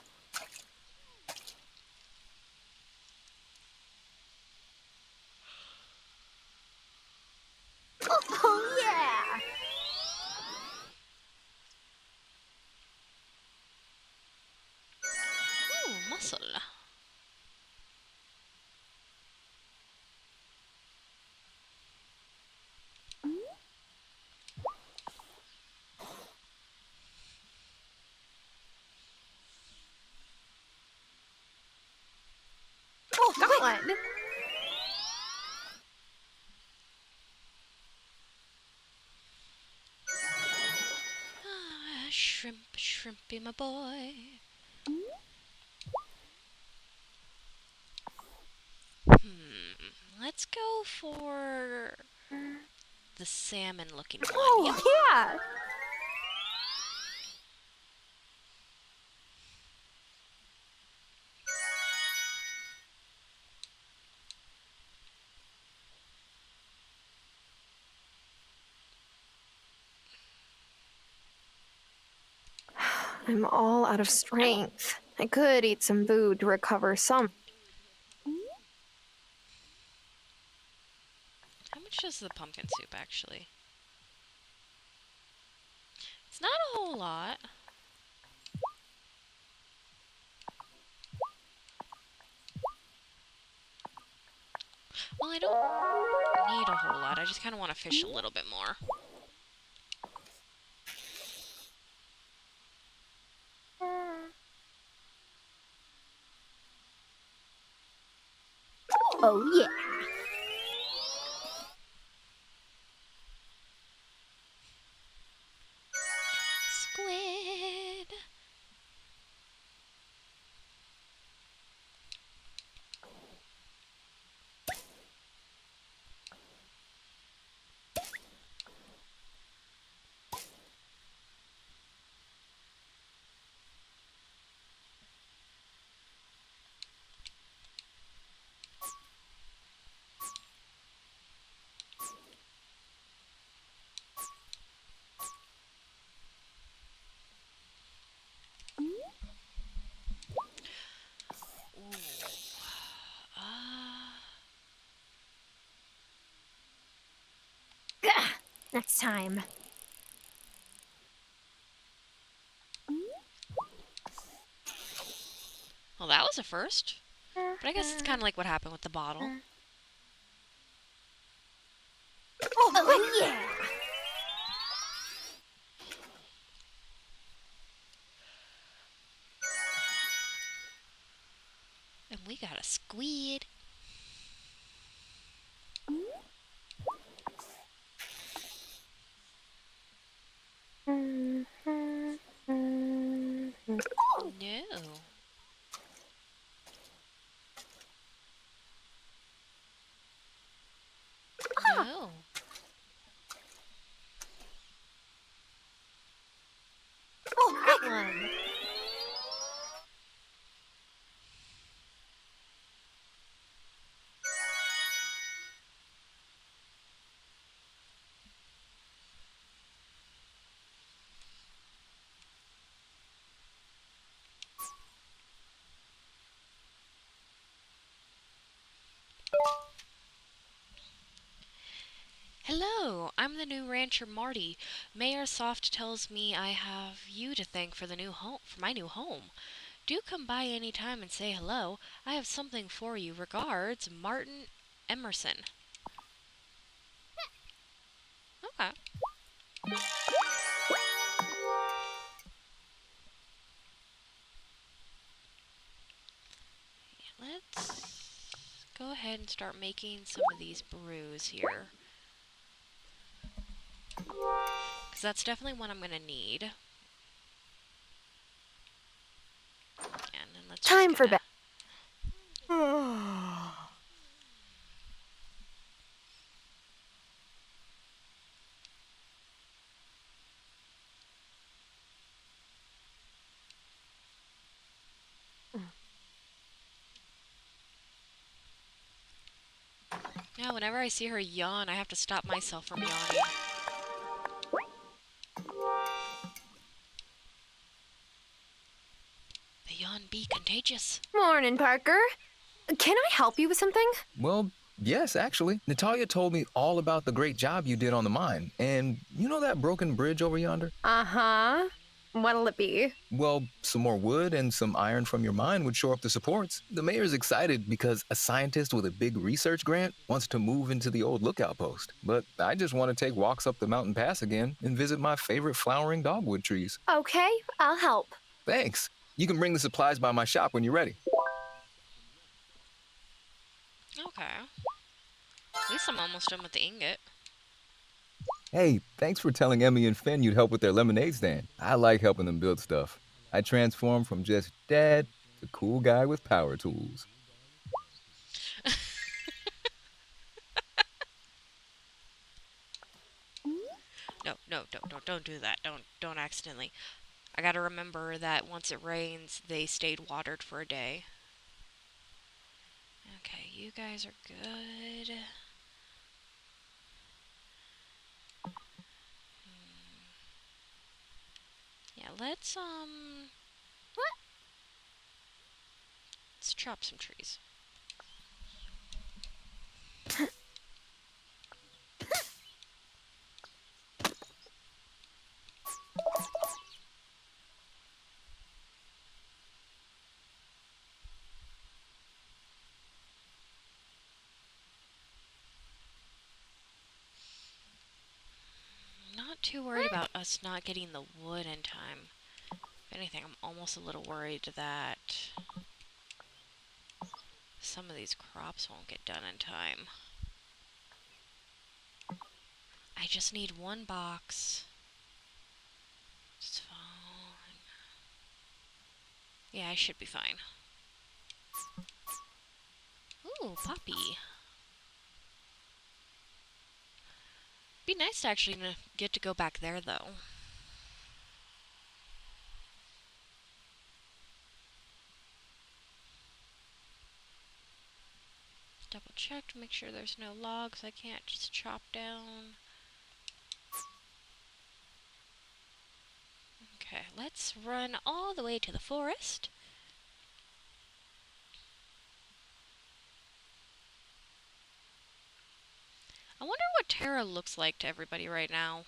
Oh, yeah! Ooh, mussel. Oh, got one! Ah, shrimp, shrimpy, my boy. Let's go for the salmon-looking one. Oh, Yep. yeah! I'm all out of strength. I could eat some food to recover some. How much is the pumpkin soup, actually? It's not a whole lot. Well, I don't need a whole lot. I just kind of want to fish a little bit more. Oh, yeah. Squid. Ooh. Gah! Next time. Well, that was a first. But I guess it's kind of like what happened with the bottle. Oh, yeah! And we got a squid. No. No. Oh, that one. Hello, I'm the new rancher Marty. Mayor Soft tells me I have you to thank for the new home for my new home. Do come by any time and say hello. I have something for you. Regards, Martin Emerson. Okay. Let's ahead and start making some of these brews here. Because that's definitely what I'm going to need. And then let's Time for bed. Yeah, whenever I see her yawn, I have to stop myself from yawning. The yawn be contagious. Morning, Parker. Can I help you with something? Well, yes, actually. Natalia told me all about the great job you did on the mine. And you know that broken bridge over yonder? Uh-huh. What'll it be? Well, some more wood and some iron from your mine would shore up the supports. The mayor's excited because a scientist with a big research grant wants to move into the old lookout post. But I just want to take walks up the mountain pass again and visit my favorite flowering dogwood trees. Okay, I'll help. Thanks. You can bring the supplies by my shop when you're ready. Okay. At least I'm almost done with the ingot. Hey, thanks for telling Emmy and Finn you'd help with their lemonade stand. I like helping them build stuff. I transformed from just dad to cool guy with power tools. No, don't do that. Don't accidentally. I gotta remember that once it rains, they stayed watered for a day. Okay, you guys are good. Yeah, let's chop some trees. Not too worried about us not getting the wood in time. If anything, I'm almost a little worried that some of these crops won't get done in time. I just need one box. It's fine. Yeah, I should be fine. Ooh, poppy. Be nice to actually get to go back there, though. Double check to make sure there's no logs I can't just chop down. Okay, let's run all the way to the forest. I wonder what Tara looks like to everybody right now.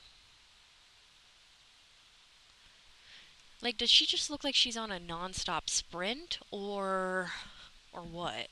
Like, does she just look like she's on a non-stop sprint, or what?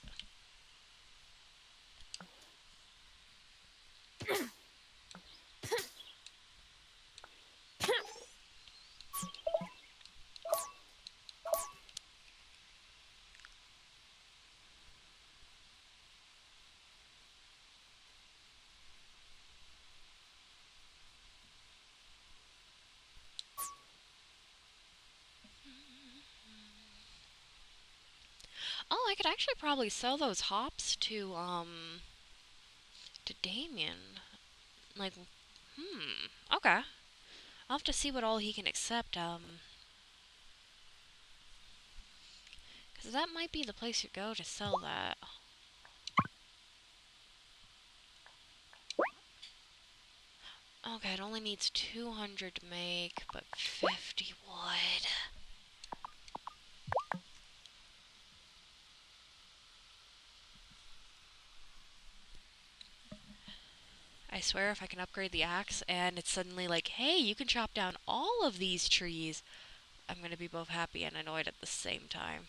Oh, I could actually probably sell those hops to Damien. Like, okay. I'll have to see what all he can accept, because that might be the place you go to sell that. Okay, it only needs 200 to make, but 50 wood. I swear if I can upgrade the axe and it's suddenly like, hey, you can chop down all of these trees, I'm going to be both happy and annoyed at the same time.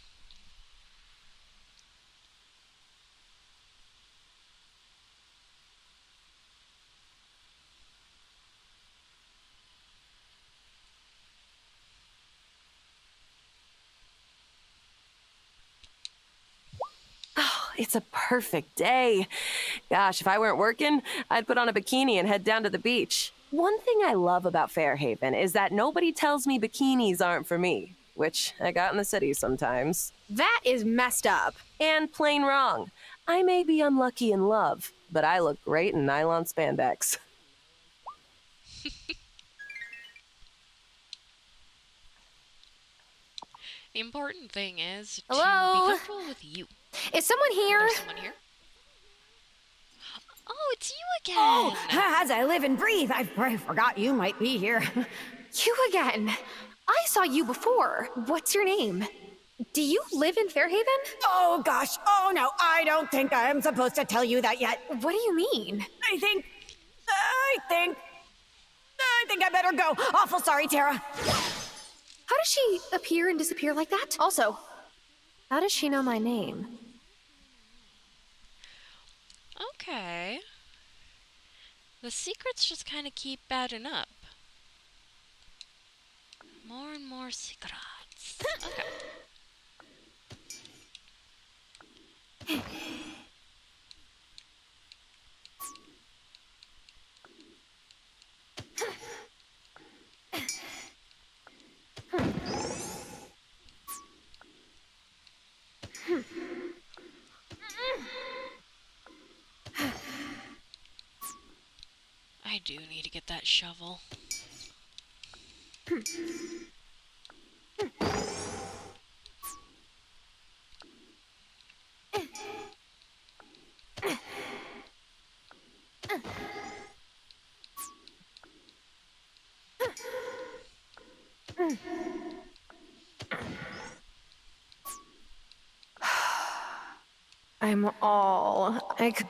it's a perfect day. Gosh, if I weren't working, I'd put on a bikini and head down to the beach. One thing I love about Fairhaven is that nobody tells me bikinis aren't for me, which I got in the city sometimes. That is messed up. And plain wrong. I may be unlucky in love, but I look great in nylon spandex. The important thing is Hello? to be comfortable with you. Is someone here? There's someone here? Oh, it's you again. Oh, as I live and breathe, I forgot you might be here. You again. I saw you before. What's your name? Do you live in Fairhaven? Oh, gosh. Oh, no. I don't think I'm supposed to tell you that yet. What do you mean? I think I better go. Awful sorry, Tara. How does she appear and disappear like that? Also, how does she know my name? Okay. The secrets just kind of keep adding up. More and more secrets. Okay. I do need to get that shovel. I'm all... Okay.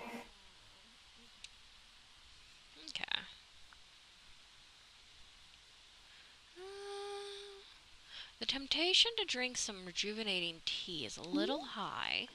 The temptation to drink some rejuvenating tea is a little high.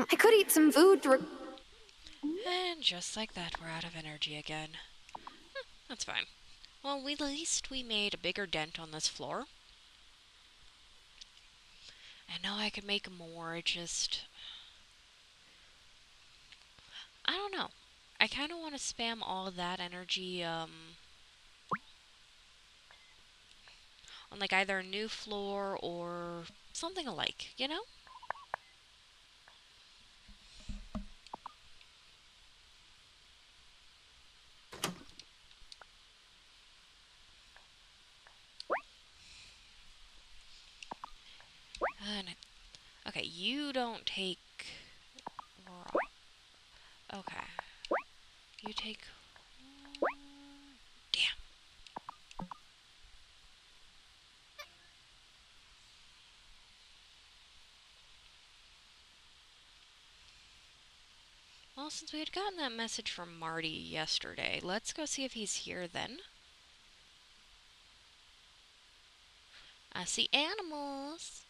I could eat some food to... And just like that, we're out of energy again. That's fine. Well, at least we made a bigger dent on this floor. I know I could make more, just... I don't know. I kind of want to spam all of that energy, on like either a new floor or something alike, you know? Okay, you don't take raw. Okay. You take... Damn. Well, since we had gotten that message from Marty yesterday, let's go see if he's here then. I see animals.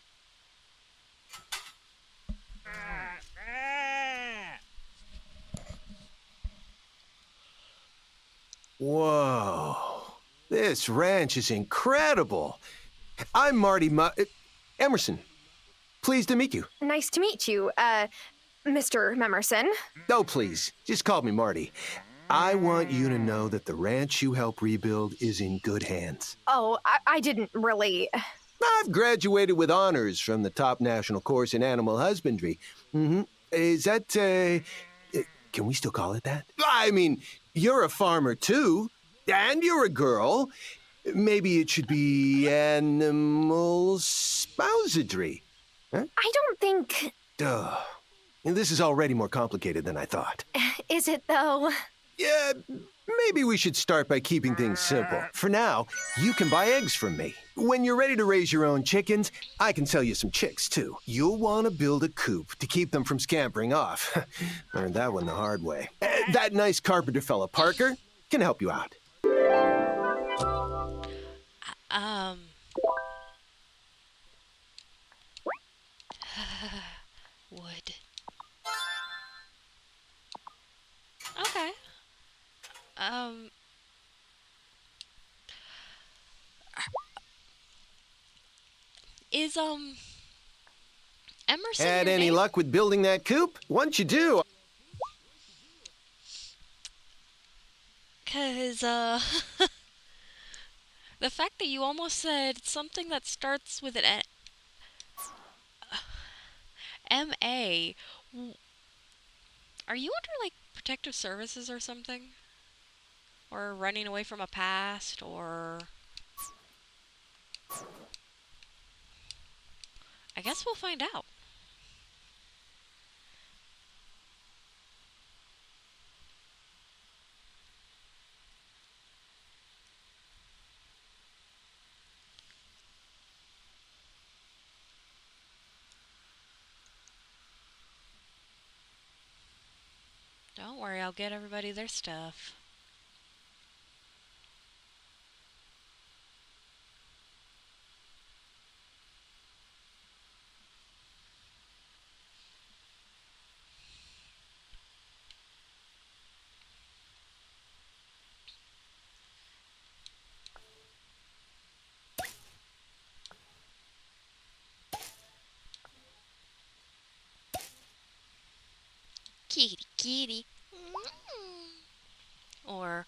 Whoa. This ranch is incredible. I'm Marty Emerson. Pleased to meet you. Nice to meet you, Mr. Memerson. Oh, please. Just call me Marty. I want you to know that the ranch you help rebuild is in good hands. Oh, I didn't really... I've graduated with honors from the top national course in animal husbandry. Is that, can we still call it that? I mean, you're a farmer too, and you're a girl. Maybe it should be animal spousadry. Huh? I don't think. Duh. This is already more complicated than I thought. Is it though? Yeah, maybe we should start by keeping things simple. For now, you can buy eggs from me. When you're ready to raise your own chickens, I can sell you some chicks too. You'll want to build a coop to keep them from scampering off. Learned that one the hard way. That nice carpenter fella, Parker, can help you out. Wood. Okay. Is Emerson Had your any name? luck with building that coop? Once you do... 'Cause the fact that you almost said something that starts with an M.A. Are you under like protective services or something? Or running away from a past, or... I guess we'll find out. Don't worry, I'll get everybody their stuff. Kitty, kitty. Or...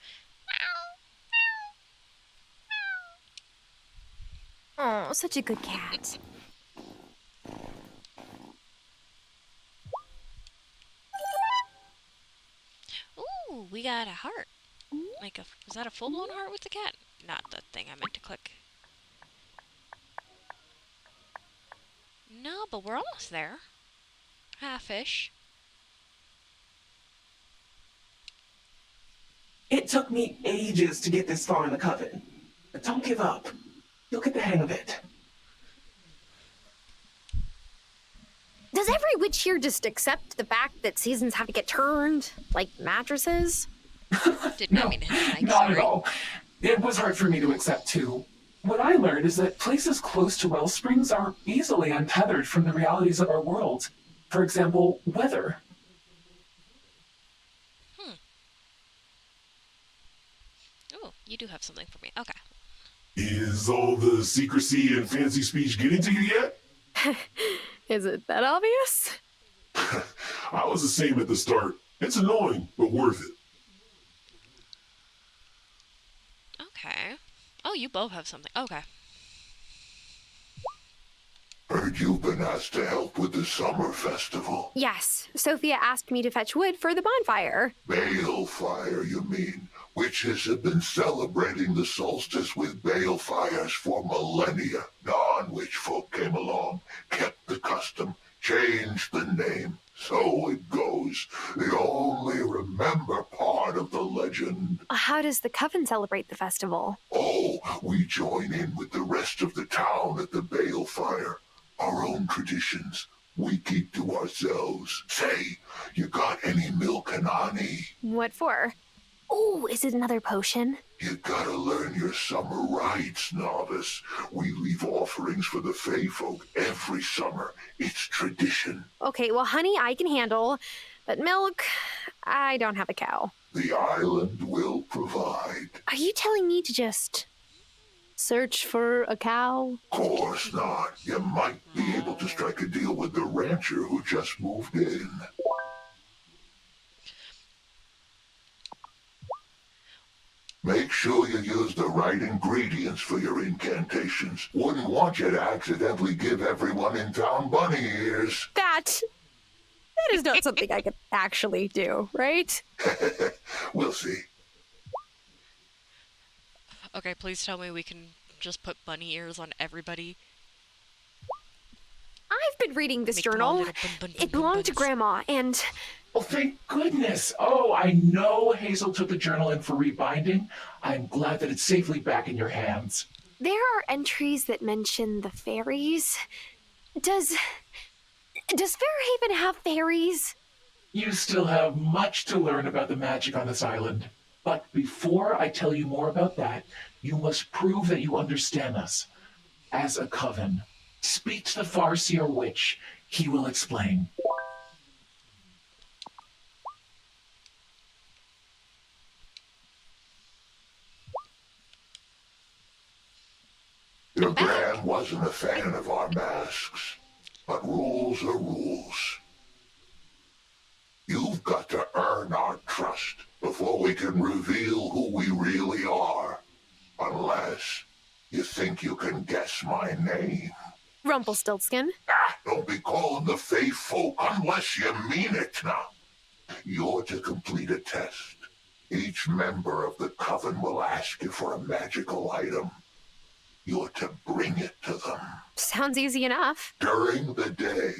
Oh, such a good cat. Ooh, we got a heart. Like a... Was that a full-blown heart with the cat? Not the thing I meant to click. No, but we're almost there. Half-ish. It took me ages to get this far in the coven. But don't give up. You'll get the hang of it. Does every witch here just accept the fact that seasons have to get turned? Like mattresses? No, not at all. It was hard for me to accept too. What I learned is that places close to well springs are easily untethered from the realities of our world. For example, weather. Oh, you do have something for me. Okay. Is all the secrecy and fancy speech getting to you yet? Is it that obvious? I was the same at the start. It's annoying, but worth it. Okay. Oh, you both have something. Okay. Heard you've been asked to help with the summer festival. Yes, Sophia asked me to fetch wood for the bonfire. Balefire, you mean? Witches have been celebrating the solstice with balefires for millennia. Non-witch folk came along, kept the custom, changed the name. So it goes. They only remember part of the legend. How does the coven celebrate the festival? Oh, we join in with the rest of the town at the balefire. Our own traditions we keep to ourselves. Say, you got any milk and honey? What for? Oh, is it another potion? You gotta learn your summer rites, novice. We leave offerings for the Fae folk every summer. It's tradition. Okay, well, honey, I can handle, but milk, I don't have a cow. The island will provide. Are you telling me to just search for a cow? Of course not. You might be able to strike a deal with the rancher who just moved in. Make sure you use the right ingredients for your incantations. Wouldn't want you to accidentally give everyone in town bunny ears. That That is not something I could actually do, right? We'll see. Okay, please tell me we can just put bunny ears on everybody. I've been reading this Make them all journal. little It belonged to Grandma, and Oh, thank goodness. Oh, I know Hazel took the journal in for rebinding. I'm glad that it's safely back in your hands. there are entries that mention the fairies. Does Fairhaven have fairies? You still have much to learn about the magic on this island. But before I tell you more about that, you must prove that you understand us. As a coven, speak to the Farseer Witch. He will explain. Your Gran wasn't a fan of our masks, but rules are rules. You've got to earn our trust before we can reveal who we really are. Unless you think you can guess my name. Rumpelstiltskin. Don't be calling the Fae folk unless you mean it now. You're to complete a test. Each member of the coven will ask you for a magical item. You're to bring it to them. Sounds easy enough. During the day,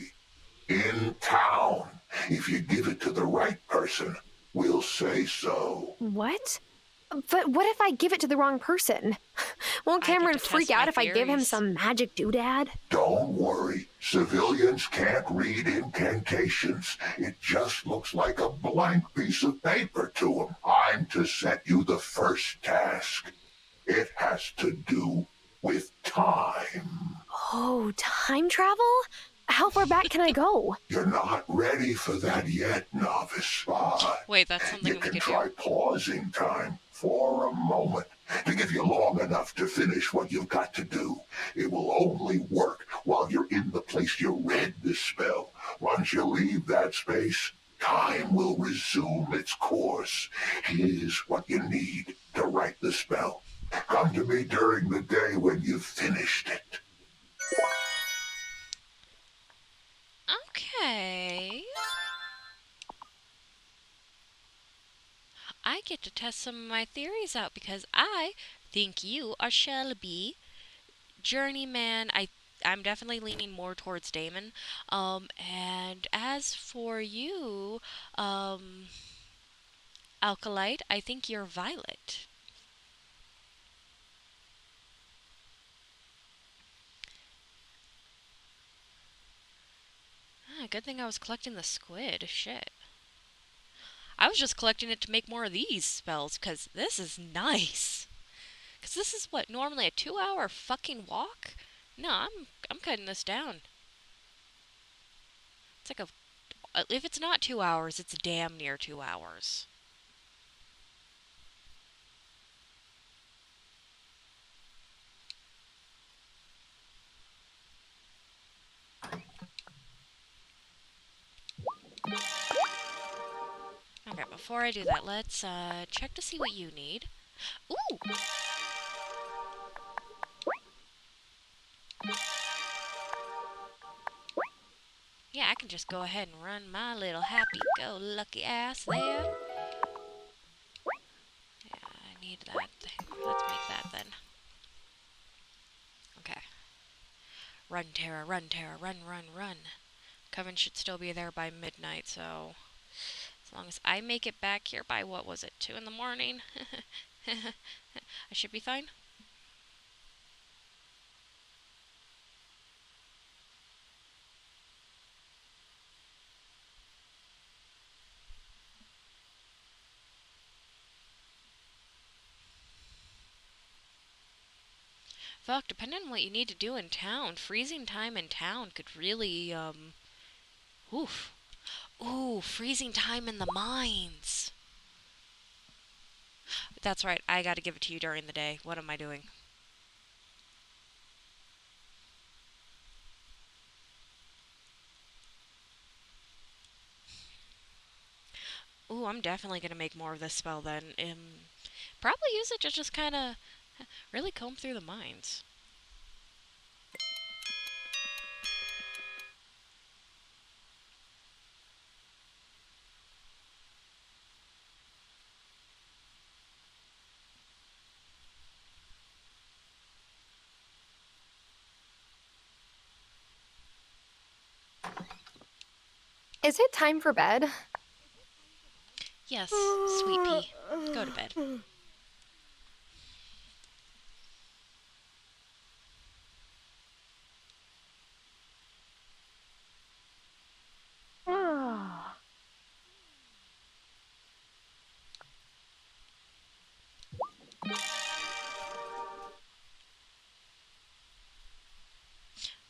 in town. If you give it to the right person, we'll say so. What? But what if I give it to the wrong person? Won't Cameron freak out if I give him some magic doodad? Don't worry. Civilians can't read incantations. It just looks like a blank piece of paper to them. I'm to set you the first task. It has to do with time. Oh, time travel? How far back can I go? You're not ready for that yet, novice spy. Wait, that's something You can try pausing time for a moment to give you long enough to finish what you've got to do. It will only work while you're in the place you read the spell. Once you leave that space, time will resume its course. Here's what you need to write the spell. Come to me during the day when you've finished it. Okay. I get to test some of my theories out because I think you are Shelby. Journeyman, I'm definitely leaning more towards Damon. And as for you, Alkalite, I think you're Violet. Ah, good thing I was collecting the squid. Shit. I was just collecting it to make more of these spells, because this is nice. Because this is what, normally a 2-hour fucking walk? No, I'm cutting this down. It's like if it's not 2 hours, it's damn near 2 hours. Okay, before I do that, let's check to see what you need. Ooh! Yeah, I can just go ahead and run my little happy-go-lucky ass there. Yeah, I need that thing. Let's make that then. Okay. Run, Tara, run, Tara, run, run, run. Coven should still be there by midnight, so as long as I make it back here by, what was it, 2 in the morning? I should be fine. Fuck, depending on what you need to do in town, freezing time in town could really, oof. Ooh, freezing time in the mines. That's right, I gotta give it to you during the day. What am I doing? Ooh, I'm definitely gonna make more of this spell then. Probably use it to just kinda really comb through the mines. Is it time for bed? Yes, sweet pea. Go to bed.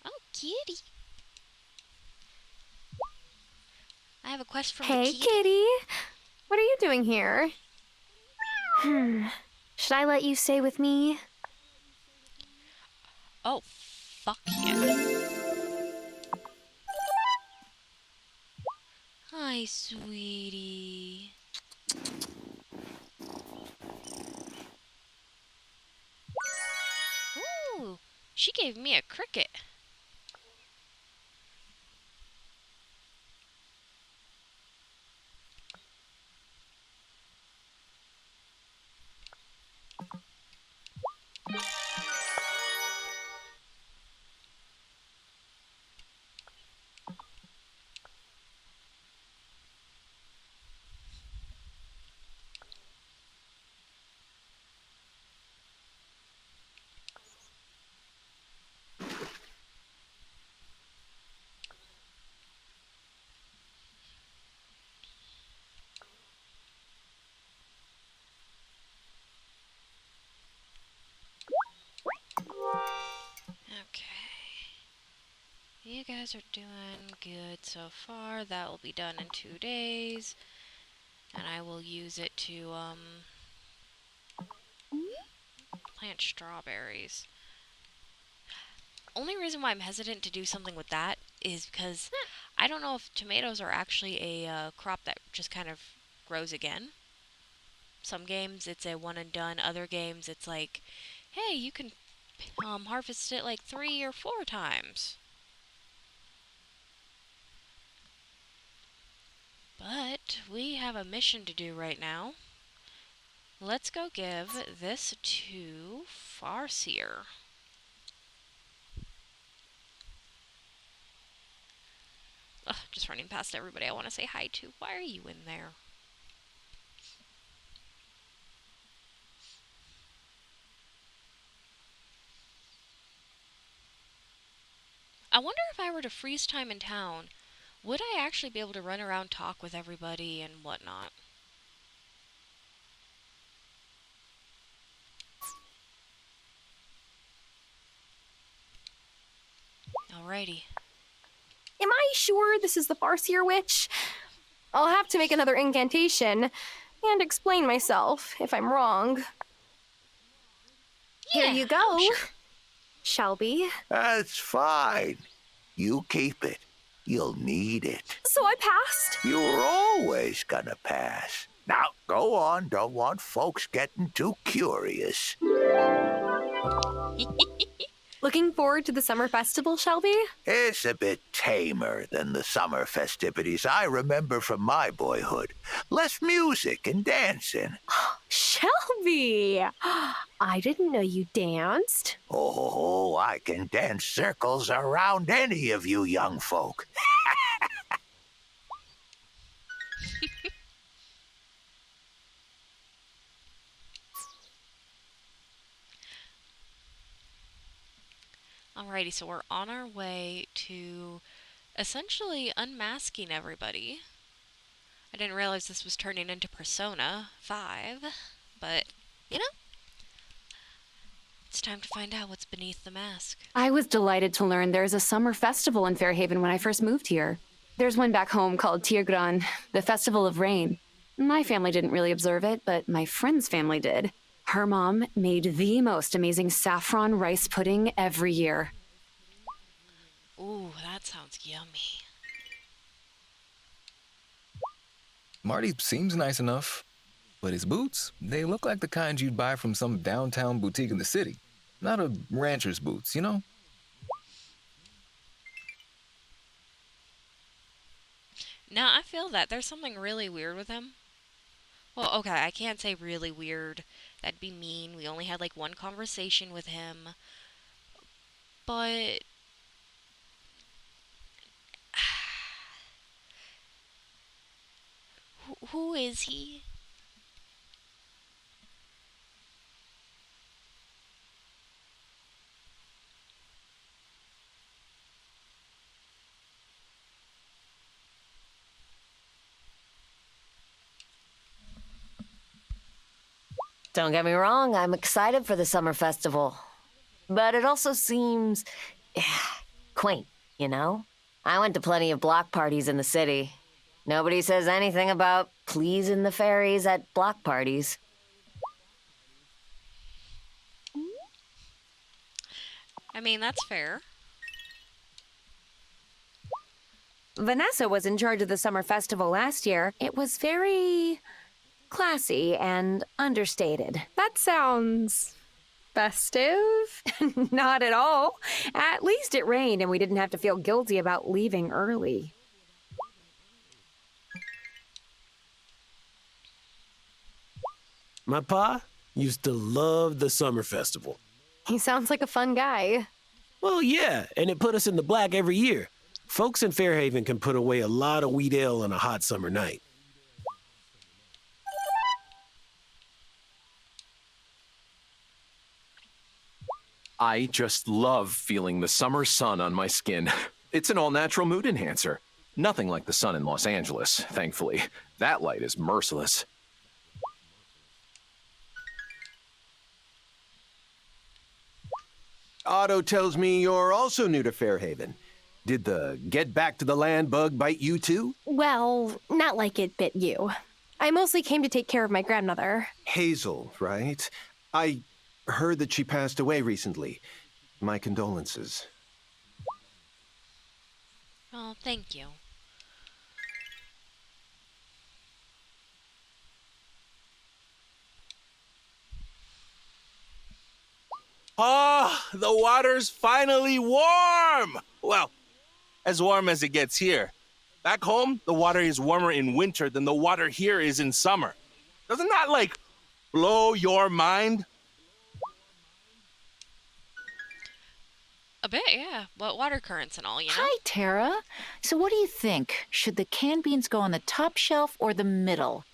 Oh, kitty. I have a quest from the Hey, kitty. kitty. What are you doing here? Should I let you stay with me? Oh, fuck yeah. Hi, sweetie. Ooh, she gave me a cricket. Okay. You guys are doing good so far. That will be done in 2 days. And I will use it to, plant strawberries. Only reason why I'm hesitant to do something with that is because I don't know if tomatoes are actually a crop that just kind of grows again. Some games it's a one and done. Other games it's like, hey, you can harvest it like 3 or 4 times. But we have a mission to do right now. Let's go give this to Farseer. Ugh, just running past everybody I want to say hi to. Why are you in there? I wonder if I were to freeze time in town, would I actually be able to run around, talk with everybody, and whatnot? Alrighty. Am I sure this is the Farseer Witch? I'll have to make another incantation and explain myself if I'm wrong. Yeah, Here you go, sure. Shelby. That's fine. You keep it. You'll need it. So I passed? You're always gonna pass. Now, go on. Don't want folks getting too curious. Looking forward to the summer festival, Shelby? It's a bit tamer than the summer festivities I remember from my boyhood. Less music and dancing. Shelby! I didn't know you danced. Oh, I can dance circles around any of you young folk. Alrighty, so we're on our way to essentially unmasking everybody. I didn't realize this was turning into Persona 5, but, you know, it's time to find out what's beneath the mask. I was delighted to learn there's a summer festival in Fairhaven when I first moved here. There's one back home called Tirgran, the Festival of Rain. My family didn't really observe it, but my friend's family did. Her mom made the most amazing saffron rice pudding every year. Ooh, that sounds yummy. Marty seems nice enough, but his boots, they look like the kind you'd buy from some downtown boutique in the city. Not a rancher's boots, you know? No, I feel that. There's something really weird with him. Well, okay, I can't say really weird. That'd be mean. We only had like one conversation with him. But is he? Don't get me wrong, I'm excited for the summer festival. But it also seems quaint, you know? I went to plenty of block parties in the city. Nobody says anything about pleasing the fairies at block parties. I mean, that's fair. Vanessa was in charge of the summer festival last year. It was very classy and understated. That sounds festive. Not at all. At least it rained and we didn't have to feel guilty about leaving early. My pa used to love the summer festival. He sounds like a fun guy. Well, yeah, and it put us in the black every year. Folks in Fairhaven can put away a lot of wheat ale on a hot summer night. I just love feeling the summer sun on my skin. It's an all-natural mood enhancer. Nothing like the sun in Los Angeles, thankfully. That light is merciless. Otto tells me you're also new to Fairhaven. Did the get back to the land bug bite you too? Well, not like it bit you. I mostly came to take care of my grandmother. Hazel, right? I heard that she passed away recently. My condolences. Oh, thank you. Ah, the water's finally warm! Well, as warm as it gets here. Back home, the water is warmer in winter than the water here is in summer. Doesn't that, like, blow your mind? A bit, yeah. But water currents and all, you know? Hi, Tara. So what do you think? Should the canned beans go on the top shelf or the middle?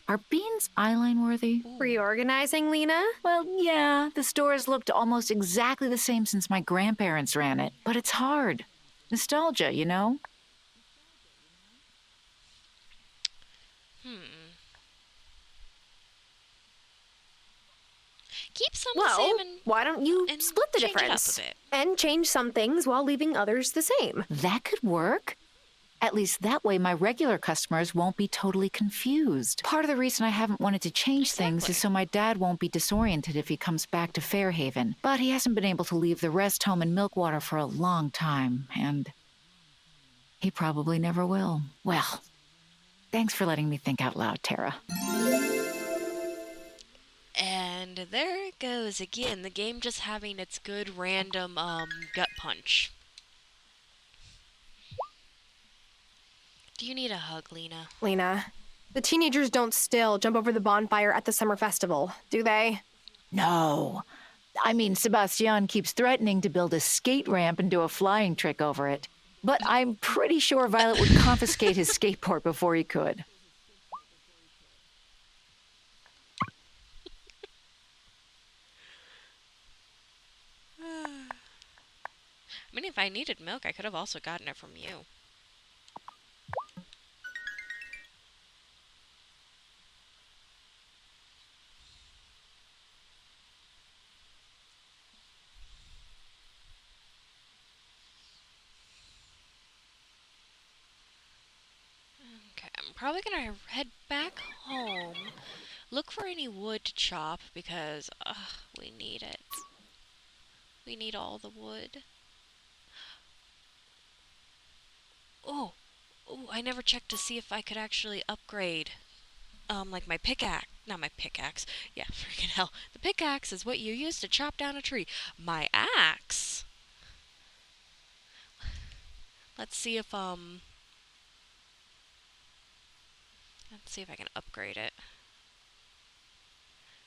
Are beans eyeline worthy? Reorganizing, Lena? Well, yeah. The store has looked almost exactly the same since my grandparents ran it. But it's hard. Nostalgia, you know? Keep some Well, the same and why don't you split the change it up difference? a bit. And change some things while leaving others the same. That could work. At least that way my regular customers won't be totally confused. Part of the reason I haven't wanted to change things is so my dad won't be disoriented if he comes back to Fairhaven. But he hasn't been able to leave the rest home in Milkwater for a long time, and he probably never will. Well, thanks for letting me think out loud, Tara. And there it goes again. The game just having its good random gut punch. Do you need a hug, Lena? Lena, the teenagers don't still jump over the bonfire at the summer festival, do they? No. I mean, Sebastian keeps threatening to build a skate ramp and do a flying trick over it. But I'm pretty sure Violet would confiscate his skateboard before he could. I mean, if I needed milk, I could have also gotten it from you. Okay, I'm probably gonna head back home, look for any wood to chop because we need it. We need all the wood. Oh, I never checked to see if I could actually upgrade, like my pickaxe. Not my pickaxe. Yeah, freaking hell. The pickaxe is what you use to chop down a tree. My axe. Let's see if let's see if I can upgrade it.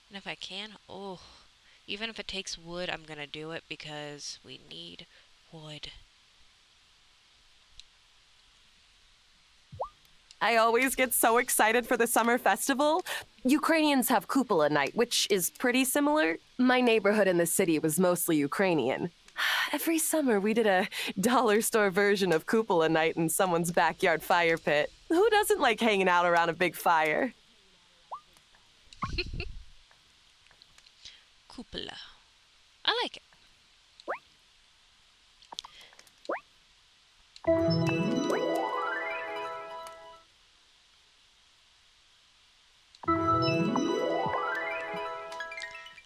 And if I can, even if it takes wood, I'm gonna do it because we need wood. I always get so excited for the summer festival. Ukrainians have Kupola night, which is pretty similar. My neighborhood in the city was mostly Ukrainian. Every summer, we did a dollar store version of Kupola night in someone's backyard fire pit. Who doesn't like hanging out around a big fire? Cupola. I like it.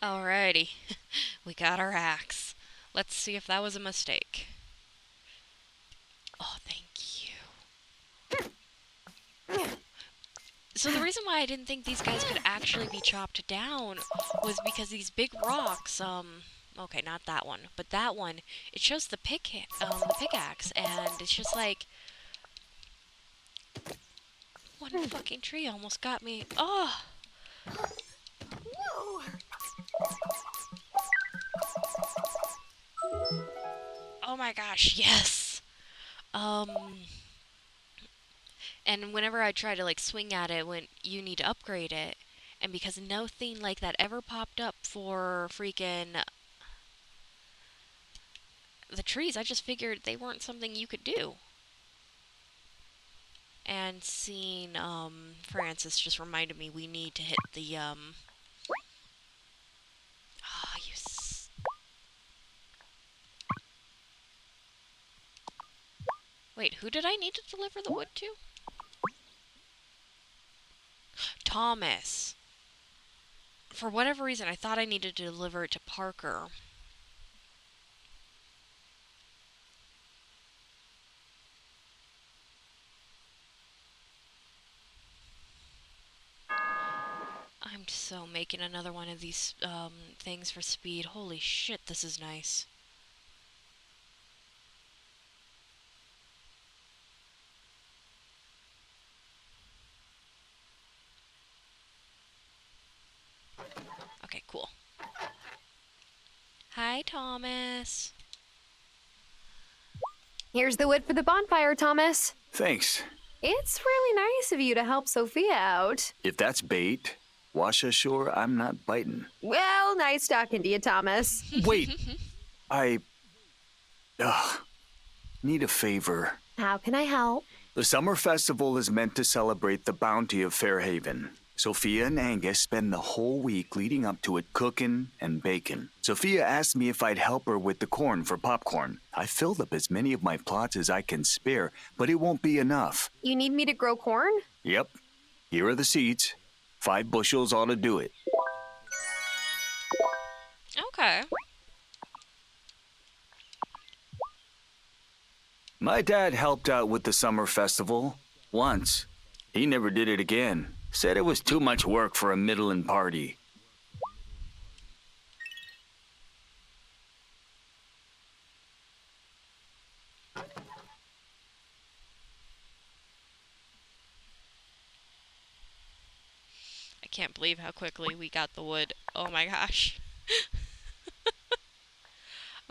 Alrighty. We got our axe. Let's see if that was a mistake. Oh, thank you. So the reason why I didn't think these guys could actually be chopped down was because these big rocks, okay, not that one, but that one, it shows the pickaxe, and it's just like, one fucking tree almost got me. Oh! Oh my gosh, yes! And whenever I try to like swing at it, when you need to upgrade it, and because nothing like that ever popped up for freaking the trees, I just figured they weren't something you could do. And seeing Francis just reminded me we need to hit the wait, who did I need to deliver the wood to? Thomas. For whatever reason, I thought I needed to deliver it to Parker. I'm so making another one of these things for speed. Holy shit, this is nice. Okay, cool. Hi, Thomas. Here's the wood for the bonfire, Thomas. Thanks. It's really nice of you to help Sophia out. If that's bait, wash ashore, I'm not biting. Well, nice talking to you, Thomas. Wait. I need a favor. How can I help? The summer festival is meant to celebrate the bounty of Fairhaven. Sophia and Angus spend the whole week leading up to it cooking and baking. Sophia asked me if I'd help her with the corn for popcorn. I filled up as many of my plots as I can spare, but it won't be enough. You need me to grow corn? Yep. Here are the seeds. 5 bushels ought to do it. Okay. My dad helped out with the summer festival. Once. He never did it again. Said it was too much work for a middling party. I can't believe how quickly we got the wood. Oh my gosh.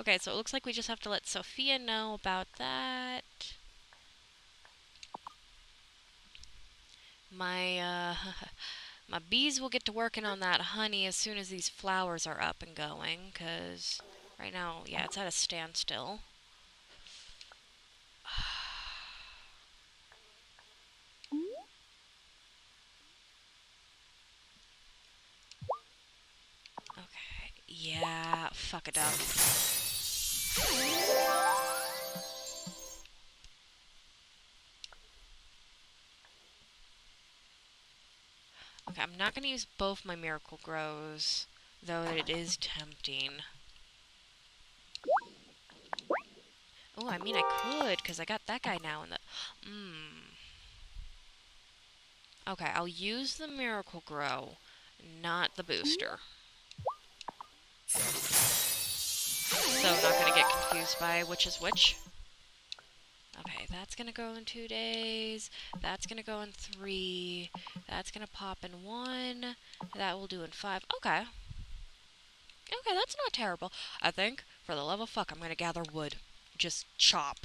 Okay, so it looks like we just have to let Sophia know about that. My my bees will get to working on that honey as soon as these flowers are up and going, because right now, yeah, it's at a standstill. Okay, yeah, fuck a duck. Okay, I'm not going to use both my Miracle Grows, though it is tempting. Oh, I mean I could, because I got that guy now in the... Okay, I'll use the Miracle Grow, not the booster. So I'm not going to get confused by which is which. Okay, that's going to go in 2 days. That's going to go in 3. That's going to pop in 1. That will do in 5. Okay. Okay, that's not terrible. I think, for the love of fuck, I'm going to gather wood. Just chop.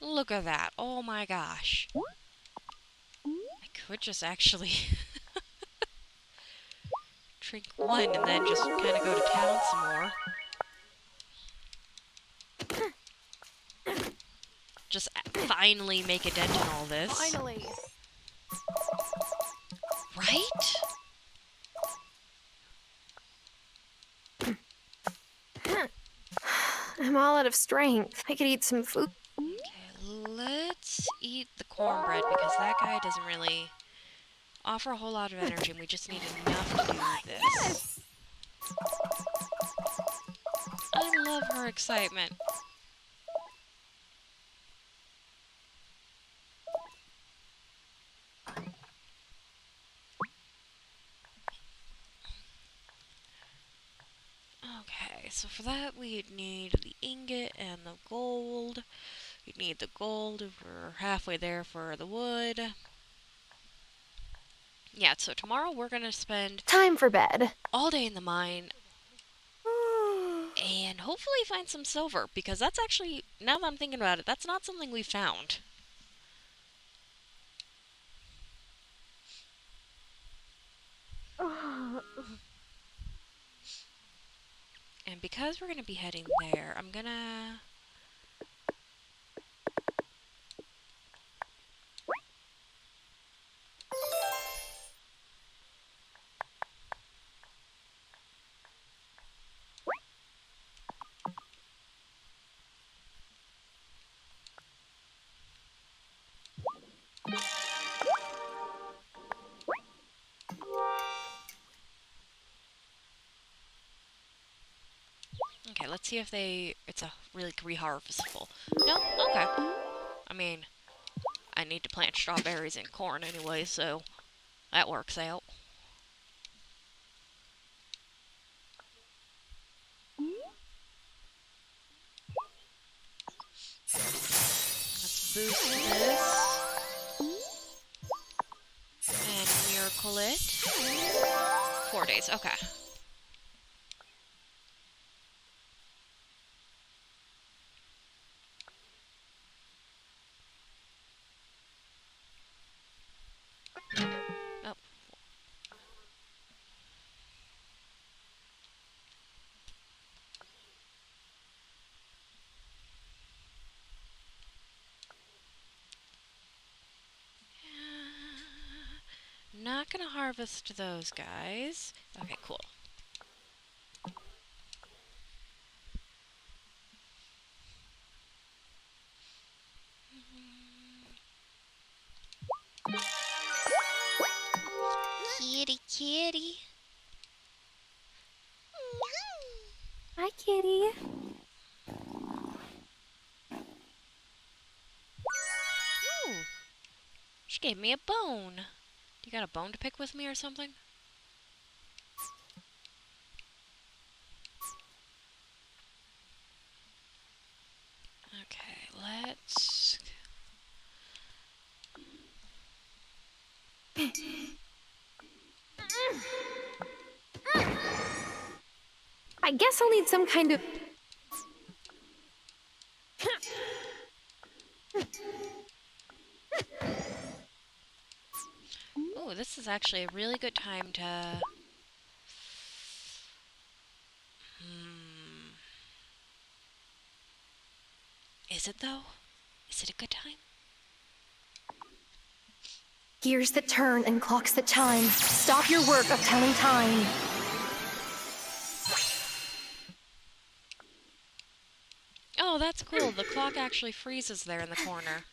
Look at that. Oh my gosh. I could just actually drink one and then just kind of go to town some more. Just finally make a dent in all this. Finally. Right? I'm all out of strength. I could eat some food. Okay, let's eat the cornbread because that guy doesn't really offer a whole lot of energy and we just need enough to do this. Yes! I love her excitement. Okay, so for that we'd need the ingot and the gold. We'd need the gold if we're halfway there for the wood. Yeah, so tomorrow we're gonna spend Time for bed. all day in the mine and hopefully find some silver because that's actually, now that I'm thinking about it, that's not something we found. And because we're gonna be heading there, I'm gonna okay, let's see if it's a really reharvestable. No? Okay. I mean, I need to plant strawberries and corn anyway, so that works out. Let's boost this. And miracle it. 4 days, okay. Oh. Not gonna harvest those guys. Okay, cool. Kitty, kitty. Hi, kitty. Ooh. She gave me a bone. You got a bone to pick with me or something? Okay, let's... I guess I'll need some kind of... Ooh, this is actually a really good time to... Is it though? Is it a good time? Gears that turn and clocks that chime. Stop your work of telling time. Oh, that's cool. The clock actually freezes there in the corner.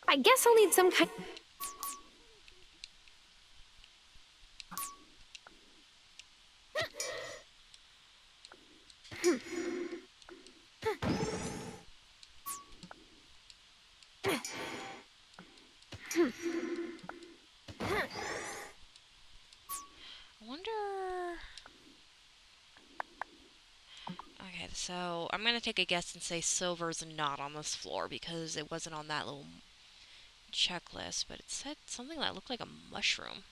I guess I'll need some kind... I wonder... so I'm gonna take a guess and say silver's not on this floor because it wasn't on that little checklist, but it said something that looked like a mushroom.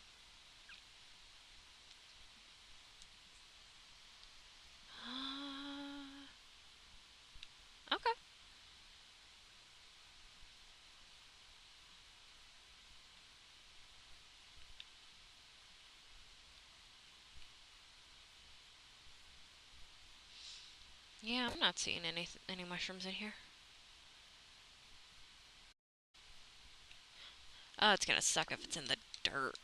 Okay. Yeah, I'm not seeing any mushrooms in here. Oh, it's gonna suck if it's in the dirt.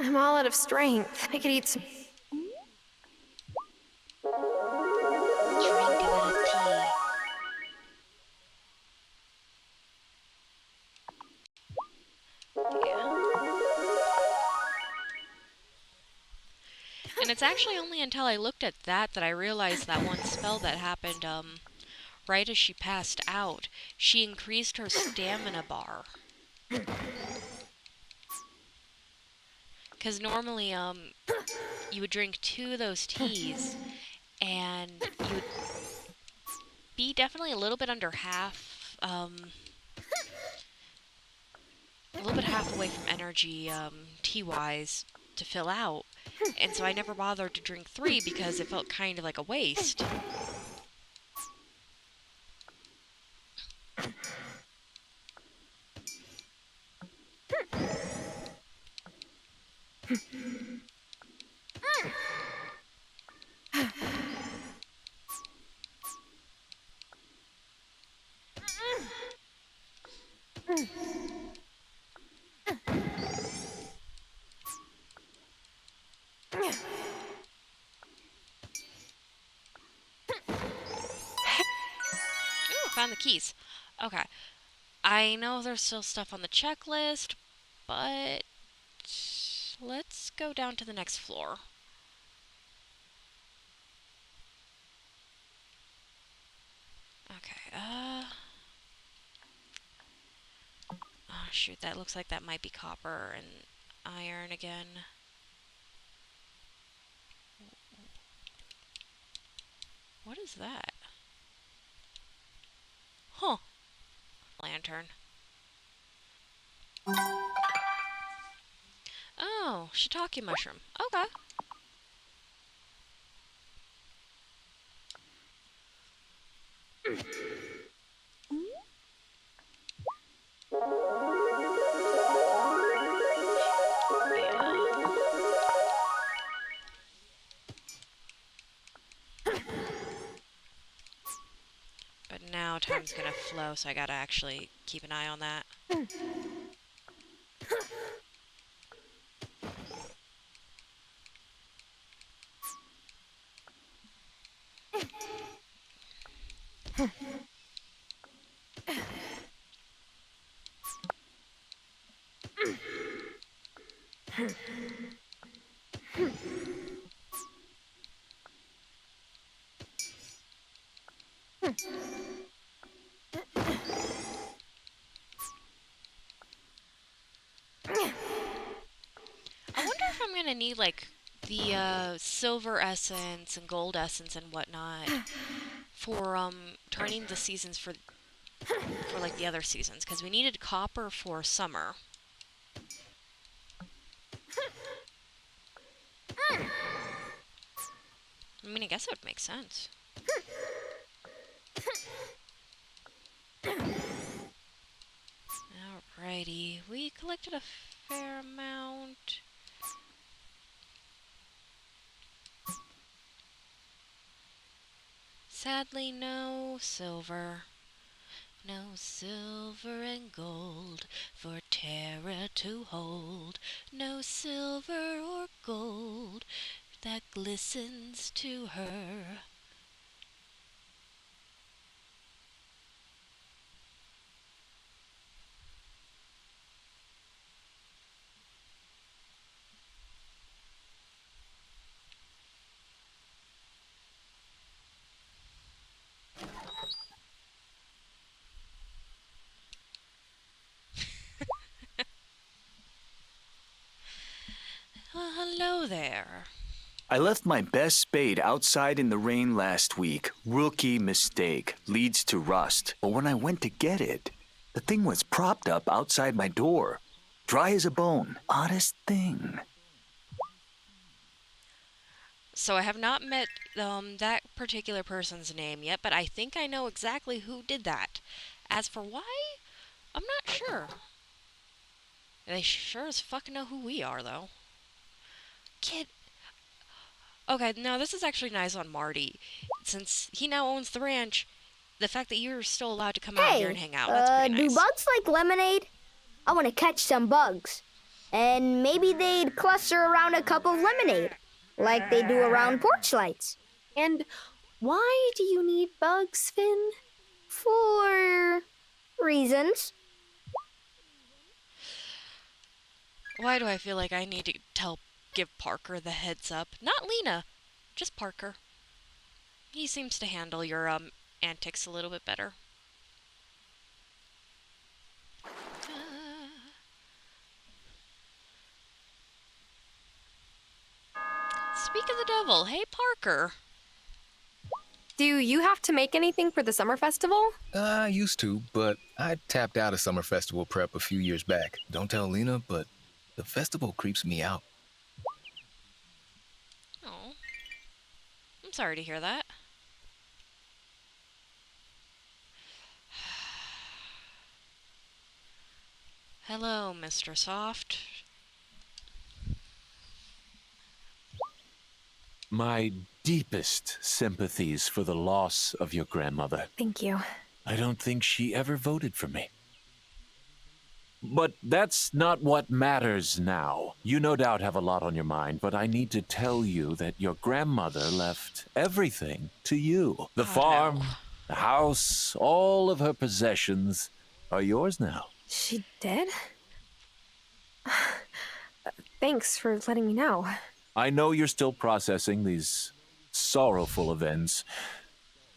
I'm all out of strength. I could eat some. Drink a little tea. And it's actually only until I looked at that I realized that one spell that happened, right as she passed out, she increased her stamina bar. Because normally, you would drink 2 of those teas, and you would be definitely a little bit under half, a little bit half away from energy, tea-wise, to fill out. And so I never bothered to drink 3 because it felt kind of like a waste. Ooh, found the keys. Okay. I know there's still stuff on the checklist, but let's go down to the next floor. Okay, oh shoot, that looks like that might be copper and iron again. What is that? Huh. Lantern. Oh, shiitake mushroom. Okay. But now time's gonna flow, so I gotta actually keep an eye on that. I wonder if I'm gonna need like the silver essence and gold essence and whatnot for turning the seasons for like the other seasons, because we needed copper for summer. I mean, I guess it would make sense. Alrighty, we collected a fair amount. Sadly, no silver. No silver and gold for Terra to hold. No silver or gold that glistens to her. there. I left my best spade outside in the rain last week. Rookie mistake. Leads to rust. But when I went to get it, the thing was propped up outside my door. Dry as a bone. Oddest thing. So I have not met that particular person's name yet, but I think I know exactly who did that. As for why, I'm not sure. They sure as fuck know who we are, though. Kid. Okay, no, this is actually nice on Marty. Since he now owns the ranch, the fact that you're still allowed to come out here and hang out, that's pretty nice. Do bugs like lemonade? I want to catch some bugs. And maybe they'd cluster around a cup of lemonade, like they do around porch lights. And why do you need bugs, Finn? For reasons. Why do I feel like I need to give Parker the heads up? Not Lena, just Parker. He seems to handle your antics a little bit better. Speak of the devil, hey Parker. Do you have to make anything for the summer festival? I used to, but I tapped out of summer festival prep a few years back. Don't tell Lena, but the festival creeps me out. Oh, I'm sorry to hear that. Hello, Mr. Soft. My deepest sympathies for the loss of your grandmother. Thank you. I don't think she ever voted for me. But that's not what matters now. You no doubt have a lot on your mind, but I need to tell you that your grandmother left everything to you. The farm, the house, all of her possessions are yours now. She did? Thanks for letting me know. I know you're still processing these sorrowful events,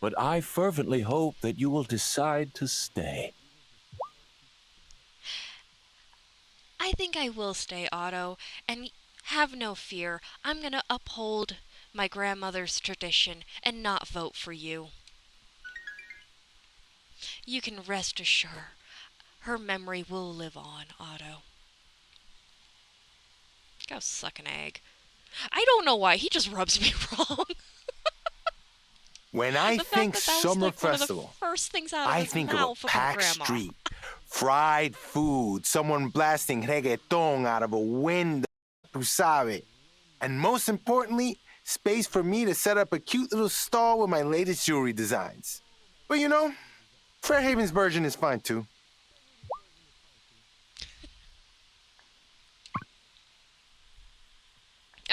but I fervently hope that you will decide to stay. I think I will stay, Otto, and have no fear. I'm gonna uphold my grandmother's tradition and not vote for you. You can rest assured, her memory will live on, Otto. Go suck an egg. I don't know why, he just rubs me wrong. When I think summer festival, first things out of I his think of a mouth packed grandma. street, fried food, someone blasting reggaeton out of a window, tú sabe. And most importantly, space for me to set up a cute little stall with my latest jewelry designs. But you know, Fairhaven's version is fine too.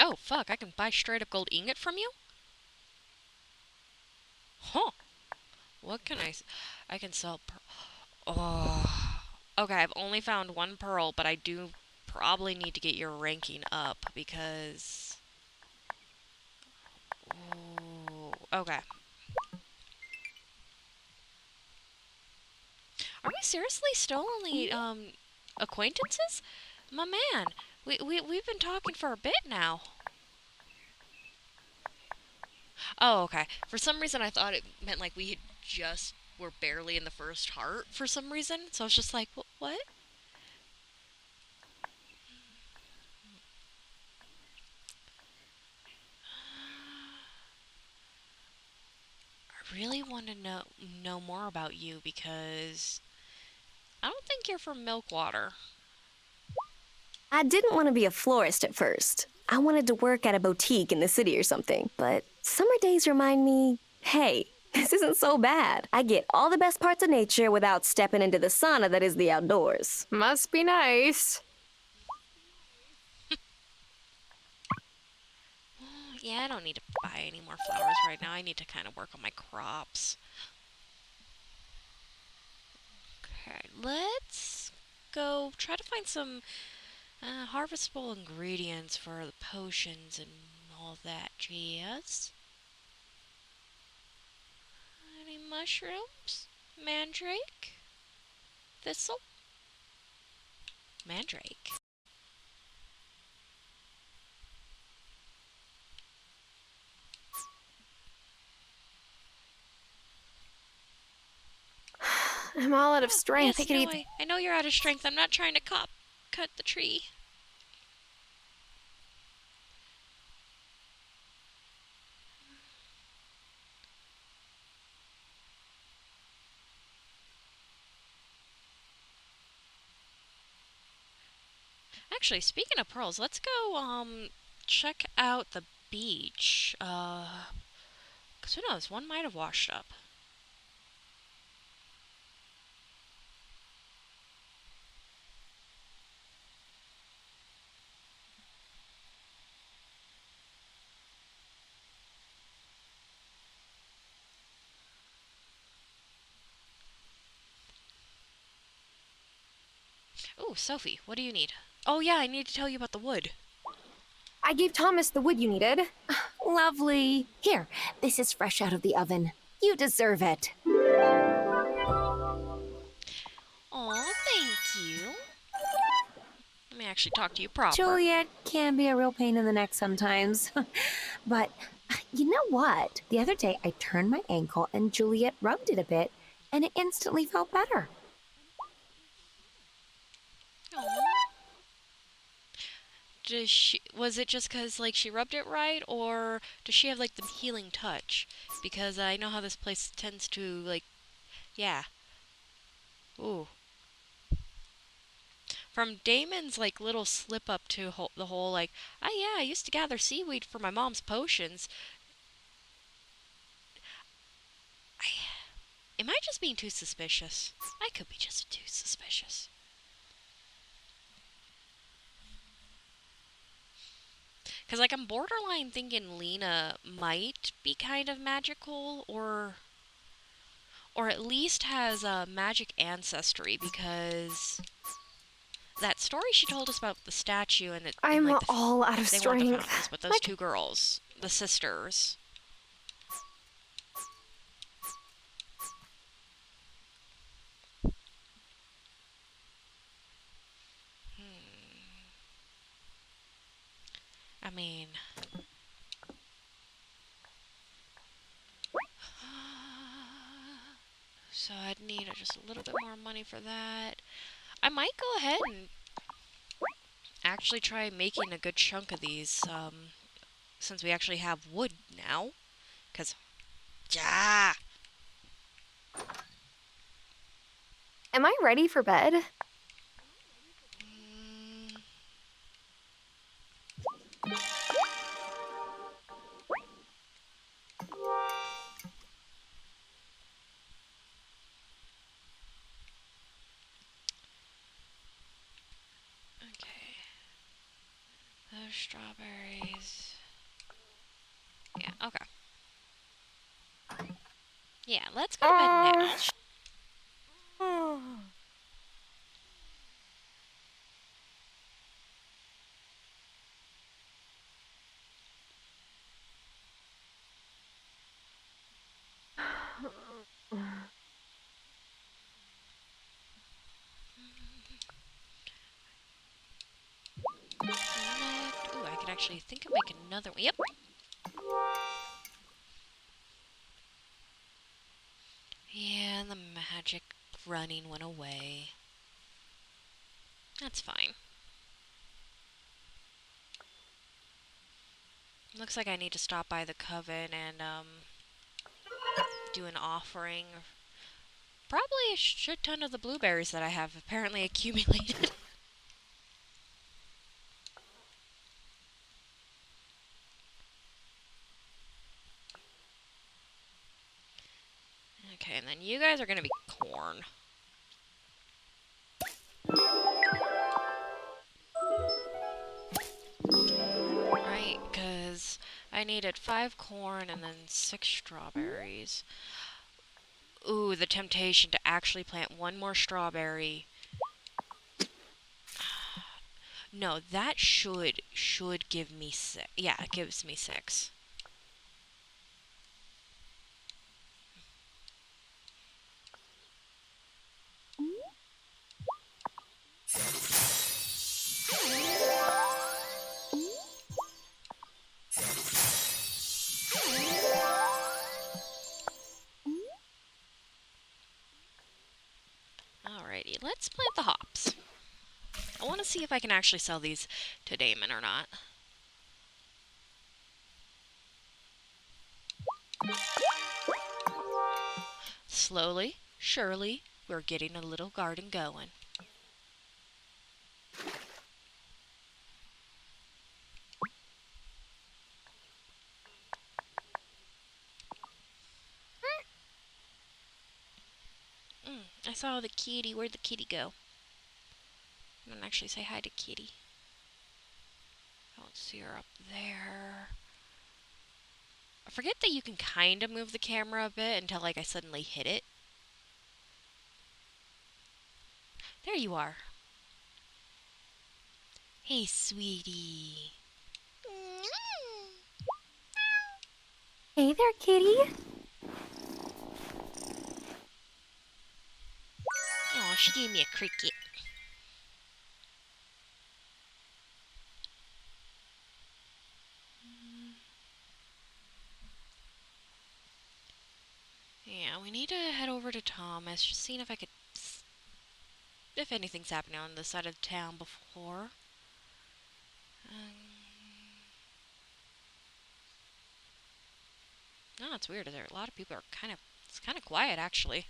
Oh, fuck, I can buy straight up gold ingot from you? Huh. What can I can sell oh. Okay, I've only found one pearl, but I do probably need to get your ranking up because... Ooh, okay. Are we seriously still only, acquaintances? My man, we've been talking for a bit now. Oh, okay. For some reason, I thought it meant like we had just were barely in the first heart for some reason. So I was just like, what? I really want to know more about you because I don't think you're from Milkwater. I didn't want to be a florist at first. I wanted to work at a boutique in the city or something. But summer days remind me, hey, this isn't so bad. I get all the best parts of nature without stepping into the sauna that is the outdoors. Must be nice. Yeah, I don't need to buy any more flowers right now. I need to kind of work on my crops. Okay, let's go try to find some harvestable ingredients for the potions and all that jazz. Any mushrooms? Mandrake? Thistle? Mandrake. I'm all out of strength. Yes, no, I know you're out of strength. I'm not trying to cut the tree. Actually, speaking of pearls, let's go check out the beach. 'Cause who knows, one might have washed up. Ooh, Sophie, what do you need? Oh yeah, I need to tell you about the wood. I gave Thomas the wood you needed. Lovely. Here, this is fresh out of the oven. You deserve it. Aw, thank you. Let me actually talk to you proper. Juliet can be a real pain in the neck sometimes. But you know what? The other day I turned my ankle and Juliet rubbed it a bit, and it instantly felt better. Was it just because, like, she rubbed it right, or does she have, like, the healing touch? Because I know how this place tends to, like, yeah. Ooh. From Damon's, like, little slip-up to the whole, like, oh yeah, I used to gather seaweed for my mom's potions. Am I just being too suspicious? I could be just too suspicious. Because, like, I'm borderline thinking Lena might be kind of magical, or at least has a magic ancestry, because that story she told us about the statue and I'm like, all out of they weren't the strength. fountains, but those two girls, the sisters. I mean, so I'd need just a little bit more money for that. I might go ahead and actually try making a good chunk of these, since we actually have wood now. Because, yeah. Am I ready for bed? Okay. Those strawberries. Yeah, okay. Yeah, let's go to bed now. Ooh, I could actually think of making another one. Yep. Yeah, and the magic running went away. That's fine. Looks like I need to stop by the coven and, do an offering. Probably a shit ton of the blueberries that I have apparently accumulated. Okay, and then you guys are gonna be corn. Right, because I needed 5 corn and then 6 strawberries. Ooh, the temptation to actually plant one more strawberry. No, that should give me 6. Yeah, it gives me 6. Alrighty, let's plant the hops. I want to see if I can actually sell these to Damon or not. Slowly, surely, we're getting a little garden going. I saw the kitty. Where'd the kitty go? I'm gonna actually say hi to Kitty. I don't see her up there. I forget that you can kind of move the camera a bit until like I suddenly hit it. There you are. Hey, sweetie. Hey there, kitty. Oh, she gave me a cricket. Yeah, we need to head over to Thomas, just seeing if I could, if anything's happening on this side of town before. No, it's weird. There, a lot of people are it's kind of quiet actually.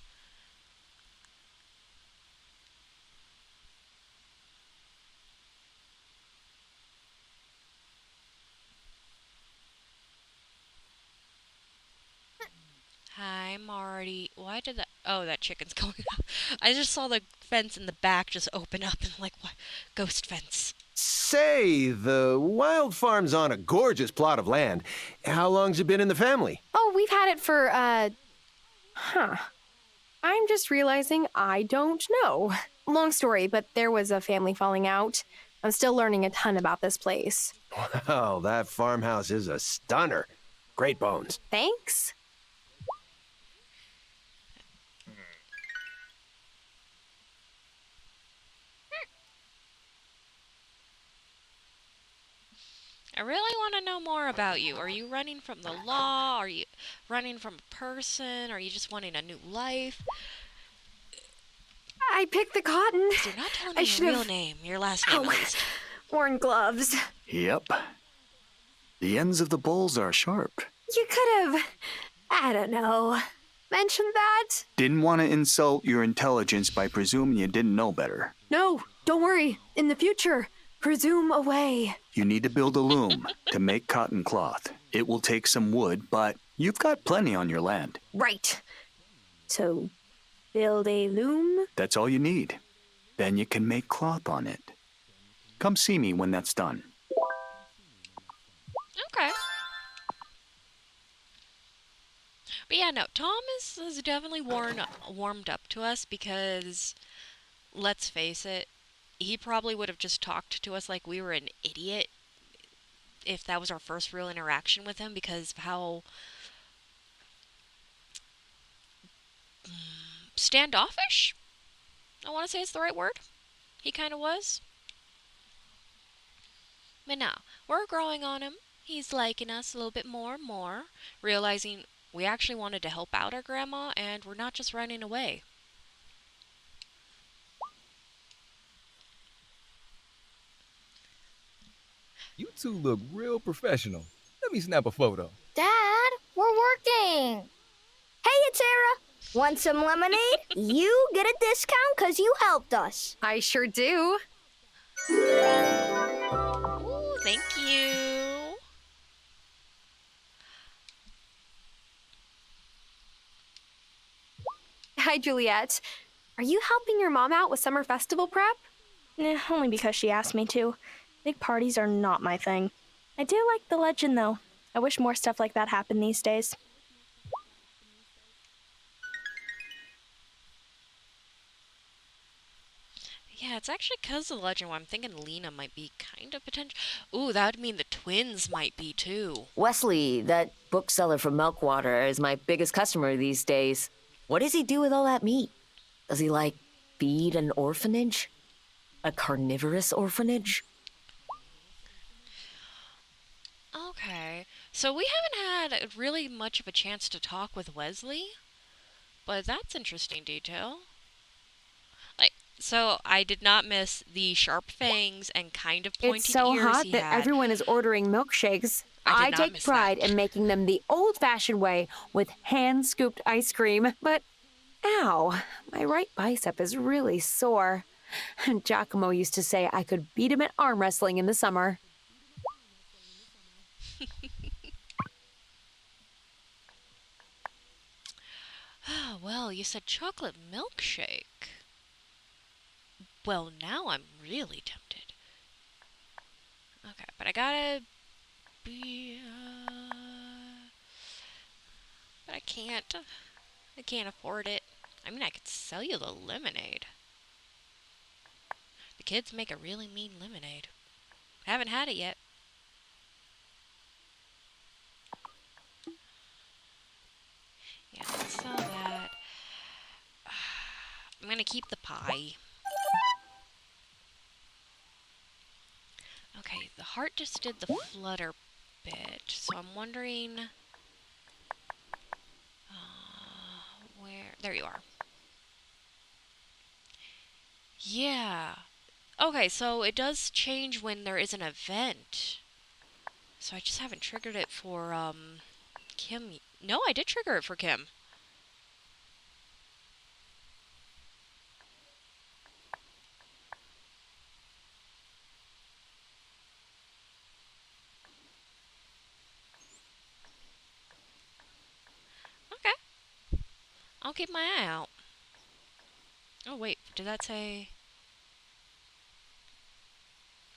Hi, Marty. Why did that? Oh, that chicken's going up. I just saw the fence in the back just open up and like, what? Ghost fence. Say, the Wylde Farm's on a gorgeous plot of land. How long's it been in the family? Oh, we've had it for, I'm just realizing I don't know. Long story, but there was a family falling out. I'm still learning a ton about this place. Wow, that farmhouse is a stunner. Great bones. Thanks. I really want to know more about you. Are you running from the law? Are you running from a person? Are you just wanting a new life? I picked the cotton. You're not telling me your real name, your last name at least. Worn gloves. Yep. The ends of the bowls are sharp. You could have, I don't know, mentioned that. Didn't want to insult your intelligence by presuming you didn't know better. No, don't worry. In the future, presume away. You need to build a loom to make cotton cloth. It will take some wood, but you've got plenty on your land. Right. So, build a loom? That's all you need. Then you can make cloth on it. Come see me when that's done. Okay. But yeah, no, Tom is definitely warmed up to us because, let's face it, he probably would have just talked to us like we were an idiot if that was our first real interaction with him because of how standoffish, I want to say it's the right word, he kind of was. But now, we're growing on him. He's liking us a little bit more and more, realizing we actually wanted to help out our grandma and we're not just running away. You two look real professional. Let me snap a photo. Dad, we're working. Hey, it's Sarah. Want some lemonade? You get a discount because you helped us. I sure do. Ooh, thank you. Hi, Juliet. Are you helping your mom out with summer festival prep? Only because she asked me to. Big parties are not my thing. I do like the legend, though. I wish more stuff like that happened these days. Yeah, it's actually because of the legend where I'm thinking Lena might be kind of potential. Ooh, that would mean the twins might be too. Wesley, that bookseller from Milkwater, is my biggest customer these days. What does he do with all that meat? Does he, like, feed an orphanage? A carnivorous orphanage? Okay, so we haven't had really much of a chance to talk with Wesley, but that's interesting detail. Like, so I did not miss the sharp fangs and kind of It's pointed so ears hot he that had. everyone is ordering milkshakes. I did I not take miss pride that. in making them the old-fashioned way with hand-scooped ice cream. But, ow, my right bicep is really sore. Giacomo used to say I could beat him at arm wrestling in the summer. Well, you said chocolate milkshake. Well, now I'm really tempted. Okay, but I gotta be. But I can't. I can't afford it. I mean, I could sell you the lemonade. The kids make a really mean lemonade. Haven't had it yet. Yeah, let's sell that. I'm gonna keep the pie. Okay, the heart just did the flutter bit, so I'm wondering where. There you are. Yeah. Okay, so it does change when there is an event. So I just haven't triggered it for Kim. No, I did trigger it for Kim. Okay. I'll keep my eye out. Oh, wait. Did that say...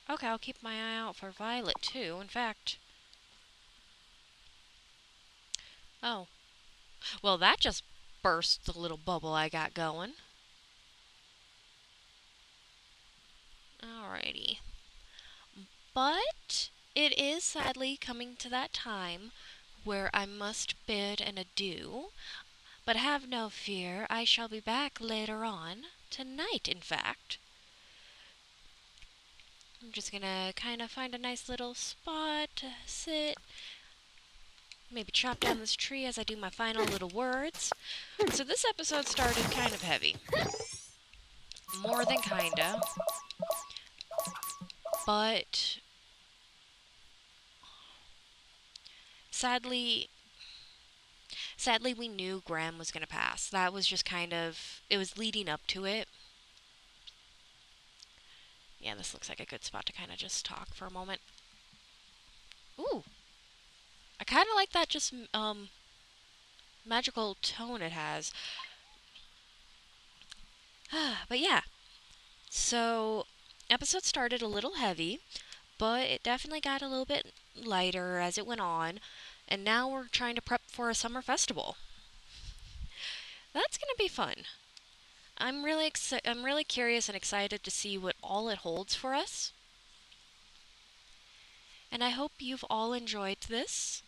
Okay, I'll keep my eye out for Violet, too. In fact... Oh. Well, that just burst the little bubble I got going. Alrighty. But it is sadly coming to that time where I must bid an adieu. But have no fear, I shall be back later on. Tonight, in fact. I'm just gonna kind of find a nice little spot to sit. Maybe chop down this tree as I do my final little words. So this episode started kind of heavy. More than kinda. But sadly we knew Graham was gonna pass. That was just kind of, it was leading up to it. Yeah, this looks like a good spot to kind of just talk for a moment. Ooh. I kind of like that just magical tone it has. But yeah. So, episode started a little heavy, but it definitely got a little bit lighter as it went on, and now we're trying to prep for a summer festival. That's going to be fun. I'm really curious and excited to see what all it holds for us. And I hope you've all enjoyed this.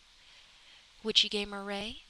Witchy Gamer Ray,